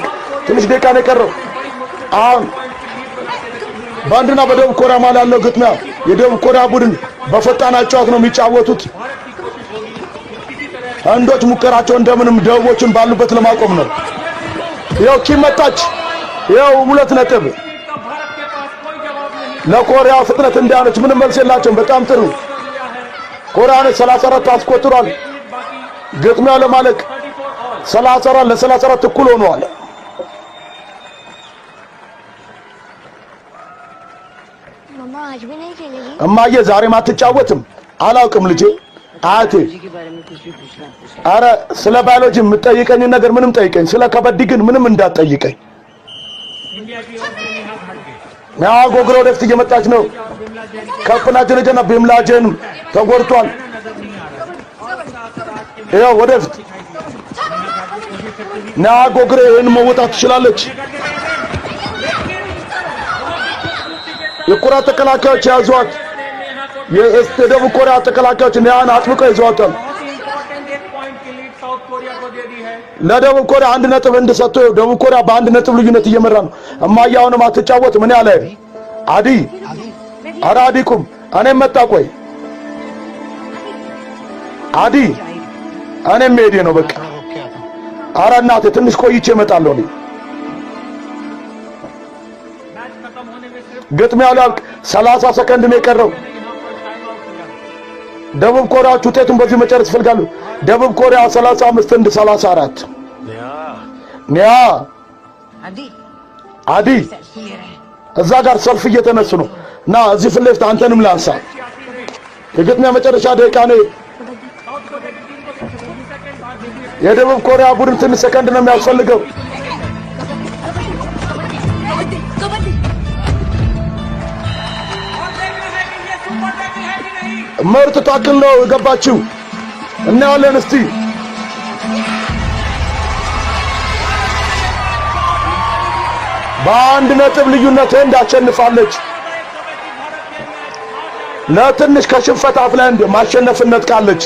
Speaker 2: ትንሽ ደቂቃ ነው የቀረው አሁን ባንድና በደቡብ ኮሪያ ማለት ያለው ግጥሚያ የደቡብ ኮሪያ ቡድን በፈጣን አጫዋት ነው የሚጫወቱት አንዶች ሙከራቸው እንደምንም ደቡቦችን ባሉበት ለማቆም ነው ያው ኪመጣች ያው 2 ነጥብ ለኮሪያ ፍጥነት እንዳለች ምንም መልስ የላቸውም በጣም ጥሩ ኮሪያን 34 አስቆጥሯል ግጥሚያው ለማለቅ 34 ለ34 እኩል ሆኗል
Speaker 5: मम्मा आज भी नहीं खेलेगी
Speaker 2: እማዬ ዛሬም አትጫወትም አላውቅም ልጄ አቴ አረ ስለ ባዮሎጂ የምትጠይቀኝ ነገር ምንም ጠይቀኝ ስለ ከበዲ ግን ምንም እንዳትጠይቀኝ ያ ጎግሮ ወደፊት እየመጣች ነው ከፍና ጀነጀና ቢምላጀን ተጎድቷል ያው ወደፊት ና ጎግሮ ይሄን መውጣት ትችላለች የኮሪያ ተከላካዮች ያዟት የደቡብ ኮሪያ ተከላካዮች ያን አጥብቀው ይዘዋታል ለደቡብ ኮሪያ 1 ነጥብ እንድሰጡ ደቡብ ኮሪያ በ1 ነጥብ ልዩነት እየመራ ነው እማያውንም አትጫወት ምን ያለ አዲ አራዲኩም እኔም መጣ ቆይ አዲ እኔም ሄዴ ነው በቃ አረ እናቴ ትንሽ ቆይቼ እመጣለሁ እኔ ግጥሚያው ላልቅ 30 ሰከንድ ነው የቀረው ደቡብ ኮሪያዎች ውጤቱን በዚህ መጨረስ ይፈልጋሉ ደቡብ ኮሪያ 35 እንደ 34 ኒያ አዲ እዛ ጋር ሰልፍ እየተነሱ ነው እና እዚህ ፍል ለፍት አንተንም ላንሳ የግጥሚያ መጨረሻ ደቂቃ ነው የደቡብ ኮሪያ ቡድን ትንሽ ሰከንድ ነው የሚያስፈልገው ምርጥ ታክል ነው ገባችሁ እና ያለን እስቲ በአንድ ነጥብ ልዩነት እንዳሸንፋለች ለትንሽ ከሽንፈት አፍላንድ ማሸነፍነት ካለች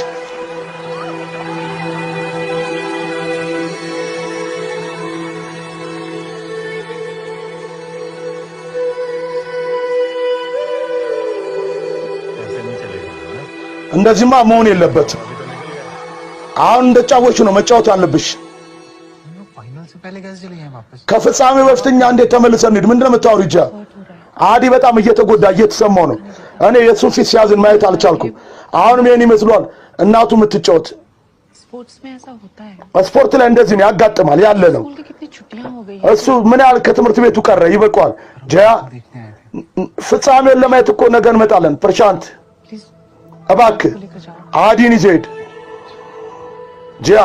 Speaker 2: እንደዚህማ መሆን የለበትም አሁን እንደጫወቹ ነው መጫወት አለብሽ
Speaker 6: फाइनल से पहले कैसे चले हैं वापस
Speaker 2: ከፍጻሜ በፊትኛ እንዴት ተመልሰን እንሂድ ምንድነው የምታወሪው ጃ አዲ በጣም እየተጎዳ እየተሰማው ነው እኔ የሱን ፊት ሲያዝን ማየት አልቻልኩም አሁንም የኔ መስሏል እናቱ የምትጫወት
Speaker 4: स्पोर्ट्स में ऐसा होता है
Speaker 2: ስፖርት ላይ እንደዚህ ነው ያጋጥማል ያለ ነው
Speaker 4: स्कूल की कितनी छुट्टियां हो गई
Speaker 2: እሱ ምን ያህል ከትምህርት ቤቱ ቀረ ይበቃዋል ጃ ፍጻሜውን ለማየት እኮ ነገ እንመጣለን ፕርሻንት
Speaker 4: प्लीज
Speaker 2: እባክህ
Speaker 4: लेकर जाओ
Speaker 2: አዲን ይዘድ ጂያ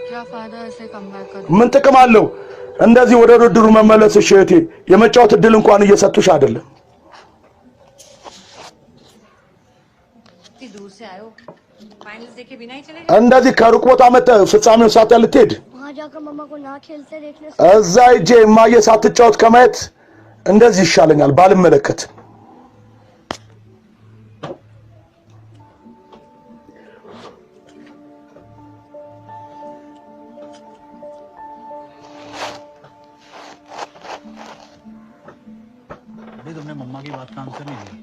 Speaker 4: क्या फायदा ऐसे कमबैक कर
Speaker 2: ምን ጥቅም አለው እንደዚህ ወደ ውድድሩ መመለስሽ እህቴ የመጫወት እድል እንኳን እየሰጡሽ አይደለም
Speaker 4: इतनी दूर से आए हो फाइनल देखे बिना ही चले
Speaker 2: እንደዚህ ከሩቅ ቦታ መጣ ፍጻሜውን ሳትያል ልትሄድ
Speaker 5: वहाँ जाकर मम्मा को ना खेलते देखने से
Speaker 2: እዛ ሂጄ ማየ ሳትጫወት ከማየት እንደዚህ ይሻለኛል ባልመለከት
Speaker 8: अभी तुमने मम्मा की बात का आंसर नहीं दिया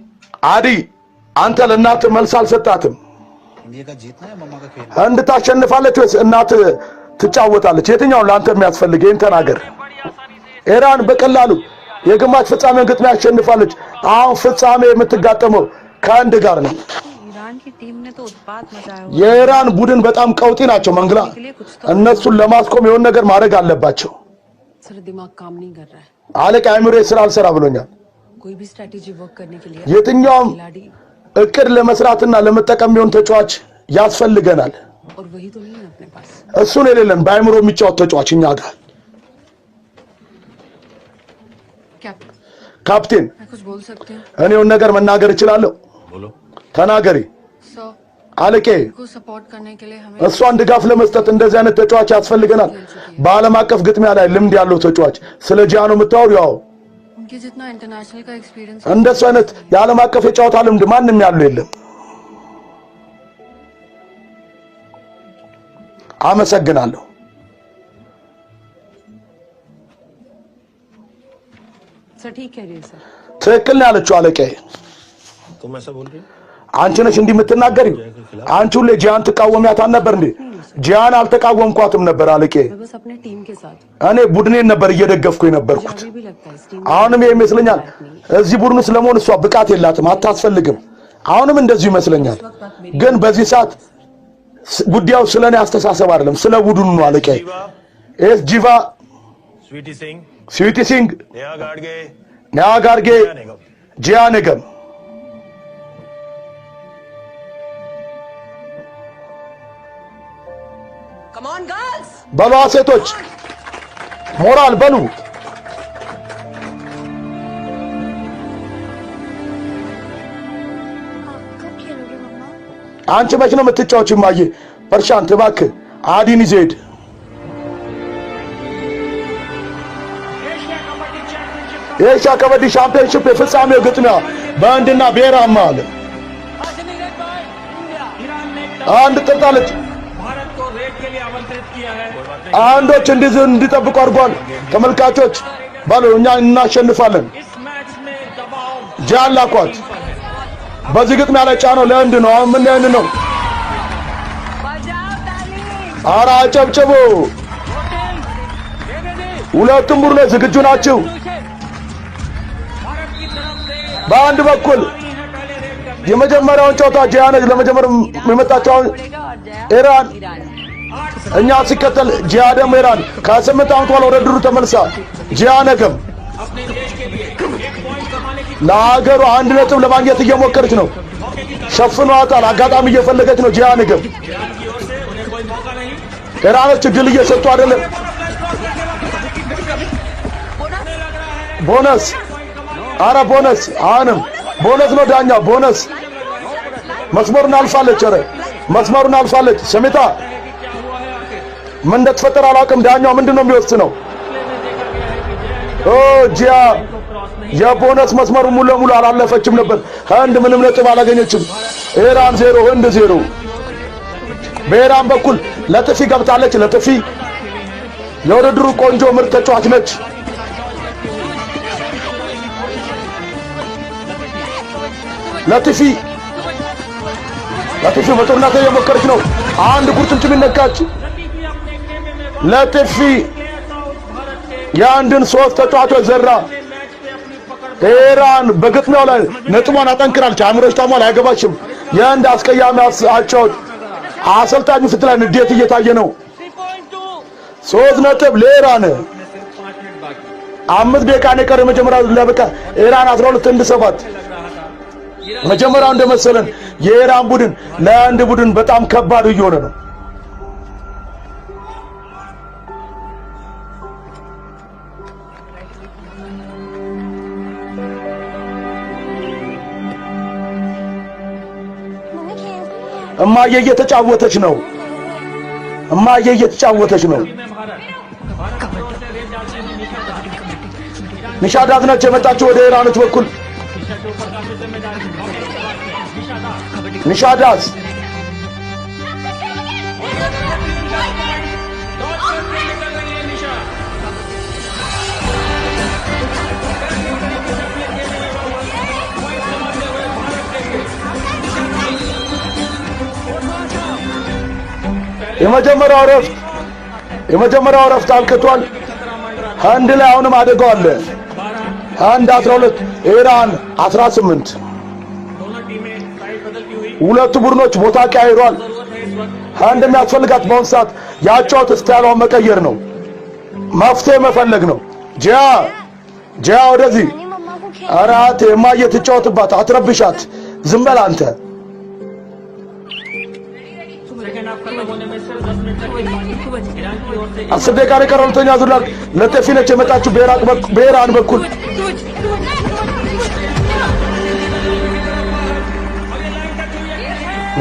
Speaker 2: አዲ አንተ ለእናት መልስ አልሰጣትም
Speaker 8: इंडिया का जीतना है मम्मा का खेल
Speaker 2: ህንድ ታሸንፋለች ወይስ እናት ትጫወታለች የትኛውን ለአንተ የሚያስፈልግ ይህን ተናገር ኢራን በቀላሉ የግማሽ ፍጻሜ ግጥሚያ ያሸንፋለች አሁን ፍጻሜ የምትጋጠመው ከህንድ ጋር ነው
Speaker 4: ईरान की टीम ने तो उत्पात मचाया हुआ
Speaker 2: የኢራን ቡድን በጣም ቀውጢ ናቸው መንግላ እነሱን ለማስቆም የሆነ ነገር ማድረግ አለባቸው
Speaker 4: सर दिमाग काम नहीं कर रहा है
Speaker 2: አለቃ አይምሮ ስራ አልሰራ ብሎኛል
Speaker 4: कोई भी स्ट्रेटजी वर्क करने के लिए
Speaker 2: የትኛውም
Speaker 4: खिलाड़ी
Speaker 2: እቅድ ለመስራትና ለመጠቀም የሚሆን ተጫዋች ያስፈልገናል
Speaker 4: और वही तो नहीं है अपने पास
Speaker 2: እሱን የሌለን በአይምሮ የሚጫወት ተጫዋች እኛ ጋር
Speaker 4: कैप्टन
Speaker 2: ካፕቴን
Speaker 4: मैं कुछ बोल सकती हूँ
Speaker 2: እኔውን ነገር መናገር እችላለሁ
Speaker 10: बोलो
Speaker 2: ተናገሪ
Speaker 4: सो
Speaker 2: አለቄ
Speaker 4: को सपोर्ट करने के लिए हमें
Speaker 2: እሷን ድጋፍ ለመስጠት እንደዚህ አይነት ተጫዋች ያስፈልገናል በዓለም አቀፍ ግጥሚያ ላይ ልምድ ያለው ተጫዋች ስለ ጂያኖ የምታወሪው ያው
Speaker 4: उनके जितना इंटरनेशनल का एक्सपीरियंस
Speaker 2: እንደሱ አይነት የዓለም አቀፍ የጨዋታ ልምድ ማንንም ያለው የለም አመሰግናለሁ
Speaker 9: सर ठीक कह रही है सर
Speaker 2: ትክክል ነው ያለችው አለቄ
Speaker 10: तुम ऐसा बोल रही हो
Speaker 2: አንቺ ነሽ እንዲህ የምትናገሪው አንቺ ሁሌ ጂያን ትቃወሚያታል ነበር እንዴ ጂያን አልተቃወምኳትም ነበር አለቄ
Speaker 9: मैं बस अपने टीम के साथ
Speaker 2: እኔ ቡድኔን ነበር እየደገፍኩኝ ነበርኩት
Speaker 9: मुझे भी लगता है इस टीम
Speaker 2: አሁንም ይሄ ይመስለኛል እዚህ ቡድን ውስጥ ለመሆን እሷ ብቃት የላትም አታስፈልግም አሁንም እንደዚህ ይመስለኛል ግን በዚህ ሰዓት ጉዳዩ ስለኔ አስተሳሰብ አይደለም ስለ ቡድኑ ነው አለቄ ኤስ ጂቫ
Speaker 10: स्वीटी
Speaker 2: ስዊቲ
Speaker 10: सिंह
Speaker 2: ሲንግ
Speaker 10: नेहा गाड़गे
Speaker 2: ኒያ ጋርጌ ጂያኔገም
Speaker 9: कम ऑन गर्ल्स
Speaker 2: በሉ ሴቶች ሞራል በሉ
Speaker 5: कब खेलोगे मम्मा?
Speaker 2: አንቺ መች ነው የምትጫወቺው ማዬ ፐርሻንት እባክህ አዲን ይዘድ የኤሽያ ከበዲ ሻምፒዮንሺፕ የፍጻሜው ግጥሚያ በህንድና ብሔራዊ መሃል አንድ ጥርጣለች አንዶች እንዲጠብቁ አድርጓል ተመልካቾች ባሉ እኛ እናሸንፋለን ጃን ላኳት በዚህ ግጥሚያ ላይ ጫነው ለህንድ ነው አሁን ምን ህንድ ነው አራ አጨብጭቡ ሁለቱም ቡድኖች ዝግጁ ናቸው በአንድ በኩል የመጀመሪያውን ጨዋታ ጂያን ለመጀመር የመጣቸው ኢራን እኛ ሲከተል ጂያደም ኢራን ከ8 ዓመት በኋላ ወደ ድሩ ተመልሳ ጂያነገም ለሀገሩ አንድ ነጥብ ለማግኘት እየሞከረች ነው ሸፍኗታል አጋጣሚ እየፈለገች ነው ጂያነገም ኢራኖች ድል እየሰጡ አይደለም ቦነስ አረ ቦነስ አሁንም ቦነስ ነው ዳኛ ቦነስ መስመሩን አልፋለች አረ መስመሩን አልፋለች ሰሚታ ምን እንደተፈጠረ አላውቅም ዳኛው ምንድነው የሚወስነው ኦ ጂያ የቦነስ መስመሩ ሙሉ ለሙሉ አላለፈችም ነበር ህንድ ምንም ነጥብ አላገኘችም ኢራን 0 ህንድ 0 በኢራን በኩል ለጥፊ ገብታለች ለጥፊ የውድድሩ ቆንጆ ምርጥ ተጫዋች ነች ለጥፊ በጦርነት እየሞከረች ነው አንድ ቁርጭምጭም ይነካች ለጥፊ የአንድን 3 ተጫዋቾች ዘራ ኢራን በግጥሚያው ላይ ነጥቧን አጠንክራለች አምሮች ታሟል አይገባችም የአንድ አስቀያሚ አጫዋች አሰልጣኙ ፊት ላይ ንዴት እየታየ ነው 3 ነጥብ ለኢራን 5 ደቂቃ ነው የቀረው መጀመሪያው ለበቃ ኢራን 12 እንደ 7 መጀመሪያው እንደመሰለን የኢራን ቡድን ለአንድ ቡድን በጣም ከባድ እየሆነ ነው እማዬ እየተጫወተች ነው እማዬ እየተጫወተች ነው ንሻዳት ነች የመጣችው ወደ ኢራኖች በኩል ንሻዳት የመጀመሪያው ረፍት አልቅቷል ህንድ ላይ አሁንም አደጋው አለ አንድ 12 ኢራን 18 ሁለቱ ቡድኖች ቦታ ቀያይሯል አንድ የሚያስፈልጋት በአሁኑ ሰዓት ያጫወት ስታይሏን መቀየር ነው መፍትሄ መፈለግ ነው ጂያ ወደዚህ አራቴ ማየት ትጫወትባት አትረብሻት ዝም በል አንተ 10 ደቂቃ የቀረው ሁለተኛ ዙር ላይ ለጥፊ ነች የመጣችው በኢራን በኩል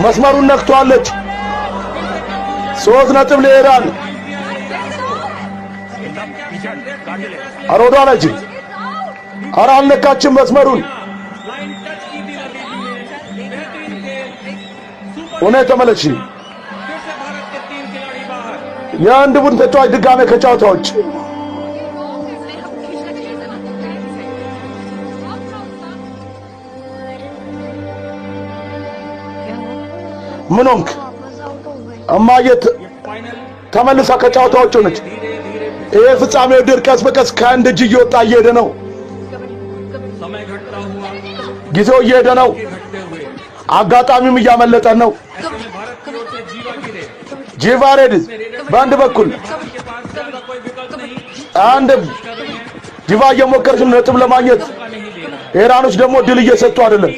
Speaker 2: መስመሩን ነክቷለች። 3 ነጥብ ለኢራን። አሮዳ ላይ ኧረ አልነካችም መስመሩን። ሆነ ተመለሽ። የአንድ ቡድን ተጫዋች ድጋሜ ከጨዋታ ውጭ። ምን ሆንክ? እማዬ ተመልሳ ከጨዋታ ውጭ ሆነች። ይሄ ፍጻሜው ድር ቀስ በቀስ ከአንድ እጅ እየወጣ እየሄደ ነው። ጊዜው እየሄደ ነው። አጋጣሚውም እያመለጠን ነው። ጂቫሬድስ በአንድ በኩል አንድ ጂቫ እየሞከረች ነጥብ ለማግኘት፣ ኢራኖች ደግሞ ድል እየሰጡ አይደለም።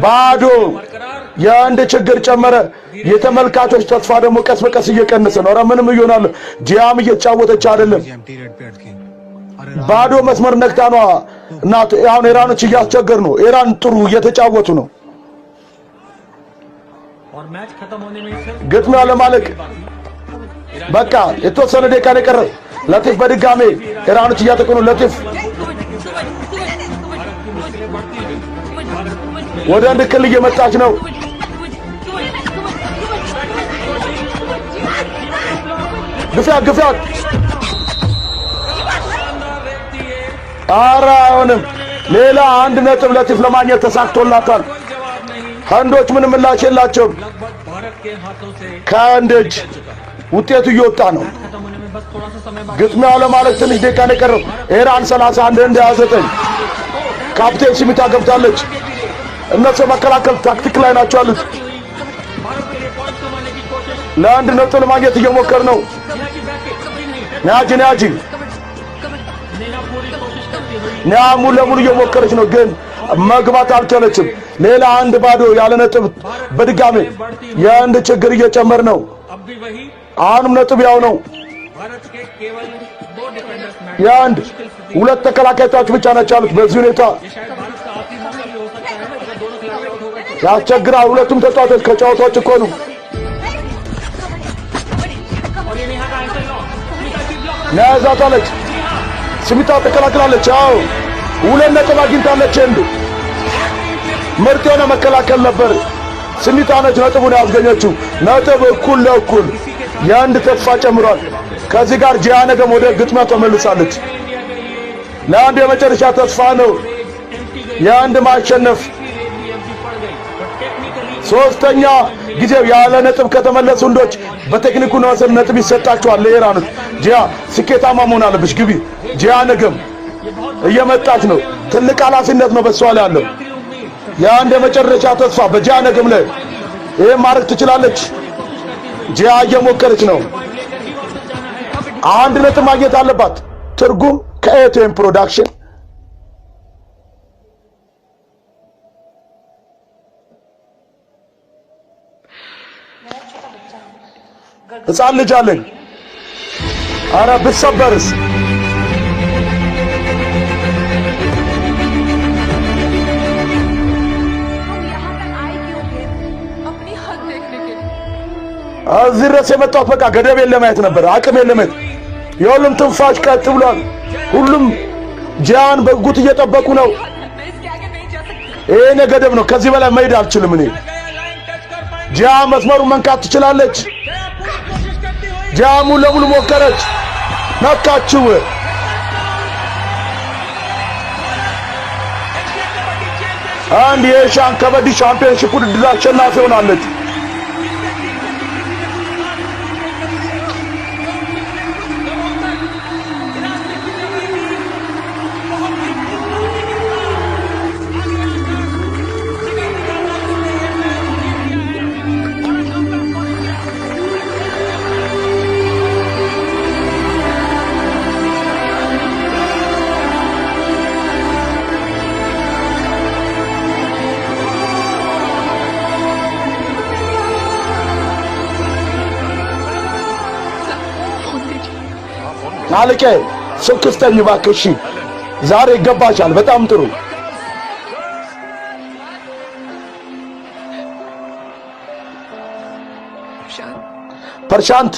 Speaker 2: ባዶ የአንድ ችግር ጨመረ። የተመልካቾች ተስፋ ደግሞ ቀስ በቀስ እየቀነሰ ነው። ኧረ ምንም ይሆናል። ጂያም እየተጫወተች አይደለም። ባዶ መስመር ነክታ ነው እና አሁን ኢራኖች እያስቸገሩ ነው። ኢራን ጥሩ እየተጫወቱ ነው። ግጥሚያ ለማለቅ በቃ የተወሰነ ደቂቃ ነው የቀረ። ለጢፍ በድጋሜ ኢራኖች እያጠቁ ነው። ለጢፍ ወደ አንድ ክልል እየመጣች ነው። ግፊያት ኧረ አይሆንም። ሌላ 1 ነጥብ ለጢፍ ለማግኘት ተሳክቶላታል። ህንዶች ምንም ምላሽ የላቸውም። ከአንድ እጅ ውጤቱ እየወጣ ነው። ግጥሚያው ለማለት ትንሽ ደቂቃ ነው የቀረው። ኢራን 31 ህንድ 29። ካፕቴን ሲሚታ ገብታለች። እነሱ መከላከል ታክቲክ ላይ ናቸው ያሉት። ለ1 ነጥብ ለማግኘት እየሞከር ነው። ኒያጂ ሙሉ ለሙሉ እየሞከረች ነው፣ ግን መግባት አልቻለችም። ሌላ 1 ባዶ ያለ ነጥብ በድጋሜ የአንድ ችግር እየጨመር ነው። አሁንም ነጥብ ያው ነው። የአንድ 2 ተከላካዮች ብቻ ናቸው ያሉት። በዚህ ሁኔታ ያስቸግራል። ሁለቱም ተጫዋቾች ከጨዋታዎች እኮ ነው። ነያዛታለች። ስሚታ ተከላክላለች። አዎ 2 ነጥብ አግኝታለች። እንዱ ምርጥ የሆነ መከላከል ነበር። ስሚታ ነች ነጥቡን ያስገኘችው። ነጥብ እኩል ለእኩል የአንድ ተስፋ ጨምሯል። ከዚህ ጋር ጂያነገም ወደ ግጥሚያ ተመልሳለች። ለአንድ የመጨረሻ ተስፋ ነው የአንድ ማሸነፍ። 3ኛ ጊዜው ያለ ነጥብ ከተመለሱ ህንዶች በቴክኒኩ ነው ነጥብ ይሰጣቸዋል ለኢራኖች። ጂያ ስኬታማ መሆን አለብሽ። ግቢ። ጂያነገም እየመጣች ነው። ትልቅ ኃላፊነት ነው በሷ ላይ ያለው። የአንድ የመጨረሻ ተስፋ በጂያነገም ላይ ይሄን ማድረግ ትችላለች። ጂያ እየሞከረች ነው። 1 ነጥብ ማግኘት አለባት። ትርጉም ከኤቲኤም ፕሮዳክሽን። ሕፃን ልጅ አለኝ። ኧረ ብትሰበርስ? እዚህ ድረስ የመጣሁት በቃ ገደቤን ለማየት ነበር፣ አቅሜን ለማየት። የሁሉም ትንፋሽ ቀጥ ብሏል። ሁሉም ጂያን በጉት እየጠበቁ ነው። ይሄ ገደብ ነው። ከዚህ በላይ መሄድ አልችልም እኔ። ጂያን መስመሩን መንካት ትችላለች። ጂያን ሙሉ ለሙሉ ሞከረች፣ ነካችው። አንድ የኤሽያን ከበዲ ሻምፒዮንሺፕ ውድድር አሸናፊ ሆናለች። አለቀ። ስክስተኝ እባክሽ፣ ዛሬ ይገባሻል። በጣም ጥሩ። प्रशांत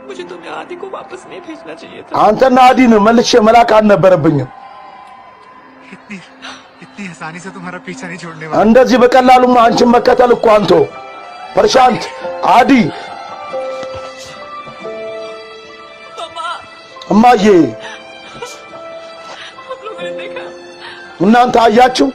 Speaker 4: मुझे तुम्हें आदि को वापस नहीं भेजना चाहिए था
Speaker 2: አንተና አዲን መልሼ መላክ አልነበረብኝም
Speaker 8: इतनी आसानी से तुम्हारा पीछा नहीं छोड़ने वाला
Speaker 2: እንደዚህ በቀላሉማ አንቺን መከተል እኮ አንተ प्रशांत አዲ እማዬ
Speaker 4: हम लोगों ने देखा
Speaker 2: እናንተ አያችሁ